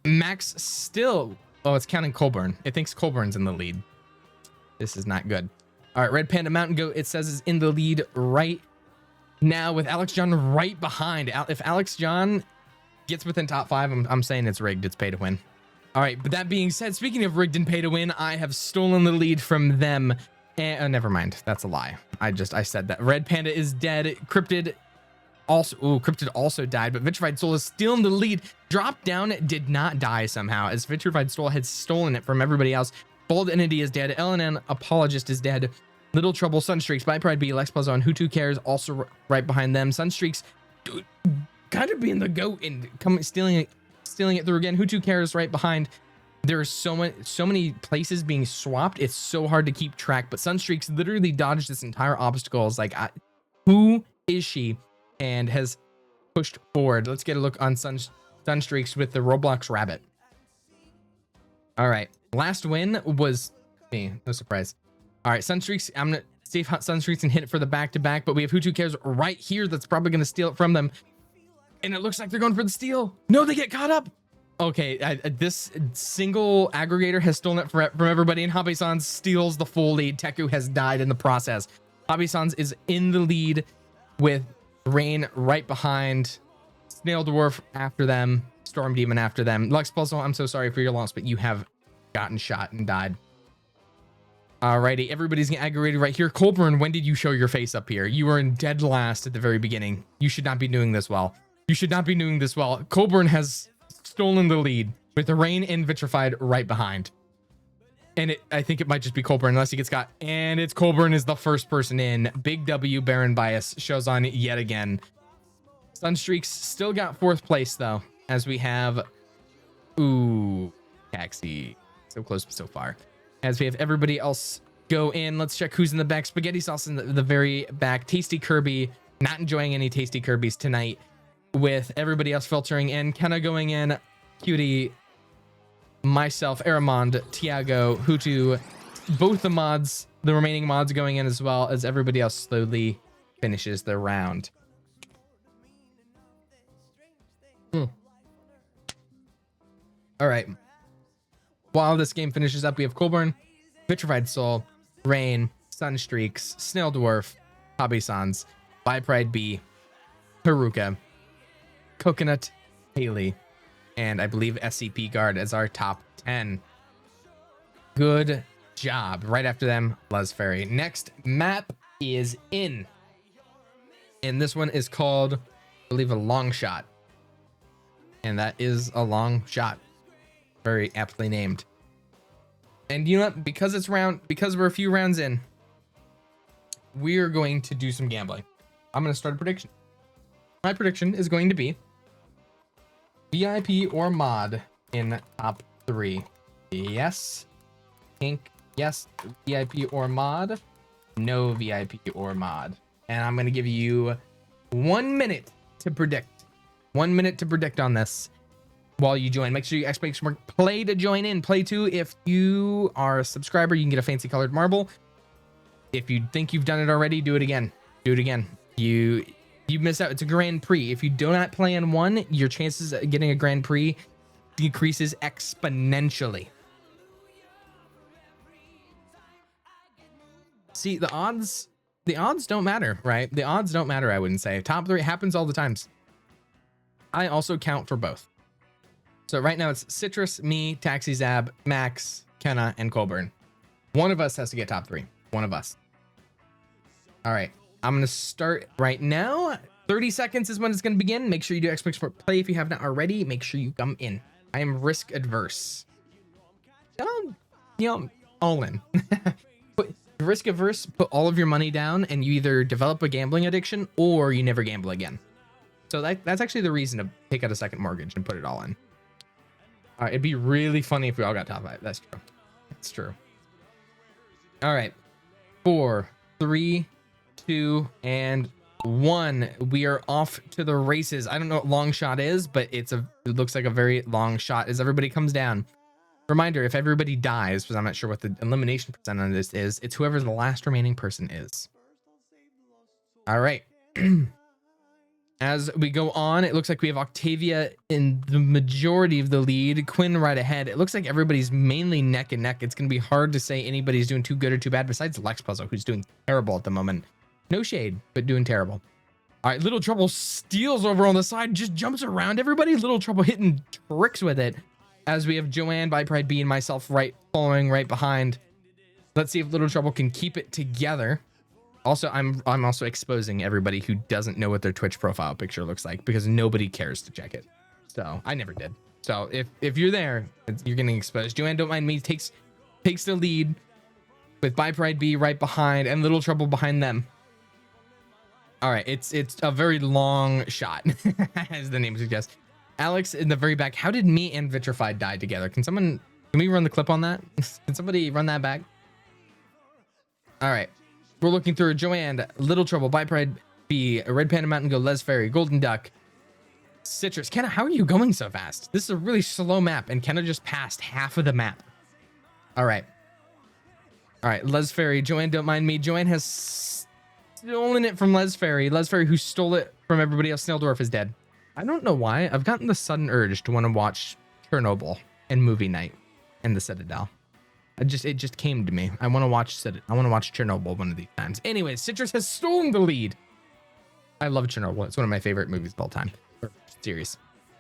Max still. Oh, it's counting Colburn. It thinks Colburn's in the lead. This is not good. All right, Red Panda Mountain Goat, it says, is in the lead right now with Alex John right behind. If Alex John gets within top 5, I'm saying it's rigged. It's pay to win. All right, but that being said, speaking of rigged and pay to win, I have stolen the lead from them. And never mind, that's a lie. I said that. Red Panda is dead. Cryptid also died, but Vitrified Soul is still in the lead. Dropped down, did not die somehow, as Vitrified Soul had stolen it from everybody else. Bold Entity is dead. LNN Apologist is dead. Little Trouble, Sunstreaks, By Pride B, Lex Puzzle, and Who Two Cares also right behind them. Sunstreaks kind of being the goat and stealing it through again. Who Two Cares right behind. There's so many places being swapped. It's so hard to keep track, but Sunstreaks literally dodged this entire obstacle. It's like, who is she? And has pushed forward. Let's get a look on Sunstreaks with the Roblox Rabbit. All right. Last win was me. No surprise. All right. Sunstreaks. I'm going to see if Sunstreaks can hit it for the back-to-back, but we have Who Two Cares right here that's probably going to steal it from them. And it looks like they're going for the steal. No, they get caught up. Okay. This single aggregator has stolen it from everybody, and Hobby-Sans steals the full lead. Teku has died in the process. Hobby-Sans is in the lead with Rain right behind, Snail Dwarf after them, Storm Demon after them. Lex Puzzle, I'm so sorry for your loss, but you have gotten shot and died. Alrighty, everybody's getting aggravated right here. Colburn, when did you show your face up here? You were in dead last at the very beginning. You should not be doing this well. You should not be doing this well. Colburn has stolen the lead with the Rain and Vitrified right behind. And I think it might just be Colburn unless he gets got. And it's Colburn is the first person in. Big W, Baron Bias shows on yet again. Sunstreaks still got 4th place though, as we have, ooh, Taxi. So close but so far. As we have everybody else go in. Let's check who's in the back. Spaghetti Sauce in the very back. Tasty Kirby, not enjoying any Tasty Kirbys tonight, with everybody else filtering in. Kenna going in. Cutie, myself, Aramond, Tiago, Hutu, both the mods, the remaining mods going in, as well as everybody else slowly finishes their round. All right. While this game finishes up, we have Colburn, Vitrified Soul, Rain, Sunstreaks, Snail Dwarf, Hobby-Sans, By Pride B, Haruka, Coconut, Haley, and I believe SCP Guard as our top 10. Good job. Right after them, Luz Fairy. Next map is in. And this one is called, I believe, a long shot. And that is a long shot. Very aptly named. And you know what? Because we're a few rounds in, we are going to do some gambling. I'm going to start a prediction. My prediction is going to be VIP or mod in top 3. Yes. Pink. Yes. VIP or mod. No VIP or mod. And I'm going to give you 1 minute to predict. 1 minute to predict on this while you join. Make sure you expect more play to join in. Play 2. If you are a subscriber, you can get a fancy colored marble. If you think you've done it already, do it again. Do it again. You miss out. It's a Grand Prix. If you do not play in one, your chances of getting a Grand Prix decreases exponentially. See, the odds don't matter, right? The odds don't matter, I wouldn't say. Top 3 happens all the times. I also count for both. So right now it's Citrus, me, Taxi Zab, Max, Kenna, and Colburn. One of us has to get top 3. One of us. All right. I'm going to start right now. 30 seconds is when it's going to begin. Make sure you do Xbox Sport Play if you have not already. Make sure you come in. I am risk adverse. All in. But risk averse, put all of your money down and you either develop a gambling addiction or you never gamble again. So that's actually the reason to take out a second mortgage and put it all in. All right, it'd be really funny if we all got top 5. That's true. That's true. All right. 4, 3, 2, and 1. We are off to the races. I don't know what long shot is, but it looks like a very long shot as everybody comes down. Reminder, if everybody dies, because I'm not sure what the elimination percent on this is, it's whoever the last remaining person is. All right. As we go on, it looks like we have Octavia in the majority of the lead, Quinn right ahead. It looks like everybody's mainly neck and neck. It's going to be hard to say anybody's doing too good or too bad besides Lex Puzzle, who's doing terrible at the moment. No shade, but doing terrible. All right, Little Trouble steals over on the side, just jumps around everybody. Little Trouble hitting tricks with it. As we have Joanne by Pride B and myself following right behind. Let's see if Little Trouble can keep it together. Also, I'm also exposing everybody who doesn't know what their Twitch profile picture looks like because nobody cares to check it. So I never did. So if you're there, you're getting exposed. Joanne, don't mind me, takes the lead with By Pride B right behind and Little Trouble behind them. All right, it's a very long shot, as the name suggests. Alex in the very back. How did me and Vitrified die together? Can we run the clip on that? Can somebody run that back? All right. We're looking through Joanne, Little Trouble, By Pride B, Red Panda Mountain Go, Les Ferry, Golden Duck, Citrus. Kenna, how are you going so fast? This is a really slow map, and Kenna just passed half of the map. All right. All right, Les Ferry. Joanne, don't mind me. Joanne has stolen it from Les Ferry. Les Ferry, who stole it from everybody else. Snelldorf is dead. I don't know why. I've gotten the sudden urge to want to watch Chernobyl and movie night and the Citadel. It just came to me. I want to watch Chernobyl one of these times. Anyways, Citrus has stolen the lead. I love Chernobyl. It's one of my favorite movies of all time. Or series.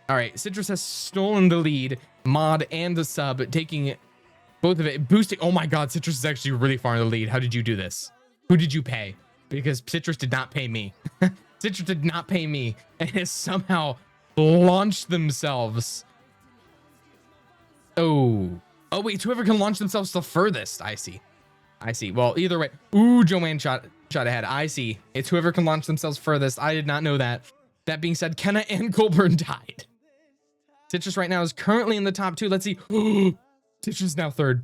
All right, Citrus has stolen the lead. Mod and the sub, taking both of it, boosting. Oh my God, Citrus is actually really far in the lead. How did you do this? Who did you pay? Because Citrus did not pay me. Citrus did not pay me and has somehow launched themselves. Oh, wait, it's whoever can launch themselves the furthest. I see. Well, either way. Ooh, Joanne shot ahead. I see. It's whoever can launch themselves furthest. I did not know that. That being said, Kenna and Colburn died. Citrus right now is currently in the top 2. Let's see. Citrus is now 3rd.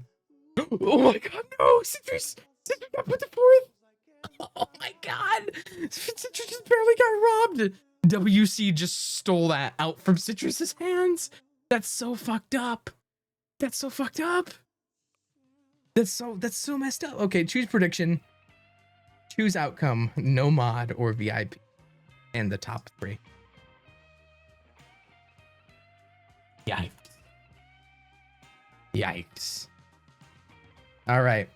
Oh my God, no. Citrus got put to 4th. Oh my God. Citrus just barely got robbed. WC just stole that out from Citrus's hands. That's so fucked up. That's so fucked up. That's so messed up. Okay, choose prediction. Choose outcome. No mod or VIP. And the top 3. Yikes. Yikes. All right.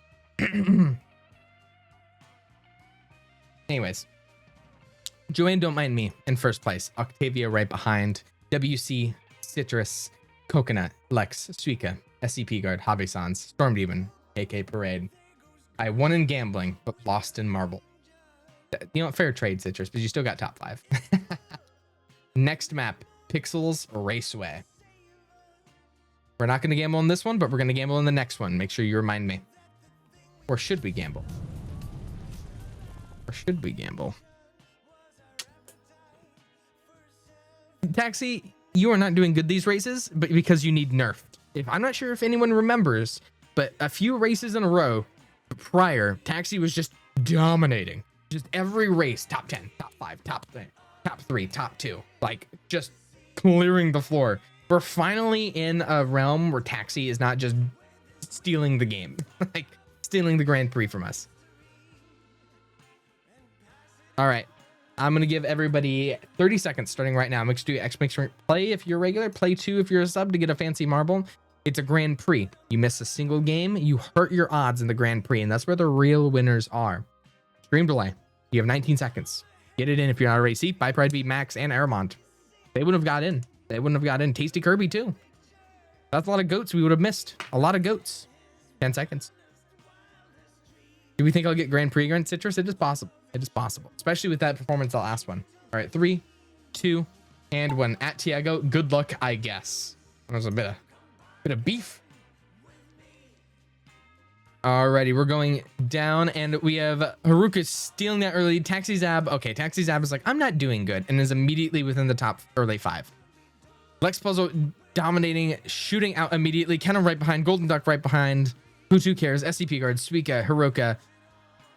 Anyways. Joanne, don't mind me in first place. Octavia right behind. WC, Citrus, Coconut, Lex, Suika, SCP Guard, Hobby Sans, Storm Demon, AK Parade. I won in gambling, but lost in marble. You know, fair trade, Citrus, but you still got top 5. Next map, Pixels Raceway. We're not going to gamble on this one, but we're going to gamble on the next one. Make sure you remind me. Or should we gamble? Taxi, you are not doing good these races, but because you need nerfed. I'm not sure if anyone remembers, but a few races in a row prior, Taxi was just dominating. Just every race, top 10, top 5, top 3, top 2, like just clearing the floor. We're finally in a realm where Taxi is not just stealing the game, like stealing the Grand Prix from us. All right. I'm going to give everybody 30 seconds starting right now. Make sure play if you're regular, play 2 if you're a sub to get a fancy marble. It's a Grand Prix. You miss a single game, you hurt your odds in the Grand Prix, and that's where the real winners are. Stream delay. You have 19 seconds. Get it in if you're not already. See, By Pride V, Max, and Aramont. They wouldn't have got in. Tasty Kirby, too. That's a lot of goats we would have missed. A lot of goats. 10 seconds. Do we think I'll get Grand Prix against Citrus? It is possible. Especially with that performance the last one. All right, 3, 2, and 1. At Tiago, good luck, I guess. That was a bit of beef. Alrighty, we're going down, and we have Haruka stealing that early. Taxi Zab. Okay, Taxi Zab is like, I'm not doing good, and is immediately within the top early 5. Lex Puzzle dominating, shooting out immediately. Kenna right behind. Golden Duck right behind. Who cares? SCP Guard, Suika, Haruka,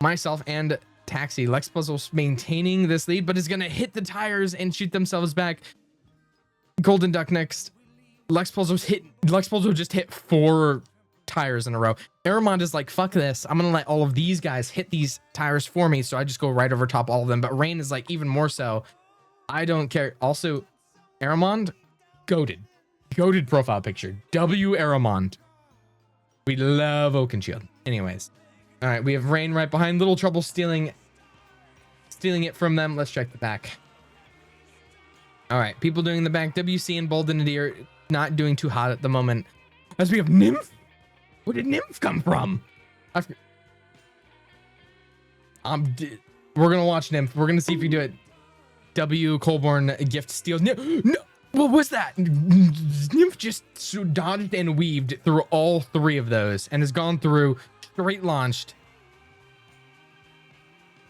myself, and Taxi. Lex Puzzle's maintaining this lead, but is going to hit the tires and shoot themselves back. Golden Duck next. Lex Puzzle just hit 4 tires in a row. Aramond is like, fuck this. I'm going to let all of these guys hit these tires for me. So I just go right over top all of them. But Rain is like, even more so. I don't care. Also, Aramond, goated profile picture. W Aramond. We love Oakenshield. Anyways. All right. We have Rain right behind. Little trouble stealing it from them. Let's check the back. All right. People doing the back. WC and Boldenity are not doing too hot at the moment. As we have Nymph. Where did Nymph come from? We're gonna watch Nymph. We're gonna see if we do it. W Colborn gift steals. No, what was that? Nymph just dodged and weaved through all 3 of those and has gone through, straight launched.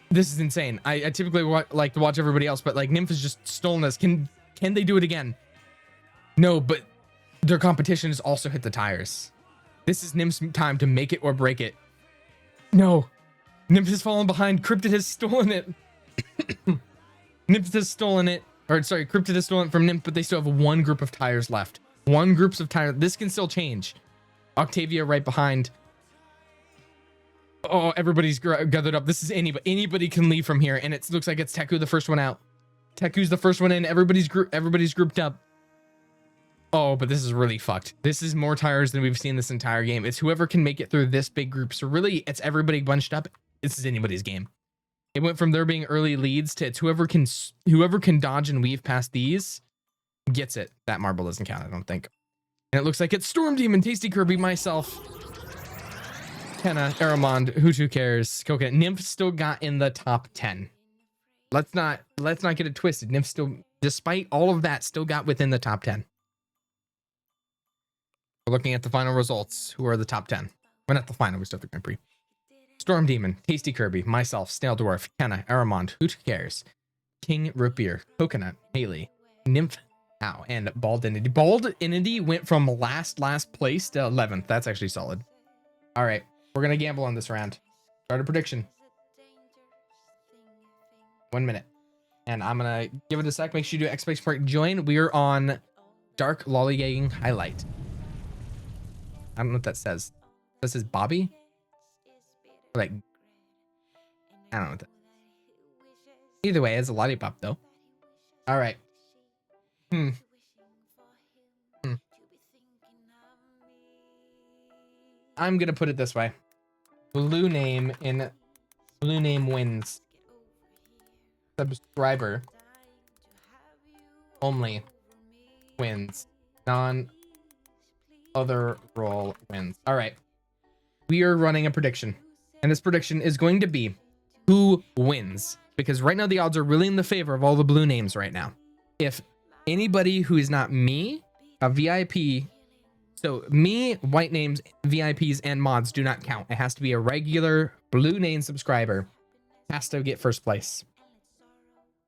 This is insane. I typically like to watch everybody else, but like Nymph has just stolen this. Can they do it again? No, but their competition has also hit the tires. This is Nymph's time to make it or break it. No. Nymph has fallen behind. Cryptid has stolen it. Nymph has stolen it. Or sorry, Cryptid has stolen it from Nymph, but they still have 1 group of tires left. 1 group of tires. This can still change. Octavia right behind. Oh, everybody's gathered up. This is anybody can leave from here, and it looks like it's Teku the first one out. Teku's the first one in. Everybody's grouped up. Oh, but this is really fucked. This is more tires than we've seen this entire game. It's whoever can make it through this big group. So really, it's everybody bunched up. This is anybody's game. It went from there being early leads to it's whoever can dodge and weave past these gets it. That marble doesn't count, I don't think. And it looks like it's Storm Demon, Tasty Kirby, myself, Kenna, Aramond, who cares? Coconut. Nymph still got in the top 10. Let's not get it twisted. Nymph still, despite all of that, still got within the top 10. We're looking at the final results. Who are the top 10? We're not the final. We still have the Grand Prix. Storm Demon, Tasty Kirby, myself, Snail Dwarf, Kenna, Aramond, Who Cares, King Root Beer, Coconut, Haley, Nymph, Ow, and Baldinity. Baldinity went from last place to 11th. That's actually solid. All right, we're gonna gamble on this round. Start a prediction. 1 minute, and I'm gonna give it a sec. Make sure you do exclamation join. We are on Dark Lollygagging Highlight. I don't know what that says. This is Bobby. Like, I don't know what that. Either way, it's a lollipop though. All right. I'm gonna put it this way. Blue name wins. Subscriber only wins. Non-other role wins. All right. We are running a prediction. And this prediction is going to be who wins. Because right now the odds are really in the favor of all the blue names right now. If anybody who is not me, a VIP, so me, white names, VIPs, and mods do not count. It has to be a regular blue name subscriber. Has to get first place.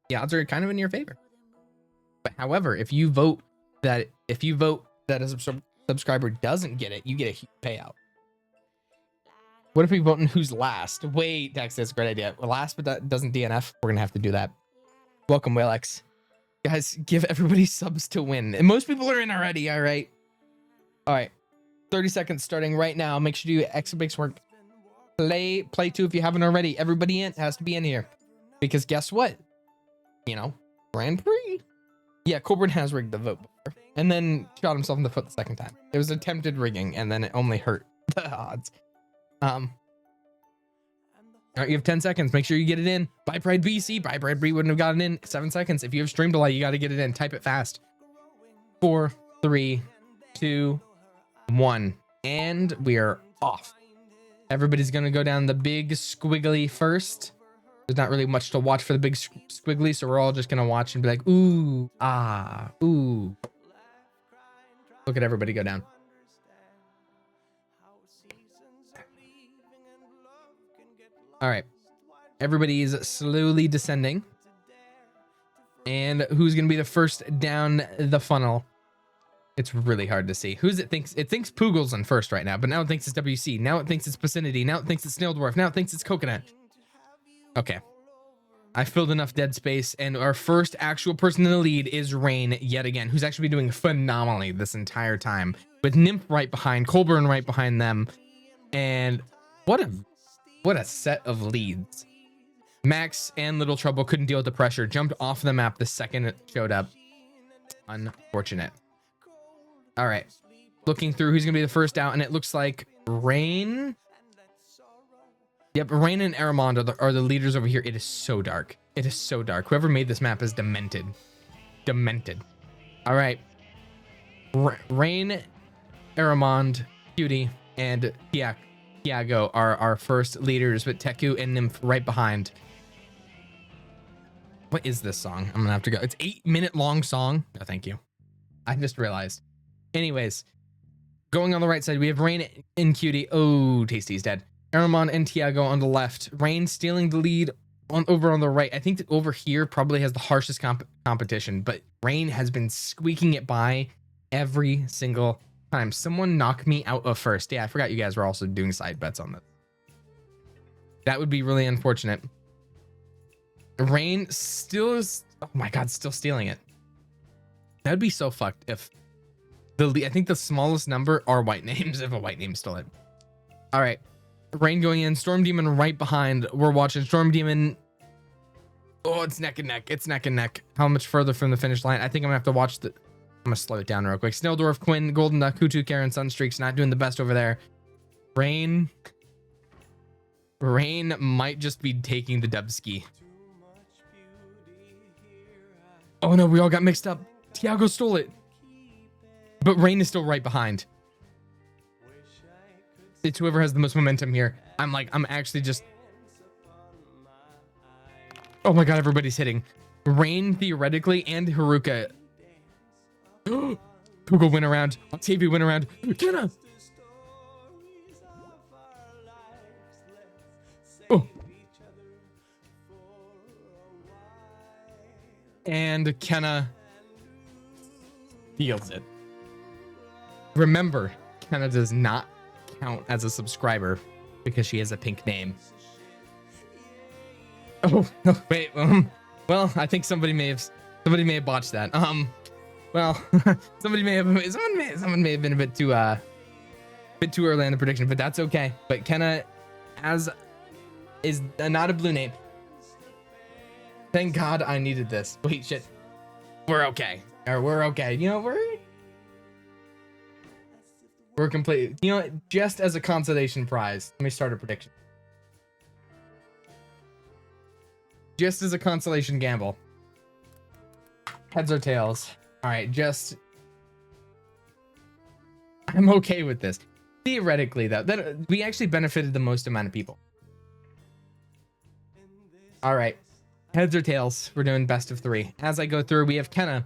The odds are kind of in your favor. But however, if you vote that a subscriber doesn't get it, you get a huge payout. What if we vote in who's last? Wait, Dex, that's a great idea. Last, but that doesn't DNF. We're gonna have to do that. Welcome, Walex. Guys, give everybody subs to win. And most people are in already, all right? All right, 30 seconds starting right now. Make sure you do extra work. Play 2 if you haven't already. Everybody has to be in here. Because guess what? You know, Grand Prix. Yeah, Colburn has rigged the vote before. And then shot himself in the foot the second time. It was attempted rigging, and then it only hurt the odds. All right, you have 10 seconds. Make sure you get it in. Bye Pride BC. Bye Pride Bree wouldn't have gotten in. 7 seconds. If you have stream delay, you got to get it in. Type it fast. 4, 3, 2, 1. And we are off. Everybody's going to go down the big squiggly first. There's not really much to watch for the big squiggly, so we're all just going to watch and be like, ooh, ah, ooh. Look at everybody go down. All right. Everybody is slowly descending. And who's going to be the first down the funnel? It's really hard to see. Who's it thinks? It thinks Poogle's in first right now, but now it thinks it's WC. Now it thinks it's Vicinity. Now it thinks it's Snail Dwarf. Now it thinks it's Coconut. Okay. I filled enough dead space, and our first actual person in the lead is Rain yet again, who's actually been doing phenomenally this entire time, with Nymph right behind, Colburn right behind them, and what a set of leads. Max and Little Trouble couldn't deal with the pressure, jumped off the map the second it showed up. Unfortunate. All right, looking through who's gonna be the first out, and it looks like Rain. Yep, Rain and Aramond are the leaders over here. It is so dark. It is so dark. Whoever made this map is demented. Demented. All right. Rain, Aramond, Cutie, and Tiago are our first leaders, with Teku and Nymph right behind. What is this song? I'm gonna have to go. It's 8-minute long song. No, thank you. I just realized. Anyways, going on the right side, we have Rain and Cutie. Oh, Tasty's dead. Aramon and Tiago on the left. Rain stealing the lead over on the right. I think that over here probably has the harshest competition, but Rain has been squeaking it by every single time. Someone knock me out of first. Yeah, I forgot you guys were also doing side bets on this. That would be really unfortunate. Rain still is, oh my god, still stealing it. That would be so fucked if I think the smallest number are white names if a white name stole it. All right. Rain going in, Storm Demon right behind. We're watching Storm Demon. Oh, it's neck and neck. It's neck and neck. How much further from the finish line? I think I'm gonna have to watch I'm gonna slow it down real quick. Snowdwarf, Quinn, Golden Duck, Kutu, Karen, Sunstreaks not doing the best over there. Rain might just be taking the dub ski. Oh no, we all got mixed up. Tiago stole it. But Rain is still right behind. It's whoever has the most momentum here. I'm actually just... Oh my god, everybody's hitting. Rain, theoretically, and Haruka. Google went around. Octavia went around. Kenna! Oh. And Kenna steals it. Remember, Kenna does not count as a subscriber because she has a pink name. Oh no, wait. Well, I think somebody may have botched that. Well, someone may have been a bit too early on the prediction, but that's okay. But Kenna is not a blue name. Thank God I needed this. Wait, shit. We're okay. Or we're okay. You know, we're complete. You know, just as a consolation prize, let me start a prediction. Just as a consolation gamble. Heads or tails. All right, I'm okay with this. Theoretically, though, that we actually benefited the most amount of people. All right, heads or tails. We're doing best of 3. As I go through, we have Kenna,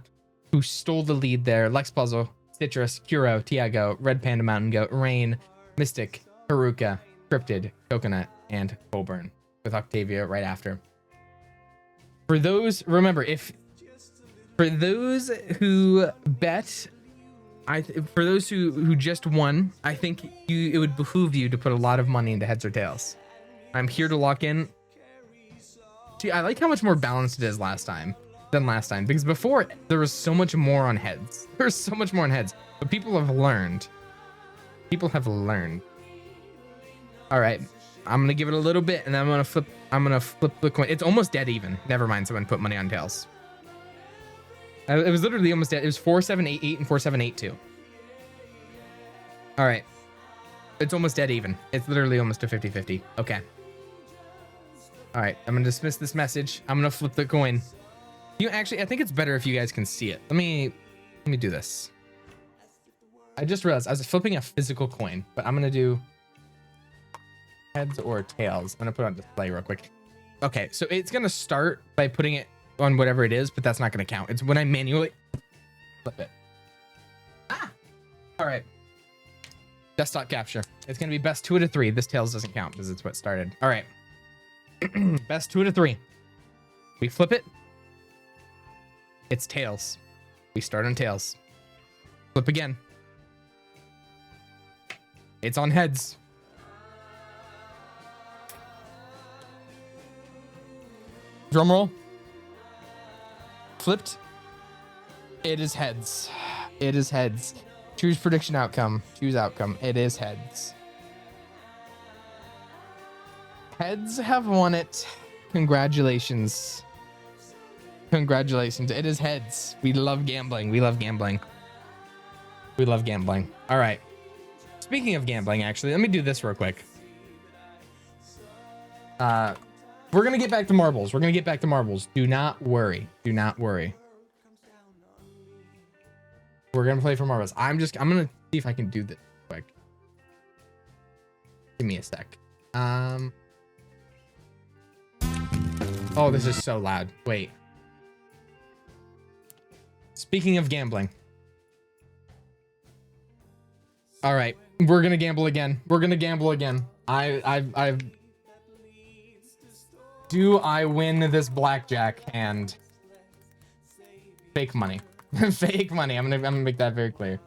who stole the lead there. Lex Puzzle, Citrus, Kuro, Tiago, Red Panda Mountain Goat, Rain, Mystic, Haruka, Cryptid, Coconut, and Colburn, with Octavia right after. For those, remember, for those who bet, for those who just won, I think it would behoove you to put a lot of money into heads or tails. I'm here to lock in. See, I like how much more balanced it is than last time, because before there was so much more on heads. There's so much more on heads, but people have learned. All right, I'm gonna give it a little bit, and then I'm gonna flip the coin. It's almost dead even. Never mind, someone put money on tails. It was literally almost dead. It was 4788 and 4782. All right, it's almost dead even. It's literally almost a 50-50. Okay. All right, I'm gonna dismiss this message. I'm gonna flip the coin. Actually, I think it's better if you guys can see it. Let me do this. I just realized I was flipping a physical coin, but I'm gonna do heads or tails. I'm gonna put it on display real quick. Okay, so it's gonna start by putting it on whatever it is, but that's not gonna count. It's when I manually flip it. All right. Desktop capture. It's gonna be best 2 out of 3. This tails doesn't count because it's what started. All right. Best 2 out of 3. We flip it. It's tails. We start on tails. Flip again. It's on heads. Drum roll. Flipped. It is heads. It is heads. Choose prediction outcome. Choose outcome. It is heads. Heads have won it. Congratulations. Congratulations. It is heads. We love gambling. We love gambling. We love gambling. All right. Speaking of gambling, actually, let me do this real quick. We're going to get back to marbles. We're going to get back to marbles. Do not worry. Do not worry. We're going to play for marbles. I'm going to see if I can do this quick. Give me a sec. Oh, this is so loud. Wait. Speaking of gambling. All right, we're going to gamble again. We're going to gamble again. Do I win this blackjack hand? Fake money. Fake money. I'm gonna make that very clear.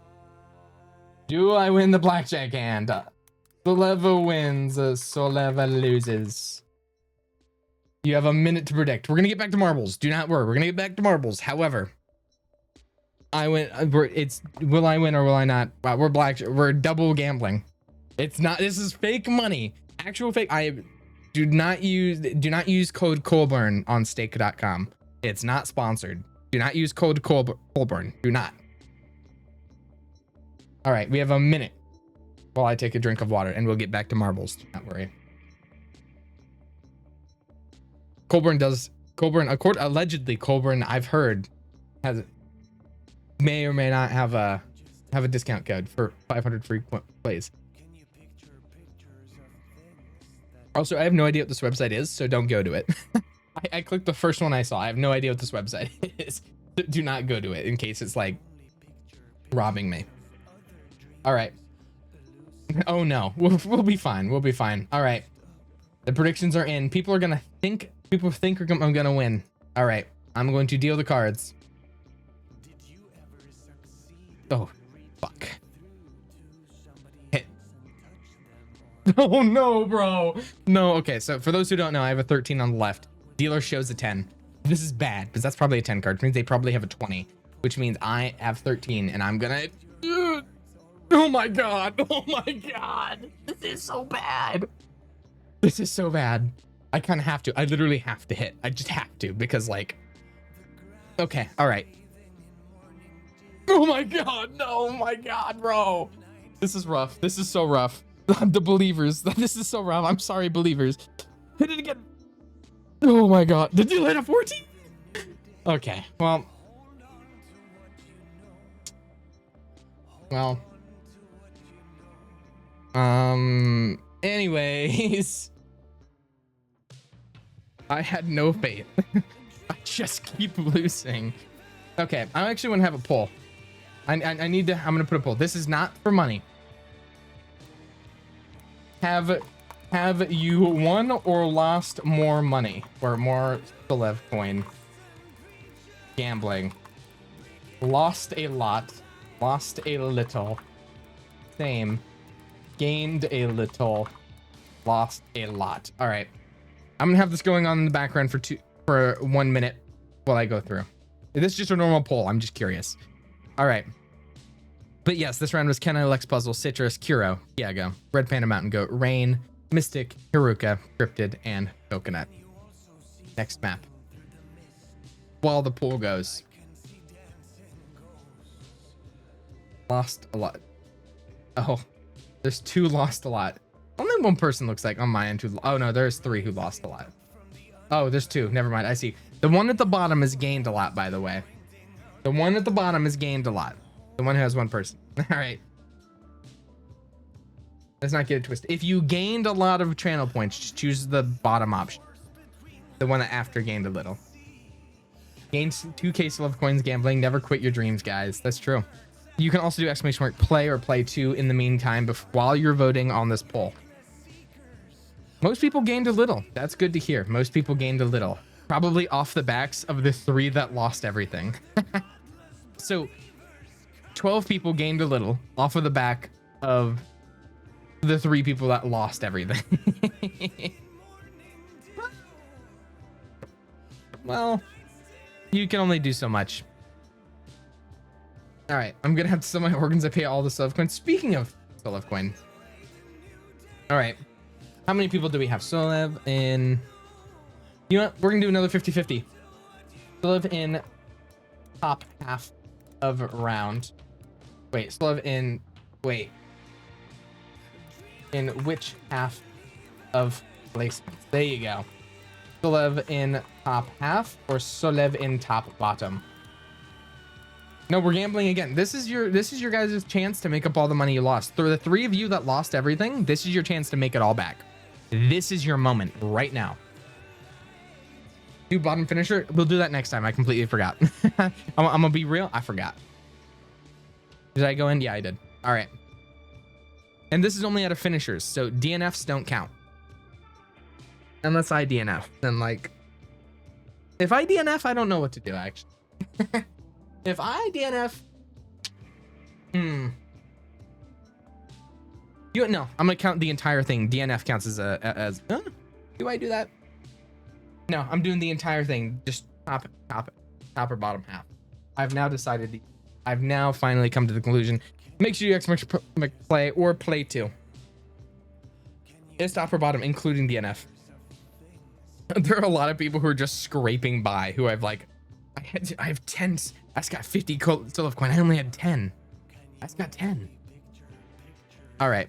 Do I win the blackjack hand? Soleva wins, Soleva loses. You have a minute to predict. We're gonna get back to marbles. Do not worry. We're gonna get back to marbles. However, I win. Will I win or will I not? Wow, we're double gambling. It's not. This is fake money. Actual fake. Do not use code Colburn on stake.com. It's not sponsored. Do not use code Colburn. Do not. All right, we have a minute while I take a drink of water and we'll get back to marbles. Do not worry. Allegedly Colburn, I've heard, may or may not have a discount code for 500 free plays. Also, I have no idea what this website is, so don't go to it. I clicked the first one I saw. I have no idea what this website is. Do not go to it in case it's like robbing me. All right. Oh no, we'll be fine. We'll be fine. All right. The predictions are in. People think I'm gonna win. All right. I'm going to deal the cards. Oh, fuck. Hit. Oh no, bro. No. Okay. So for those who don't know, I have a 13 on the left. Dealer shows a 10. This is bad because that's probably a 10 card, which means they probably have a 20, which means I have 13 and I'm gonna. Oh my god. Oh my god. This is so bad. This is so bad. I kind of have to. I literally have to hit. I just have to because like. Okay. All right. Oh my god. No. Oh my god, bro. This is rough. This is so rough. The believers. This is so rough. I'm sorry, believers. Hit it again. Oh my god. Did you hit a 14? Okay. Well. Anyways. I had no faith. I just keep losing. Okay, I actually want to have a poll. I'm gonna put a poll. This is not for money. Have you won or lost more money or more Solev coin? Gambling. Lost a lot. Lost a little. Same. Gained a little. Lost a lot. All right. I'm gonna have this going on in the background for 1 minute while I go through. This is just a normal poll. I'm just curious. All right. But yes, this round was Kenna, Lex Puzzle, Citrus, Kuro, Iago, Red Panda Mountain Goat, Rain, Mystic, Haruka, Cryptid, and Coconut. Next map. While the pool goes. Lost a lot. Oh, there's 2 lost a lot. Only 1 person looks like on my end who. Oh no, there's 3 who lost a lot. Oh, there's 2. Never mind. I see. The one at the bottom has gained a lot, by the way. The one at the bottom has gained a lot. The one who has 1 person. All right. Let's not get it twisted. If you gained a lot of channel points, just choose the bottom option. The one that after gained a little. Gained 2K love coins gambling. Never quit your dreams, guys. That's true. You can also do exclamation mark play or play 2 in the meantime while you're voting on this poll. Most people gained a little. That's good to hear. Most people gained a little. Probably off the backs of the 3 that lost everything. So 12 people gained a little off of the back of the 3 people that lost everything. well, you can only do so much. All right, I'm gonna have to sell my organs. I pay all the Solev coins. Speaking of Solev coin, all right, how many people do we have? Solev in, you know what? We're gonna do another 50-50. Solev in top half of round. Wait, Solev in, wait. In which half of placement? There you go. Solev in top half or Solev in top bottom? No, we're gambling again. This is your guys' chance to make up all the money you lost. For the three of you that lost everything, this is your chance to make it all back. This is your moment right now. Do bottom finisher. We'll do that next time. I completely forgot. I'm gonna be real. I forgot. Did I go in? Yeah, I did. All right. And this is only out of finishers, so DNFs don't count. Unless I DNF, then like, if I DNF, I don't know what to do actually. If I DNF, you no, I'm gonna count the entire thing. DNF counts as do I do that? No, I'm doing the entire thing, just top or bottom half. I've now decided. I've now finally come to the conclusion. Make sure you X play or play two. It's top or bottom, including DNF. There are a lot of people who are just scraping by. Who I've like, I have 10. That's got 50 Solev coin. I only had 10. That's got 10. All right.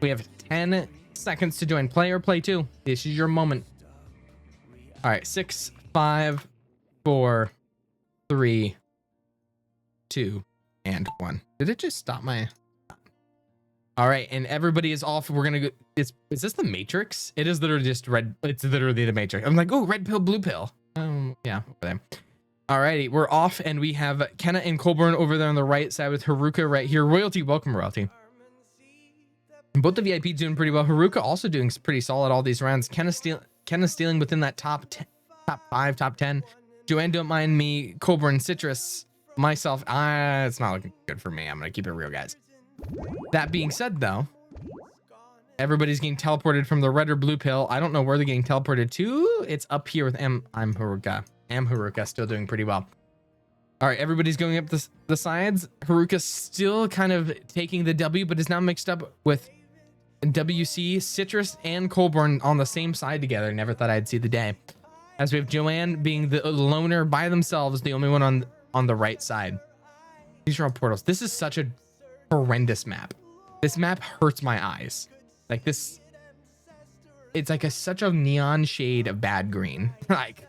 We have 10 seconds to join. Play or play two. This is your moment. All right. 6, 5, 4, 3, 2, and 1. Did it just stop my? All right, and everybody is off. We're gonna go. Is this the Matrix? It is literally just red. It's literally the Matrix. I'm like, oh, red pill, blue pill. Yeah, over there. Alrighty, we're off, and we have Kenna and Colburn over there on the right side with Haruka right here. Royalty, welcome, Royalty. Both the VIP doing pretty well. Haruka also doing pretty solid all these rounds. Kenna stealing within that top 5, top 10. Joanne, don't mind me. Colburn, Citrus, myself. It's not looking good for me. I'm gonna keep it real, guys. That being said, though, everybody's getting teleported from the red or blue pill. I don't know where they're getting teleported to. It's up here with I'm Haruka. Haruka still doing pretty well. All right, everybody's going up the sides. Haruka's still kind of taking the W, but is now mixed up with WC, Citrus, and Colburn on the same side together. Never thought I'd see the day. As we have Joanne being the loner by themselves, the only one on the right side. These are all portals. This is such a horrendous map. This map hurts my eyes. Like this, it's like such a neon shade of bad green. Like,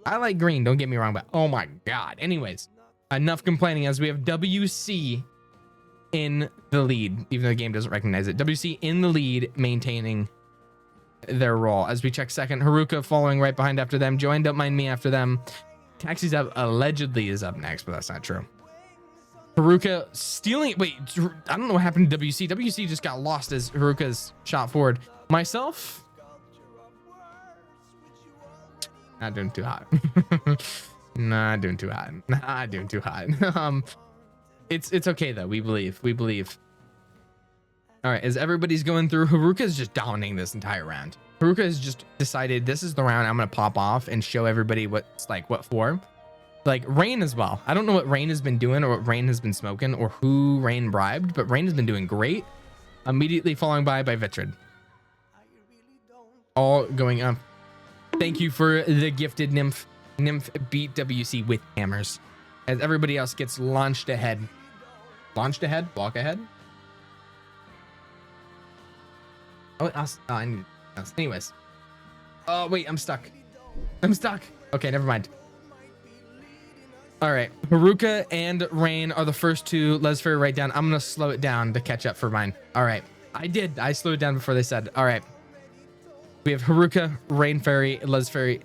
I like green, don't get me wrong, but oh my god. Anyways, enough complaining as we have WC in the lead, even though the game doesn't recognize it. WC in the lead, maintaining their role. As we check second, Haruka following right behind after them. Joanne, don't mind me after them. Taxi's up, allegedly is up next, but that's not true. Haruka stealing. Wait, I don't know what happened to WC. WC just got lost as Haruka's shot forward. Myself, not doing too hot. Not doing too hot. Not doing too hot. It's okay though. We believe. All right, as everybody's going through, Haruka is just dominating this entire round. Haruka has just decided this is the round I'm gonna pop off and show everybody what's like what for. Like Rain as well. I don't know what Rain has been doing or what Rain has been smoking or who Rain bribed, but Rain has been doing great. Immediately following by Vitrid. All going up. Thank you for the gifted Nymph. Nymph beat WC with hammers. As everybody else gets launched ahead. Launched ahead? Walk ahead? Oh, I need... Anyways. Oh, wait, I'm stuck. Okay, never mind. All right, Haruka and Rain are the first two. Les Fairy right down. I'm gonna slow it down to catch up for mine. All right, I slowed it down before they said. All right, we have Haruka, Rain Fairy, Les Fairy,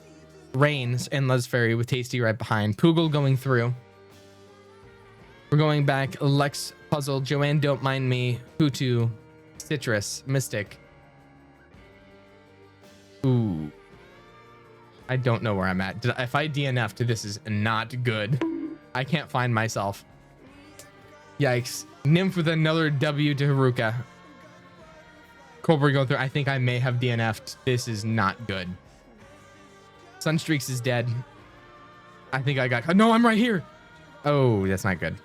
Rains and Les Fairy with Tasty right behind. Poogle going through. We're going back. Lex, Puzzle, Joanne, Don't Mind Me, Hutu, Citrus, Mystic. Ooh. I don't know where I'm at. If I DNF to this is not good. I can't find myself. Yikes. Nymph with another W to Haruka. Cobra going through. I think I may have DNF'd. This is not good. Sunstreaks is dead. I think I got... No, I'm right here. Oh, that's not good.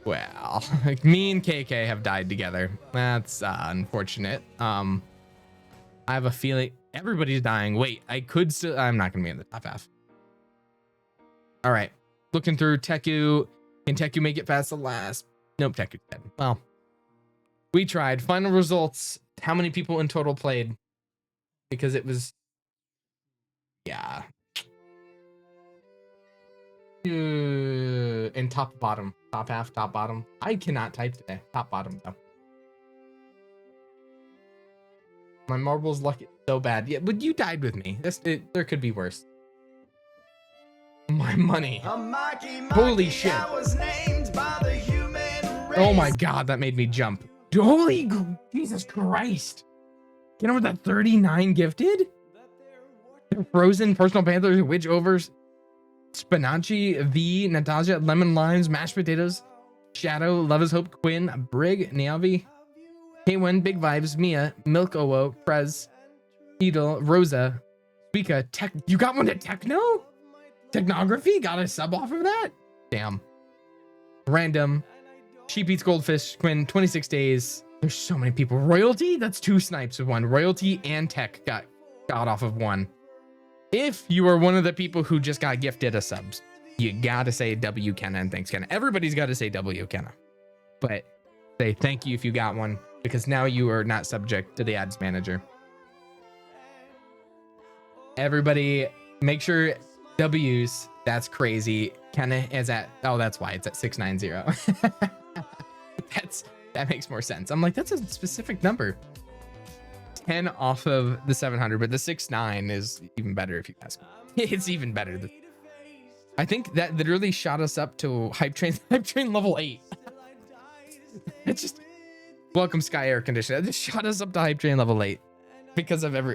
Well, me and KK have died together. That's unfortunate. I have a feeling everybody's dying. Wait, I could still... I'm not going to be in the top half. All right. Looking through Teku. Can Teku make it past the last? Nope, Teku's dead. Well, we tried. Final results. How many people in total played? Because it was... Yeah. In top bottom. Top half, top bottom. I cannot type today. Top bottom, though. My marble's lucky so bad. Yeah, but you died with me. There could be worse. My money. Holy shit. Oh my god, that made me jump. Holy Jesus Christ. Get over that 39 gifted? Frozen, Personal Panthers, Witch Overs, Spinachi, V, Natasha, Lemon Limes, Mashed Potatoes, Shadow, Love is Hope, Quinn, Brig, Niavi, K1, Big Vibes, Mia, Milk Owo, Prez, Edel, Rosa, Speaka, Tech. You got one to Techno? Technography? Got a sub off of that? Damn. Random. Sheep Eats Goldfish, Quinn, 26 days. There's so many people. Royalty? That's 2 snipes of one. Royalty and Tech got off of one. If you are one of the people who just got gifted a subs, you gotta say W Kenna and thanks Kenna. Everybody's gotta say W Kenna. But say thank you if you got one, because now you are not subject to the ads manager. Everybody make sure W's, that's crazy. Kenna is at, oh, that's why it's at 690. That makes more sense. I'm like, that's a specific number. 10 off of the 700, but the 6.9 is even better if you ask me. It's even better. I think that literally shot us up to hype train level 8. It's just welcome Sky Air Conditioner. That just shot us up to hype train level 8 because of Nymph.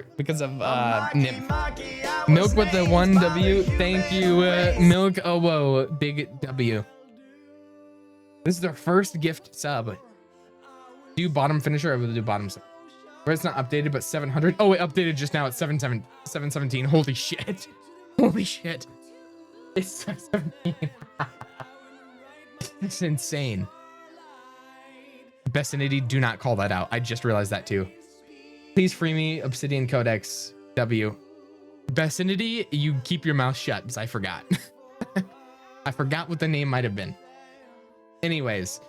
Milk with the 1W. Thank you, Milk. Oh whoa, big W. This is their first gift sub. Do bottom finisher or will do bottom sub? Where it's not updated, but 700. Oh, it updated just now at 717. Holy shit. Holy shit. It's 717. It's insane. Bestinity, do not call that out. I just realized that too. Please free me, Obsidian Codex W. Bestinity, you keep your mouth shut because I forgot. I forgot what the name might have been. Anyways.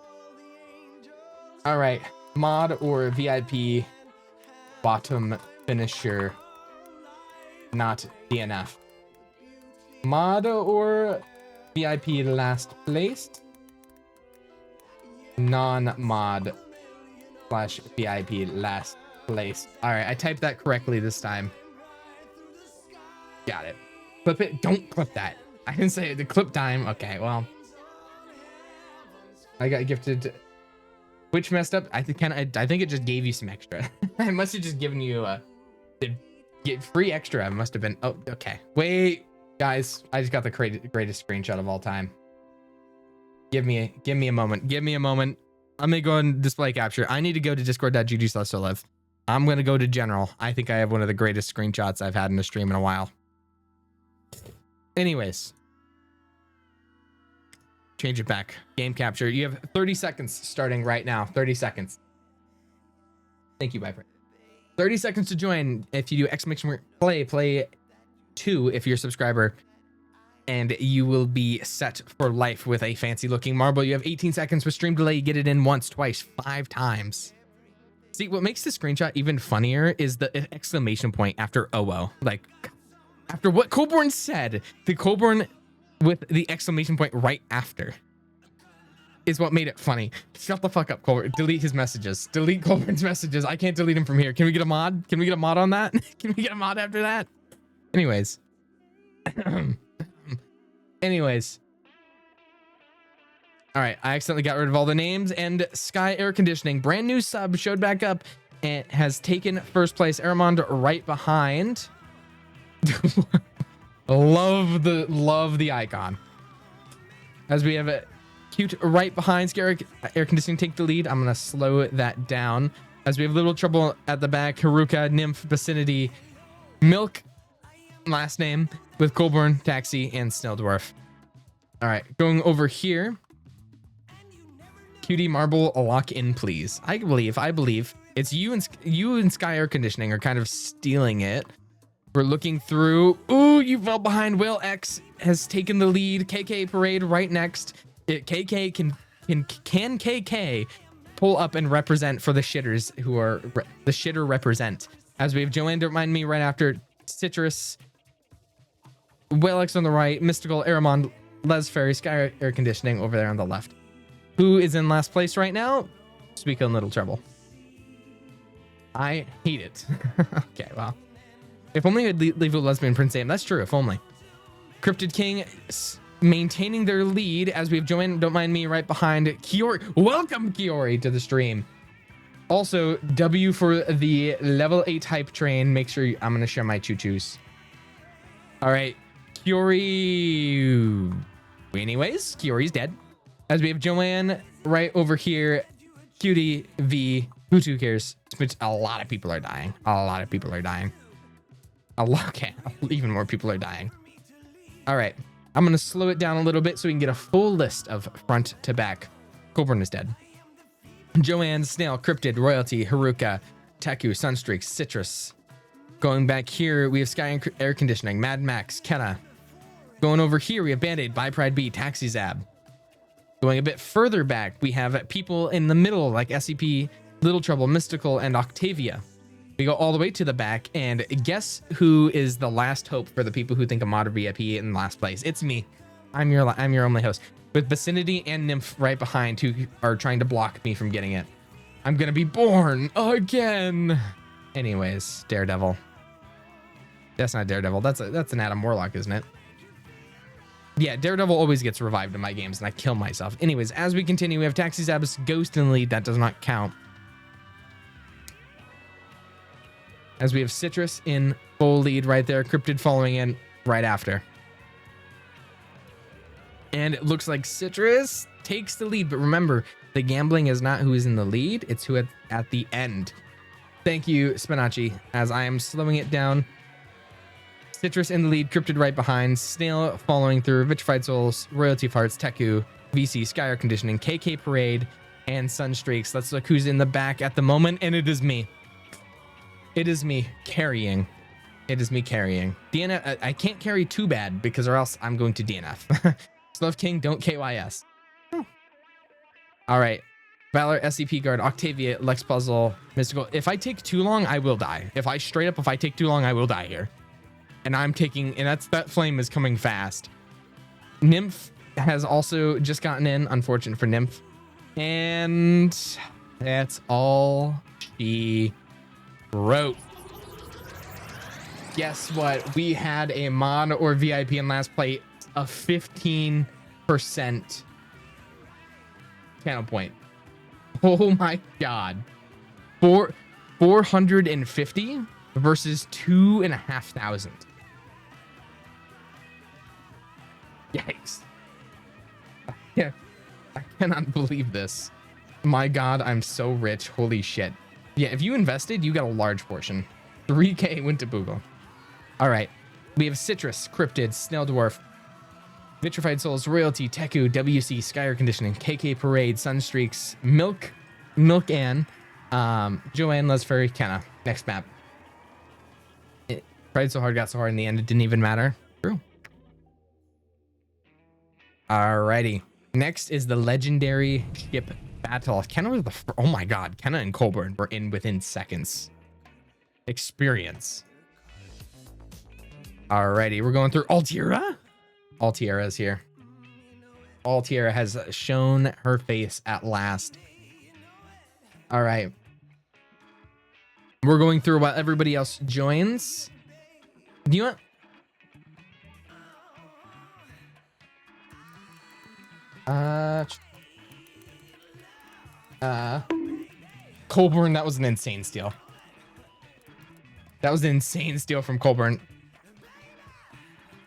All right. Mod or VIP bottom finisher, not DNF. Mod or VIP last placed, non-mod / VIP last placed. All right, I typed that correctly this time. Got it. Clip it. Don't clip that. I didn't say the clip time. Okay, well, I got gifted. Which messed up? I think it just gave you some extra. I must have just given you the get free extra. It must have been. Oh, okay. Wait, guys, I just got the greatest screenshot of all time. Give me a moment. Give me a moment. I'm gonna go and display capture. I need to go to discord.gg/live. I'm gonna go to general. I think I have one of the greatest screenshots I've had in a stream in a while. Anyways. Change it back. Game capture. You have 30 seconds starting right now. 30 seconds. Thank you, Viper. 30 seconds to join. If you do exclamation play 2 if you're a subscriber, and you will be set for life with a fancy looking marble. You have 18 seconds with stream delay. You get it in once, twice, 5 times. See, what makes this screenshot even funnier is the exclamation point after OO. Like, after what Colborn said, the Colborn with the exclamation point right after is what made it funny. Shut the fuck up, Colborn. Delete his messages. Delete Colborn's messages. I can't delete him from here. Can we get a mod? Can we get a mod on that? Can we get a mod after that? Anyways. Anyways. All right. I accidentally got rid of all the names, and Sky Air Conditioning, brand new sub, showed back up and has taken first place. Aramond right behind. Love the icon. As we have a cute right behind Scary Air Conditioning take the lead. I'm gonna slow that down. As we have Little Trouble at the back, Haruka, Nymph, Vicinity, Milk, last name, with Colburn, Taxi, and Snail Dwarf. All right, going over here. Cutie Marble, a lock in, please. I believe it's you and Sky Air Conditioning are kind of stealing it. We're looking through. Ooh, you fell behind. Will X has taken the lead. KK Parade right next. KK can KK pull up and represent for the shitters who are the shitter represent. As we have Joanne, don't mind me, right after Citrus, Will X on the right, Mystical, Aramond, Les Ferry, Sky Air Conditioning over there on the left. Who is in last place right now? Suika in Little Trouble. I hate it. Okay, well. If only I'd leave a lesbian Prince name. That's true, if only. Cryptid King maintaining their lead as we have Joanne, don't mind me, right behind Kiori. Welcome, Kiori, to the stream. Also, W for the level 8 hype train. Make sure I'm going to share my choo-choos. All right, Kiori. Anyways, Kiori's dead. As we have Joanne right over here. Cutie V. Who cares? A lot of people are dying. A lot of people are dying. Okay, even more people are dying. All right, I'm gonna slow it down a little bit so we can get a full list of front to back. Colburn is dead. Joanne, Snail, Cryptid, Royalty, Haruka, Teku, Sunstreak, Citrus. Going back here, we have Sky Air Conditioning, Mad Max, Kenna. Going over here, we have Band-Aid, By Pride B, Taxi Zab. Going a bit further back, we have people in the middle like SCP, Little Trouble, Mystical, and Octavia. We go all the way to the back, and guess who is the last hope for the people who think of Mod VIP in last place? It's me. I'm your only host. With Vicinity and Nymph right behind, who are trying to block me from getting it. I'm gonna be born again. Anyways, Daredevil. That's not Daredevil. That's an Adam Warlock, isn't it? Yeah, Daredevil always gets revived in my games, and I kill myself. Anyways, as we continue, we have Taxi Zabas, Ghost in the lead. That does not count. As we have Citrus in full lead right there, Cryptid following in right after. And it looks like Citrus takes the lead, but remember, the gambling is not who is in the lead, it's who at the end. Thank you, Spinachi, as I am slowing it down. Citrus in the lead, Cryptid right behind, Snail following through, Vitrified Souls, Royalty Farts, Teku, VC, Sky Air Conditioning, KK Parade, and Sunstreaks. Let's look who's in the back at the moment, and it is me. It is me carrying. It is me carrying. DNF, I can't carry too bad because or else I'm going to DNF. Slove King, don't KYS. All right. Valor, SCP Guard, Octavia, Lex Puzzle, Mystical. If I take too long, I will die. If I take too long, I will die here. And I'm taking, and that flame is coming fast. Nymph has also just gotten in. Unfortunate for Nymph. And that's all she wrote. Guess what? We had a mod or VIP in last play of 15% channel point. Oh my god. 450 versus 2,500. Yikes. Yeah, I cannot believe this. My god, I'm so rich. Holy shit. Yeah, if you invested, you got a large portion. 3K went to Boogle. All right. We have Citrus, Cryptid, Snail Dwarf, Vitrified Souls, Royalty, Teku, WC, Sky Air Conditioning, KK Parade, Sunstreaks, Milk Ann, Joanne, Les Ferry, Kenna. Next map. It tried so hard, got so hard in the end, it didn't even matter. True. Alrighty. Next is the legendary ship battle. Kenna was oh my god, Kenna and Colburn were in within seconds. Experience. Alrighty, we're going through Altiera. Altiera is here. Altiera has shown her face at last. All right. We're going through while everybody else joins. Do you want? Colburn, that was an insane steal. That was an insane steal from Colburn.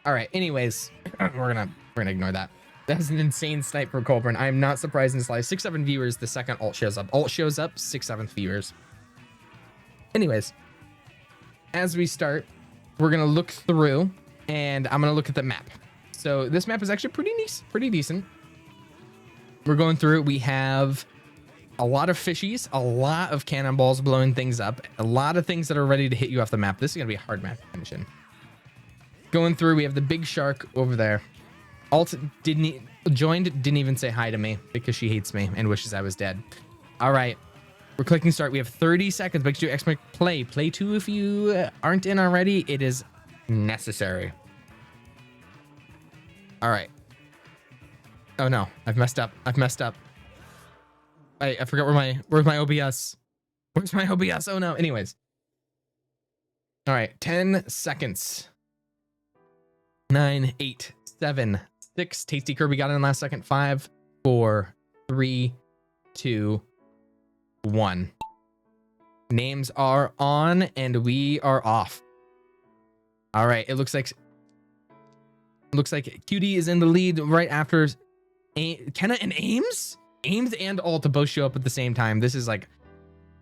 All right, anyways, we're gonna ignore that. That's an insane snipe for Colburn. I am not surprised in this live. 6-7 viewers, the second alt shows up. Alt shows up, 6/7 viewers. Anyways, as we start, we're gonna look through, and I'm gonna look at the map. So this map is actually pretty decent. We're going through. We have a lot of fishies, a lot of cannonballs blowing things up, a lot of things that are ready to hit you off the map. This is gonna be a hard map to finish in. Going through, we have the big shark over there. Alt didn't even say hi to me because she hates me and wishes I was dead. All right, we're clicking start. We have 30 seconds. Make sure you expect play 2 if you aren't in already. It is necessary. All right. Oh no, I've messed up. I forgot where's my OBS. Where's my OBS? Oh no. Anyways. All right, 10 seconds. 9, 8, 7, 6. Tasty Kirby got in last second. 5, 4, 3, 2, 1. Names are on and we are off. All right, it looks like Cutie is in the lead right after Kenna and Ames. Ames and Alta both show up at the same time. This is like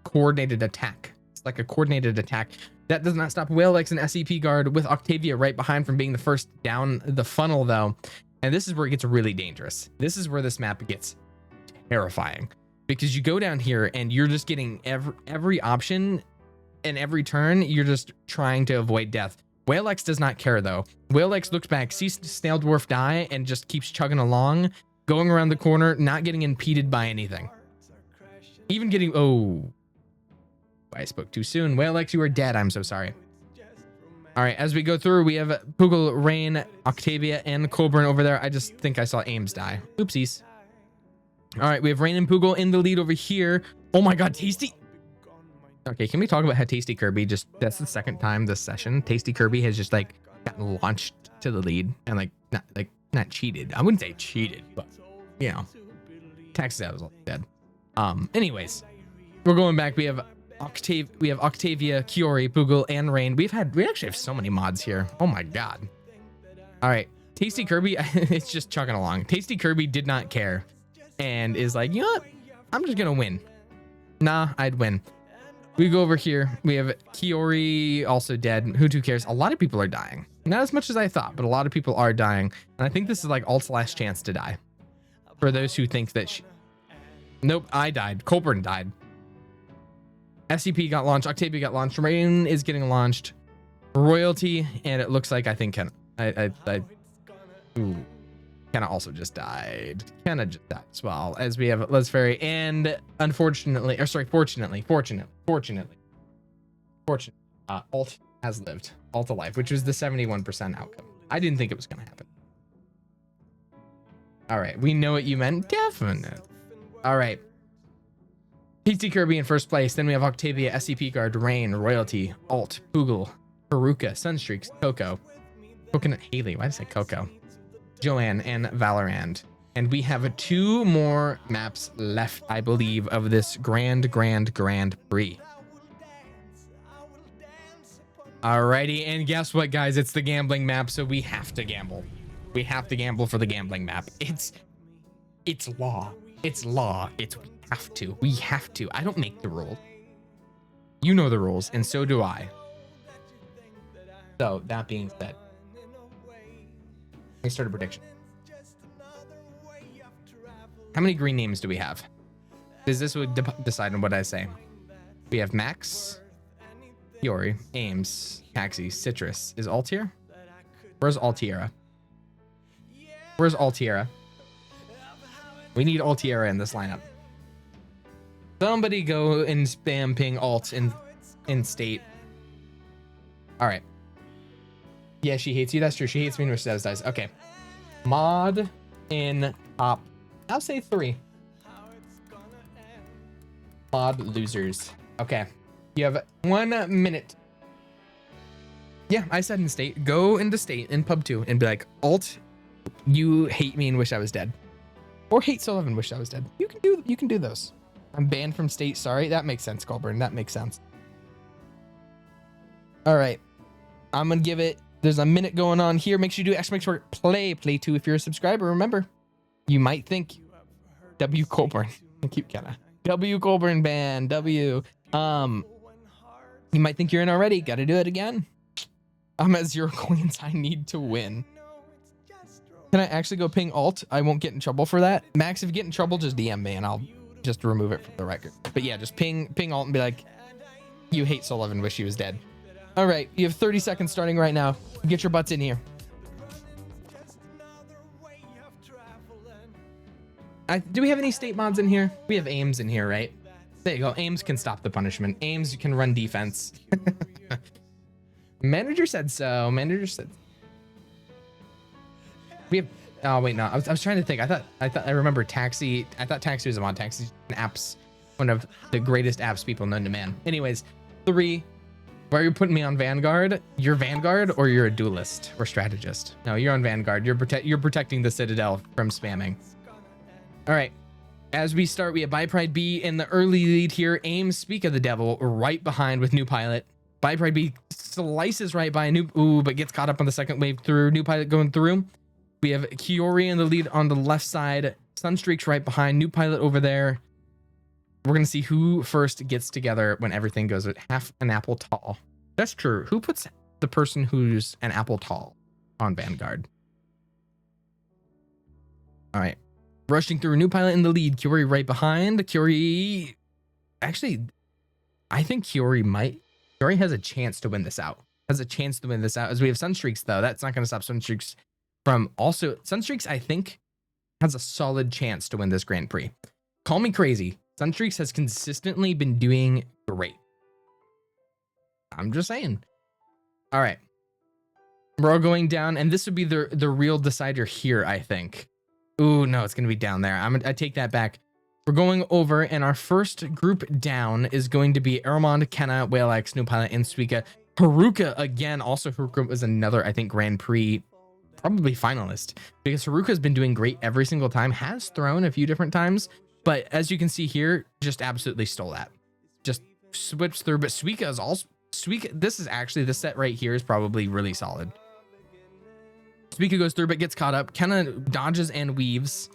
coordinated attack. It's like a coordinated attack. That does not stop Whalex and SCP Guard with Octavia right behind from being the first down the funnel though. And this is where it gets really dangerous. This is where this map gets terrifying because you go down here and you're just getting every option and every turn. You're just trying to avoid death. Whalex does not care though. Whalex looks back, sees Snail Dwarf die and just keeps chugging along, going around the corner, not getting impeded by anything. Even getting, oh, I spoke too soon. Whalex, you are dead. I'm so sorry. All right, as we go through, we have Poogle, Rain, Octavia, and Colburn over there. I just think I saw Ames die. Oopsies. All right, we have Rain and Poogle in the lead over here. Oh my God, Tasty. Okay, can we talk about how Tasty Kirby that's the second time this session. Tasty Kirby has just like gotten launched to the lead and not cheated. I wouldn't say cheated, but you know, taxes out was all dead. Anyways, we're going back. We have Octavia, Kiori, Poogle, and Rain. We actually have so many mods here. Oh my God. All right, Tasty Kirby, it's just chugging along. Tasty Kirby did not care and is like, you know what? I'm just gonna win. Nah, I'd win. We go over here. We have Kiori also dead. Who cares? A lot of people are dying. Not as much as I thought, but a lot of people are dying. And I think this is like Alt's last chance to die. For those who think that nope, I died. Colburn died. SCP got launched. Octavia got launched. Rain is getting launched. Royalty, and it looks like I think ooh. Kenna also just died. Kenna just died as well, as we have Les Ferry and unfortunately, or sorry, fortunately, Alt has lived. Alt alive, which was the 71% outcome. I didn't think it was going to happen. All right, we know what you meant. Definite. All right. Tasty Kirby in first place. Then we have Octavia, SCP Guard, Rain, Royalty, Alt, Poogle, Haruka, Sunstreaks, Coco, Coconut Haley. Why did I say Coco? Joanne and Valorant. And we have 2 more maps left, I believe, of this grand prix. Alrighty, and guess what, guys? It's the gambling map, so we have to gamble. We have to gamble for the gambling map. It's law. It's law. We have to. I don't make the rules. You know the rules, and so do I. So, that being said, let me start a prediction. How many green names do we have? Because this would decide on what I say. We have Max, Fiori, Ames, Taxi, Citrus. Is Alt here? Where's Altiera? Where's Altiera? We need Altiera in this lineup. Somebody go and spam ping Alt in state. All right. Yeah, she hates you. That's true. She hates me when she dies. Okay. Mod in top. I'll say 3. Mod losers. Okay. You have 1 minute. Yeah, I said in state. Go into state in pub 2 and be like, Alt, you hate me and wish I was dead. Or hate Sullivan and wish I was dead. You can do those. I'm banned from state. Sorry. That makes sense, Colburn. That makes sense. All right. I'm going to give it. There's a minute going on here. Make sure you do exclamation mark play 2 if you're a subscriber. Remember, you might think W Colburn. Keep kinda W Colburn ban W. Now You might think you're in already. Got to do it again. I'm at 0 coins. I need to win. Can I actually go ping alt? I won't get in trouble for that. Max, if you get in trouble, just DM me and I'll just remove it from the record. But yeah, just ping alt and be like, you hate Sullivan, wish he was dead. All right, you have 30 seconds starting right now. Get your butts in here. Do we have any state mods in here? We have Ames in here, right? There you go. Ames can stop the punishment. Ames can run defense. Manager said so. Manager said. We have. Oh wait, no. I was trying to think. I remember Taxi. I thought Taxi was a mod. Taxi's an apps, one of the greatest apps people known to man. Anyways, 3. Why are you putting me on Vanguard? You're Vanguard or you're a duelist or strategist? No, you're on Vanguard. You're protecting the Citadel from spamming. All right. As we start, we have Bypride B in the early lead here. Ames, speak of the devil, right behind with New Pilot. Bypride B slices right by but gets caught up on the second wave through. New Pilot going through. We have Kiori in the lead on the left side. Sunstreak's right behind. New Pilot over there. We're going to see who first gets together when everything goes at half an apple tall. That's true. Who puts the person who's an apple tall on Vanguard? All right. Rushing through, New Pilot in the lead. Kiori right behind. Kiori... Actually, I think Kiori has a chance to win this out. As we have Sunstreaks, though. That's not going to stop Sunstreaks from also... Sunstreaks, I think, has a solid chance to win this Grand Prix. Call me crazy. Sunstreaks has consistently been doing great. I'm just saying. All right. We're all going down, and this would be the real decider here, I think. Ooh, no, it's going to be down there. I take that back. We're going over, and our first group down is going to be Aramond, Kenna, Whale X, New Pilot, and Suika. Haruka, again, also Haruka was another, I think, Grand Prix, probably finalist, because Haruka has been doing great every single time, has thrown a few different times, but as you can see here, just absolutely stole that. Just switched through, but Suika is also, this set right here is probably really solid. Suika goes through, but gets caught up. Kenna dodges and weaves.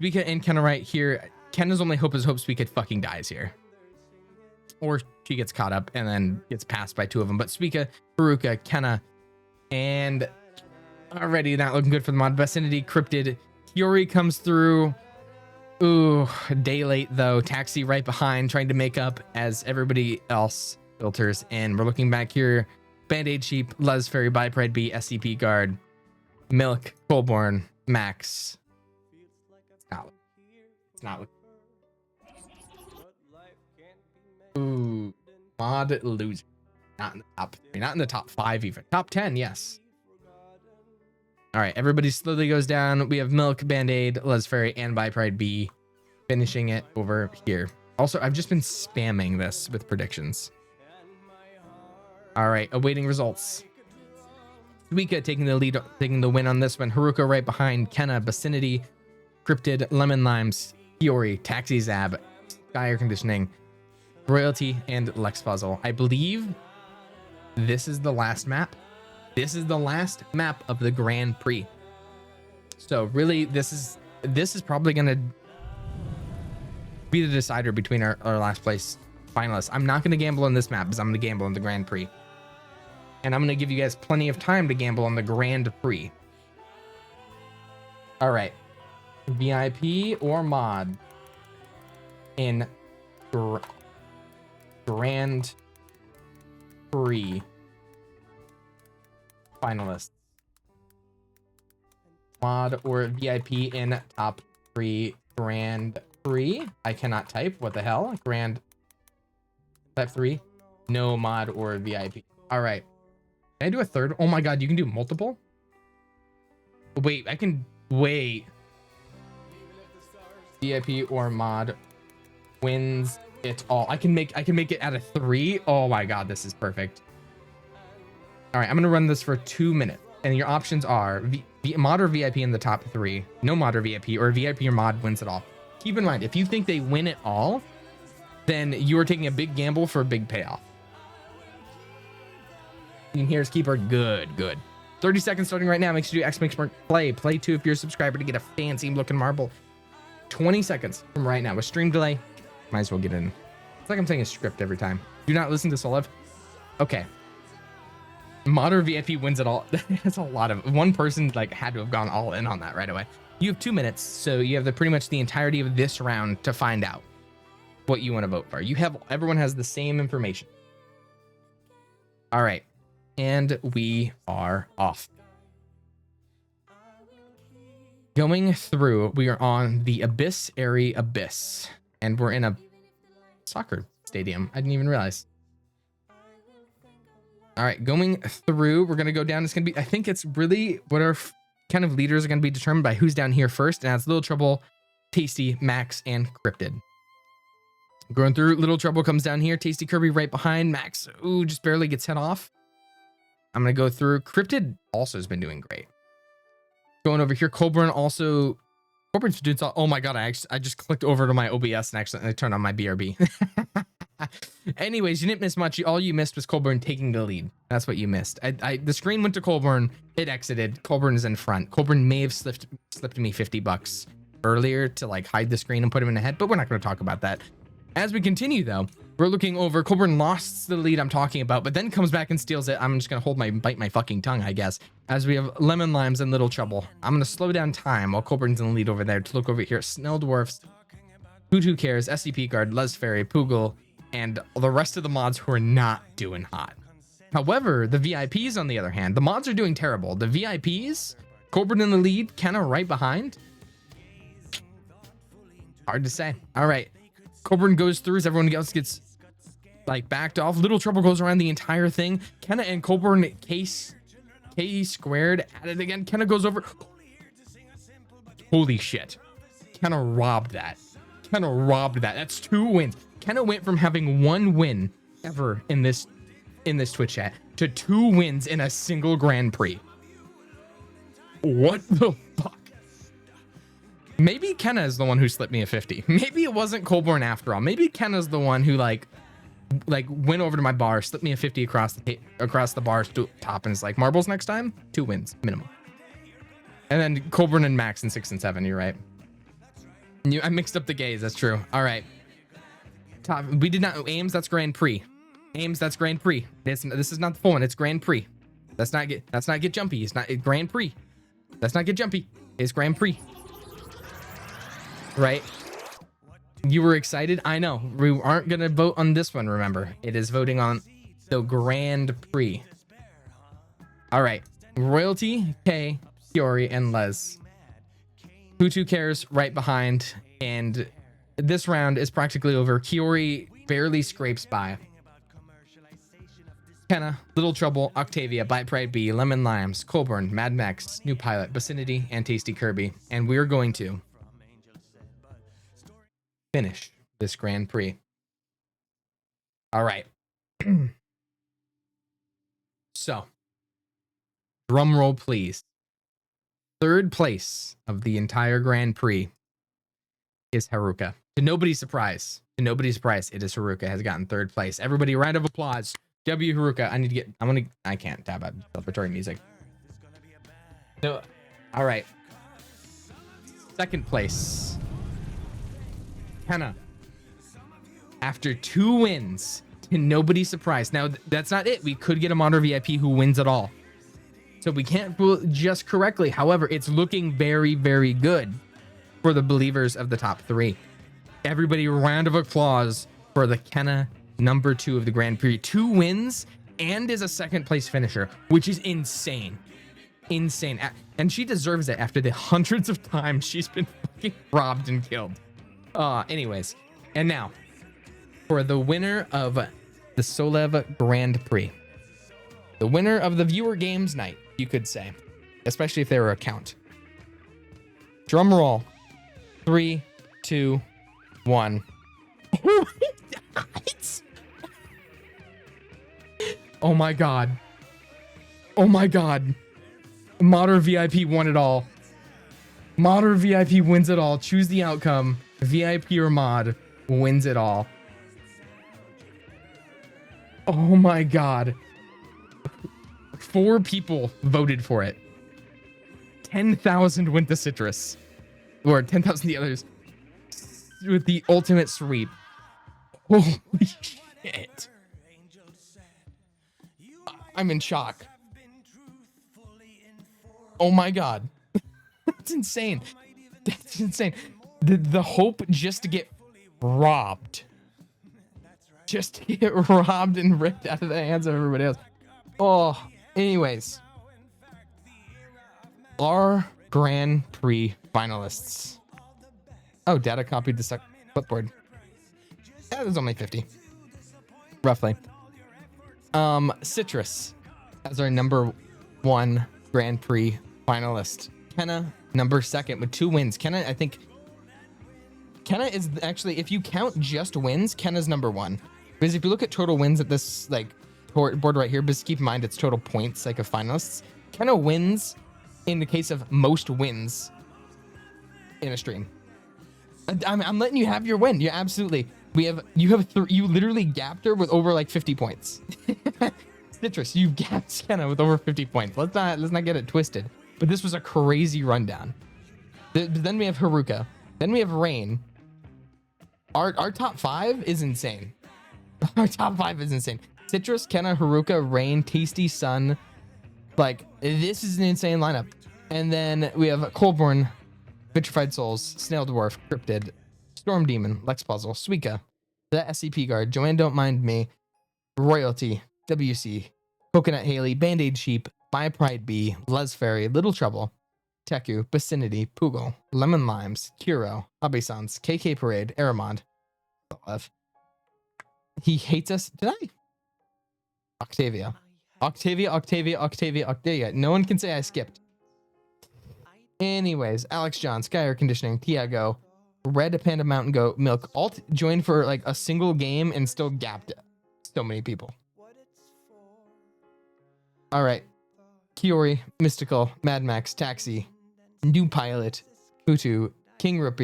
Suika and Kenna right here. Kenna's only hope is Suika fucking dies here. Or she gets caught up and then gets passed by 2 of them. But Suika, Haruka, Kenna, and already not looking good for the mod. Vicinity, Cryptid. Kiori comes through. Ooh, a day late though. Taxi right behind, trying to make up as everybody else filters. And we're looking back here. Band-Aid Sheep, Les Ferry, Bypride B, SCP Guard, Milk, Colborn, Max. It's not. Ooh, mod loser. Not in the top 3, not in the top 5 even. Top 10, yes. All right, everybody slowly goes down. We have Milk, Band-Aid, Les Ferry, and Bypride B finishing it over here. Also, I've just been spamming this with predictions. All right, awaiting results. Suika taking the lead, taking the win on this one. Haruka right behind. Kenna, Vicinity, Cryptid, Lemon Limes, Kiori, Taxi Zab, Sky Air Conditioning, Royalty, and Lex Puzzle. I believe this is the last map. This is the last map of the Grand Prix. So really, this is probably gonna be the decider between our last place finalists. I'm not gonna gamble on this map because I'm gonna gamble on the Grand Prix. And I'm going to give you guys plenty of time to gamble on the Grand Prix. All right. VIP or mod in Grand Prix finalists. Mod or VIP in top 3 Grand Prix. I cannot type. What the hell? Grand type 3. No mod or VIP. All right. Can I do a third? Oh my god, you can do multiple? Wait, I can wait. VIP or mod wins it all. I can make it out of 3. Oh my god, this is perfect. All right, I'm gonna run this for 2 minutes, and your options are mod or VIP in the top 3, no mod or VIP, or VIP or mod wins it all. Keep in mind, if you think they win it all, then you are taking a big gamble for a big payoff. And here's keeper. Good. 30 seconds starting right now. Make sure you do X makes mark play 2 if you're a subscriber to get a fancy looking marble. 20 seconds from right now with stream delay. Might as well get in. It's like I'm saying a script every time. Do not listen to Solev. Okay. Mod or VIP wins it all. That's a lot of one person like had to have gone all in on that right away. You have 2 minutes, so you have pretty much the entirety of this round to find out what you want to vote for. Everyone has the same information. All right, and we are off. Going through, we are on the Abyss Area Abyss, and we're in a soccer stadium. I didn't even realize. All right, going through, we're gonna go down. It's gonna be, I think it's really what our kind of leaders are gonna be determined by who's down here first, and that's Little Trouble, Tasty, Max, and Cryptid. Going through, Little Trouble comes down here. Tasty Kirby right behind. Max, ooh, just barely gets hit off. I'm gonna go through. Cryptid also has been doing great. Going over here, Colburn also. Colburn's doing so. Oh my god, I just clicked over to my OBS and accidentally turned on my BRB. Anyways, you didn't miss much. All you missed was Colburn taking the lead. That's what you missed. The screen went to Colburn. It exited. Colburn is in front. Colburn may have slipped me $50 earlier to like hide the screen and put him in ahead, but we're not going to talk about that. As we continue though, we're looking over. Colburn lost the lead I'm talking about, but then comes back and steals it. I'm just going to bite my fucking tongue, I guess, as we have Lemon Limes and Little Trouble. I'm going to slow down time while Colburn's in the lead over there to look over here. Snell Dwarfs, Who Cares, SCP Guard, Les Fairy, Poogle, and the rest of the mods who are not doing hot. However, the VIPs, on the other hand, the mods are doing terrible. The VIPs, Colburn in the lead, Kenna right behind. Hard to say. All right. Colburn goes through as everyone else gets like backed off. Little Trouble goes around the entire thing. Kenna and Colburn K squared at it again. Kenna goes over. Holy shit. Kenna robbed that. That's 2 wins. Kenna went from having 1 win ever in this Twitch chat to 2 wins in a single Grand Prix. What the fuck? Maybe Kenna is the one who slipped me a 50. Maybe it wasn't Colburn after all. Maybe Kenna's the one who like went over to my bar, slipped me a 50 across the bar top, and it's like, marbles next time, 2 wins minimum. And then Colburn and Max in 6 and 7. You're right. I mixed up the gays. That's true. All right. Top. We did not Ames. That's Grand Prix. Ames. That's Grand Prix. This is not the full one. It's Grand Prix. Let's not get jumpy. It's not Grand Prix. Let's not get jumpy. It's Grand Prix. Right? You were excited? I know. We aren't going to vote on this one, remember. It is voting on the Grand Prix. All right. Royalty, Kay, Fiori, and Les. Who Cares right behind. And this round is practically over. Kiori barely scrapes by. Kenna, Little Trouble, Octavia, Bite Pride B, Lemon Limes, Colburn, Mad Max, New Pilot, Vicinity, and Tasty Kirby. And we're going to finish this Grand Prix. All right. So, drum roll, please. 3rd place of the entire Grand Prix is Haruka. To nobody's surprise, it is Haruka has gotten 3rd place. Everybody, round of applause. W Haruka. I can't tab out celebratory music. So, all right. 2nd place. Kenna, after 2 wins, to nobody's surprise. Now, that's not it. We could get a Modern VIP who wins it all. So we can't rule just correctly. However, it's looking very, very good for the believers of the top 3. Everybody, round of applause for the Kenna number 2 of the Grand Prix. 2 wins and is a 2nd place finisher, which is insane. Insane. And she deserves it after the hundreds of times she's been fucking robbed and killed. Anyways, and now for the winner of the Solev Grand Prix, the winner of the viewer games night, you could say, especially if they were a count. Drum roll. 3, 2, 1. Oh my god. Oh my god. Modern VIP won it all. Modern VIP wins it all. Choose the outcome. VIP or mod wins it all. Oh my god. 4 people voted for it. 10,000 went to Citrus. Or 10,000 the others. With the ultimate sweep. Holy shit. I'm in shock. Oh my god. That's insane. That's insane. The hope just to get robbed. Just to get robbed and ripped out of the hands of everybody else. Oh, anyways. Our Grand Prix finalists. Oh, data copied the clipboard. That was only 50. Roughly. Citrus as our number 1 Grand Prix finalist. Kenna, number 2 with 2 wins. Kenna, I think Kenna is actually, if you count just wins, Kenna's number 1. Because if you look at total wins at this like board right here, but keep in mind it's total points like of finalists. Kenna wins in the case of most wins in a stream. I'm letting you have your win. You absolutely. You literally gapped her with over like 50 points. Citrus, you gapped Kenna with over 50 points. Let's not get it twisted. But this was a crazy rundown. Then we have Haruka. Then we have Rain. Our top 5 is insane. Our top 5 is insane. Citrus, Kenna, Haruka, Rain, Tasty, Sun. Like, this is an insane lineup. And then we have Colborn, Vitrified Souls, Snail Dwarf, Cryptid, Storm Demon, Lex Puzzle, Suika, the SCP Guard, Joanne Don't Mind Me, Royalty, WC, Coconut Haley, Band-Aid Sheep, By Pride B, Les Fairy, Little Trouble, Teku, Vicinity, Poogle, Lemon Limes, Kuro, Abe-sans, KK Parade, Aramond, He Hates Us. Did I? Octavia. No one can say I skipped. Anyways, Alex John, Sky Air Conditioning, Tiago, Red Panda Mountain Goat, Milk, alt joined for like a single game and still gapped so many people. All right. Kiori, Mystical, Mad Max, Taxi, New Pilot, Hutu, King Root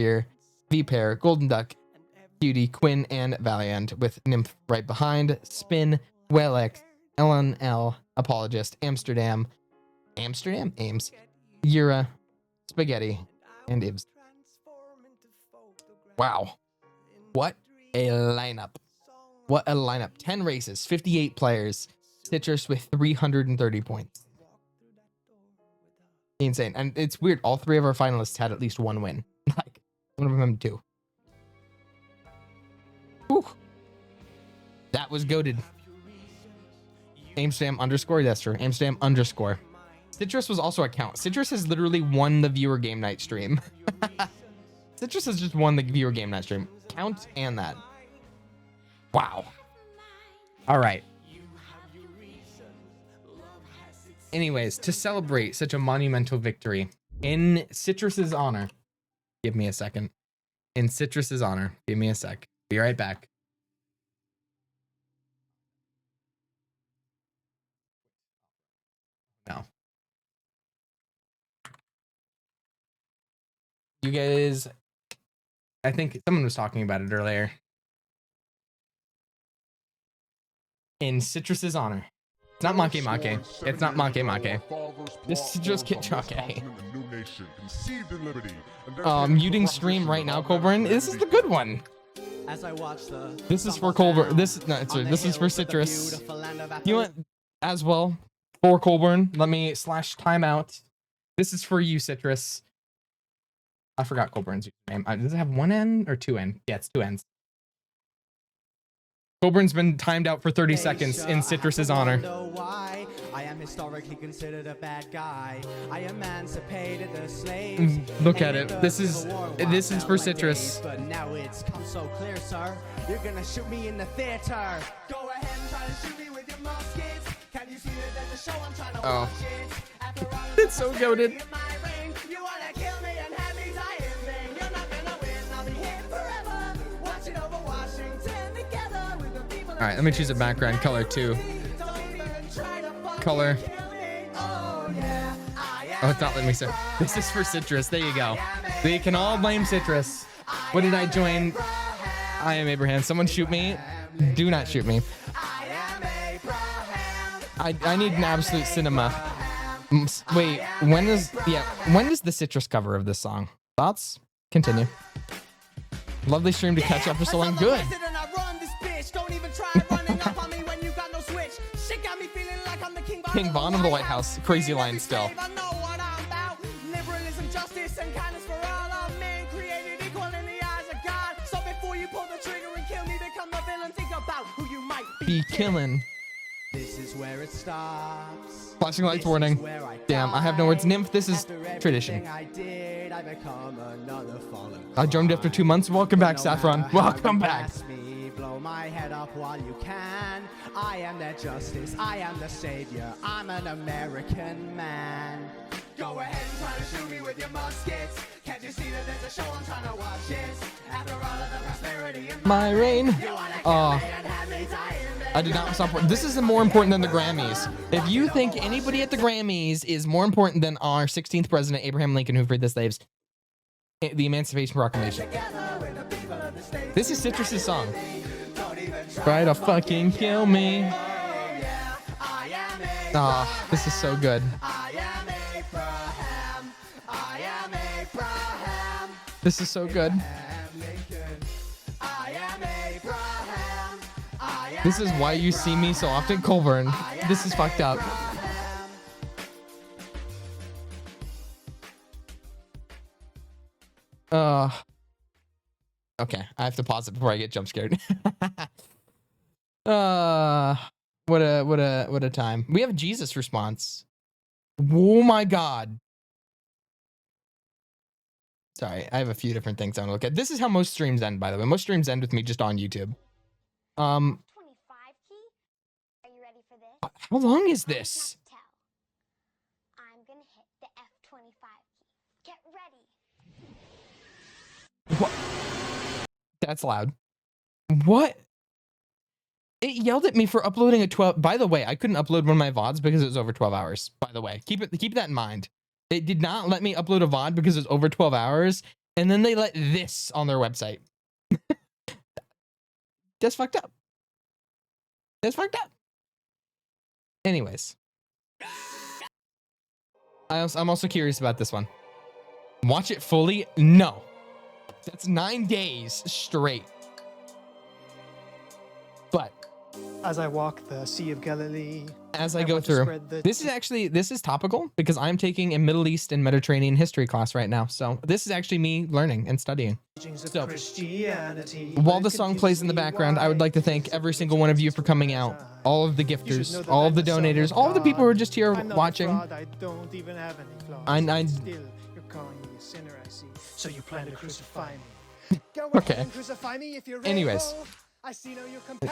V-Pair, Golden Duck, Cutie, Quinn, and Valiant with Nymph right behind, Spin, Whalex, LNL, Apologist, Amsterdam, Ames, Yura, Spaghetti, and Ibs. Wow. What a lineup. What a lineup. 10 races, 58 players, Citrus with 330 points. Insane. And it's weird. All 3 of our finalists had at least 1 win. Like, one of them 2. Whew. That was goated. Amsterdam _ that's true. Amsterdam _ Citrus was also a count. Citrus has literally won the viewer game night stream. Citrus has just won the viewer game night stream. Count and that. Wow. All right. Anyways, to celebrate such a monumental victory, in Citrus's honor, give me a second. In Citrus's honor, give me a sec. Be right back. No. You guys, I think someone was talking about it earlier. In Citrus's honor. It's not Make Make. It's not Make Make. This is just Kitchake. Muting stream right now, Colburn. This is the good one. As I watch the This is for Colburn. This is for Citrus. You want as well for Colburn? Let me / timeout. This is for you, Citrus. I forgot Colburn's name. Does it have 1 N or 2 N? Yeah, it's 2 N's. Colburn's been timed out for 30 seconds in Citrus's honor. I am historically considered a bad guy. I emancipated the slaves. Look at it. This is for Citrus. But now it's come so clear, sir. You're gonna shoot me in the theater. Go ahead and try to shoot me with your muskets. Can you see that there's a show I'm trying to watch it? It's so goated. You wanna kill me and have me dying thing. You're not gonna win. I'll be here forever. Watching over Washington together with the people. All right, let me choose a background color too. Color. Oh, it's not letting me say. This is for Citrus. There you go. They can all blame Citrus. What did I join? I am Abraham. Someone shoot me. Do not shoot me. I need an absolute cinema. Wait, when is the Citrus cover of this song? Thoughts? Continue. Lovely stream to catch up for so long. Good. Shit got me feeling like I'm the King Von of the White House. Crazy line still. I know what I'm about. Liberalism, justice, and kindness for all of men, created equal in the eyes of God. So before you pull the trigger and kill me, become the villain, think about who you might Be killing. This is where it stops. Flashing lights warning. Damn, I have no words. Nymph, this is tradition. I joined after 2 months. Welcome back, Saffron. Welcome back. Blow my head up while you can. I am their justice. I am the savior. I'm an American man. Go ahead and try to shoot me with your muskets. Can't you see that there's a show I'm trying to watch it? After all of the prosperity in my reign. Oh. I did not stop. This is more important than the Grammys. If you think anybody at the Grammys is more important than our 16th president, Abraham Lincoln, who freed the slaves, the Emancipation Proclamation. This is Citrus's song. Try to fucking kill me. Ah, this is so good. This is so good. This is why you see me so often, Colburn. This is fucked up. Okay, I have to pause it before I get jump scared. What a time. We have a Jesus response. Oh my God. Sorry, I have a few different things I want to look at. This is how most streams end, by the way. Most streams end with me just on YouTube. 25 key. Are you ready for this? How long is this? I'm gonna hit the F25 key. Get ready. What? That's loud. What? It yelled at me for uploading a 12. By the way, I couldn't upload one of my VODs because it was over 12 hours. By the way, keep that in mind. It did not let me upload a VOD because it was over 12 hours. And then they let this on their website. That's fucked up. That's fucked up. Anyways. I'm also curious about this one. Watch it fully? No. That's 9 days straight. But as I walk the Sea of Galilee, as I go through, this is topical because I'm taking a Middle East and Mediterranean history class right now. So this is actually me learning and studying. So while the song plays in the background, I would like to thank every single one of you for coming out. All of the gifters, all of the donators, all of the people who are just here watching. I don't even have any flaws. Still, you're calling me a sinner, I see. So you plan to crucify me. Okay. Anyways.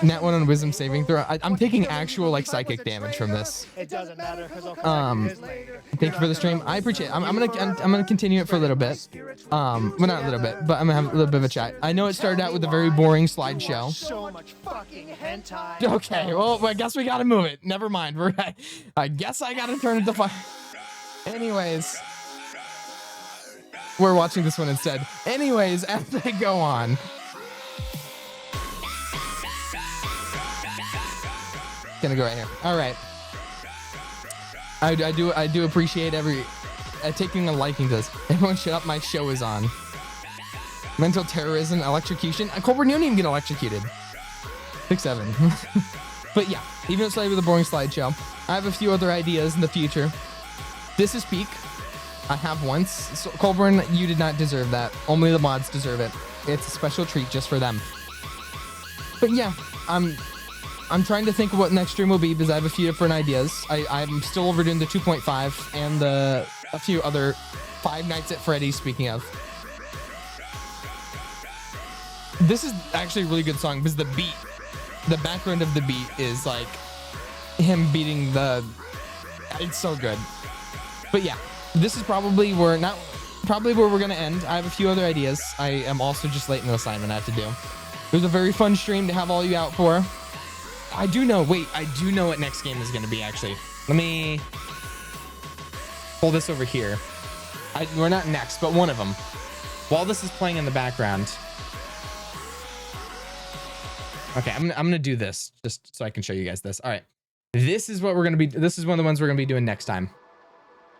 Nat 1 on wisdom saving throw. I'm taking actual like psychic damage from this. It doesn't matter because I'll come back later. Thank you for the stream. I appreciate it. I'm gonna continue it for a little bit. Well, not a little bit, but I'm gonna have a little bit of a chat. I know it started out with a very boring slideshow. So much fucking hentai. Okay, well, I guess we gotta move it. Never mind. I guess I gotta turn it to fire. Anyways, we're watching this one instead. Anyways, as I go on. Gonna go right here. All right. I do appreciate taking a liking to this. Everyone shut up, my show is on. Mental terrorism, electrocution. Colbert, you didn't even get electrocuted. 6-7. But yeah, even if slightly with a boring slideshow, I have a few other ideas in the future. This is peak. I have once. So, Colburn, you did not deserve that. Only the mods deserve it. It's a special treat just for them. But yeah, I'm trying to think of what next stream will be because I have a few different ideas. I'm still overdoing the 2.5 and a few other Five Nights at Freddy's, speaking of. This is actually a really good song because the background of the beat is like him beating it's so good. But yeah, this is probably where we're gonna end. I have a few other ideas. I am also just late in the assignment I have to do. It was a very fun stream to have all you out for. I do know what next game is going to be, actually. Let me pull this over here. We're not next, but one of them. While this is playing in the background. Okay, I'm going to do this just so I can show you guys this. All right. This is what we're going to be. This is one of the ones we're going to be doing next time.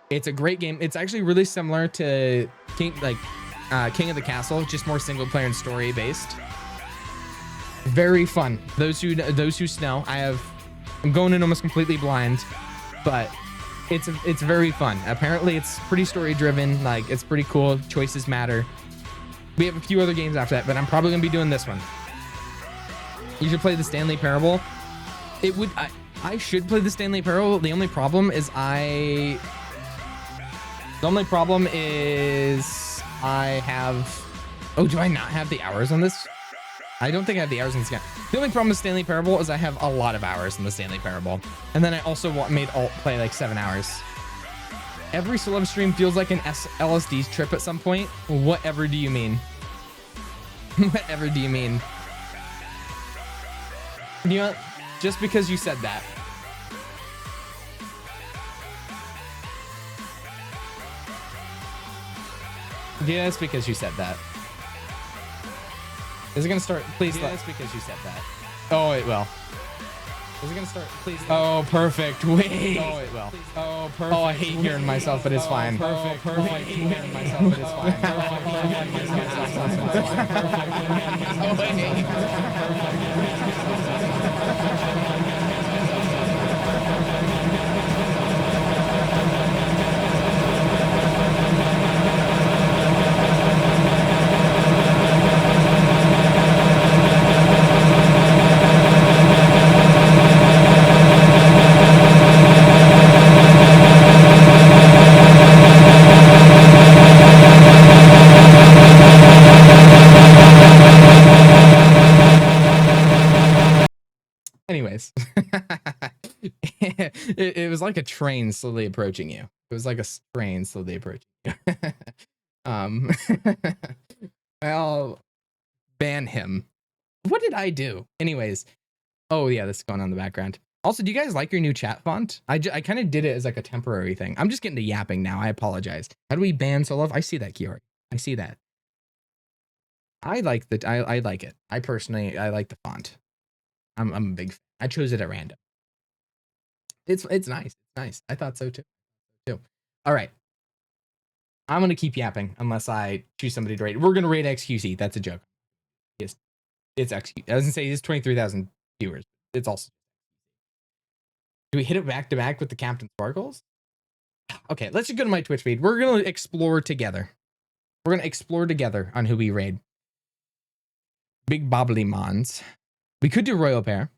It's a great game. It's actually really similar to King of the Castle, just more single player and story based. Very fun. Those who know, I have I'm going in almost completely blind, but it's very fun. Apparently, it's pretty story driven. Like, it's pretty cool. Choices matter. We have a few other games after that, but I'm probably gonna be doing this one. You should play the Stanley Parable. It would. I should play the Stanley Parable. The only problem is I have. Oh, do I not have the hours on this? I don't think I have the hours in this game. The only problem with Stanley Parable is I have a lot of hours in the Stanley Parable. And then I also made alt play like 7 hours. Every celeb stream feels like an LSD trip at some point. Whatever do you mean? Whatever do you mean? You know, just because you said that. Just because you said that. Is it gonna start? Please. Just because you said that. Oh, it will. Is it gonna start? Please. Oh, perfect. Wait. Oh, it will. Oh, perfect. Oh, I hate hearing myself, but it's fine. Perfect. Perfect. I hate hearing myself, but it's fine. Anyways, it was like a train slowly approaching you. It was like a train slowly approaching you. I'll ban him. What did I do? Anyways, oh yeah, this is going on in the background. Also, do you guys like your new chat font? I kind of did it as like a temporary thing. I'm just getting to yapping now. I apologize. How do we ban Solov? I see that, Kiori. I see that. I like that. I like it. I personally like the font. I'm a big fan. I chose it at random. It's nice. It's nice. I thought so too. All right. I'm gonna keep yapping unless I choose somebody to rate. We're gonna rate XQC. That's a joke. It's XQC. I was gonna say he's 23,000 viewers. It's also. Do we hit it back to back with the Captain Sparkles? Okay, let's just go to my Twitch feed. We're gonna explore together. We're gonna explore together on who we raid. Big Bobbly Mons. We could do Royal Pair.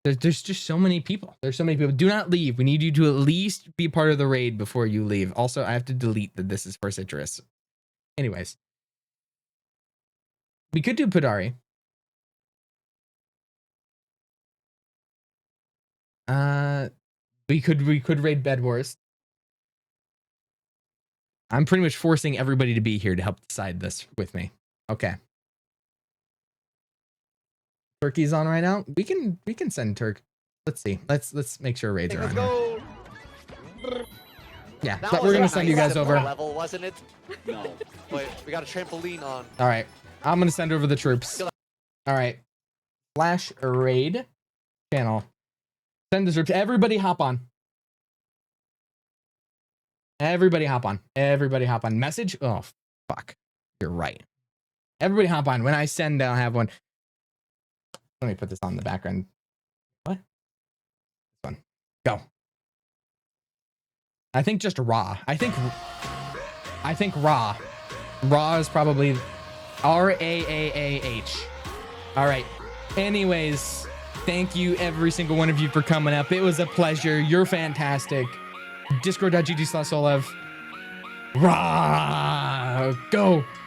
There's just so many people. There's so many people. Do not leave. We need you to at least be part of the raid before you leave. Also, I have to delete that this is for Citrus. Anyways. We could do Podari. We could raid Bed Wars. I'm pretty much forcing everybody to be here to help decide this with me. Okay. Turkey's on right now. We can send Turk. Let's see. Let's make sure raids are on here. Yeah, but we're gonna send you guys over. Level, wasn't it? No. Wait, we got a trampoline on. All right, I'm gonna send over the troops. All right, Flash raid channel. Send the troops. Everybody hop on. Everybody hop on. Everybody hop on. Message. Oh fuck. You're right. Everybody hop on. When I send, I'll have one. Let me put this on the background. What? This one. Go. I think just raw. I think raw. Raw is probably RAAAH. All right. Anyways, thank you every single one of you for coming up. It was a pleasure. You're fantastic. Discord.gg/Solev. Raw. Go.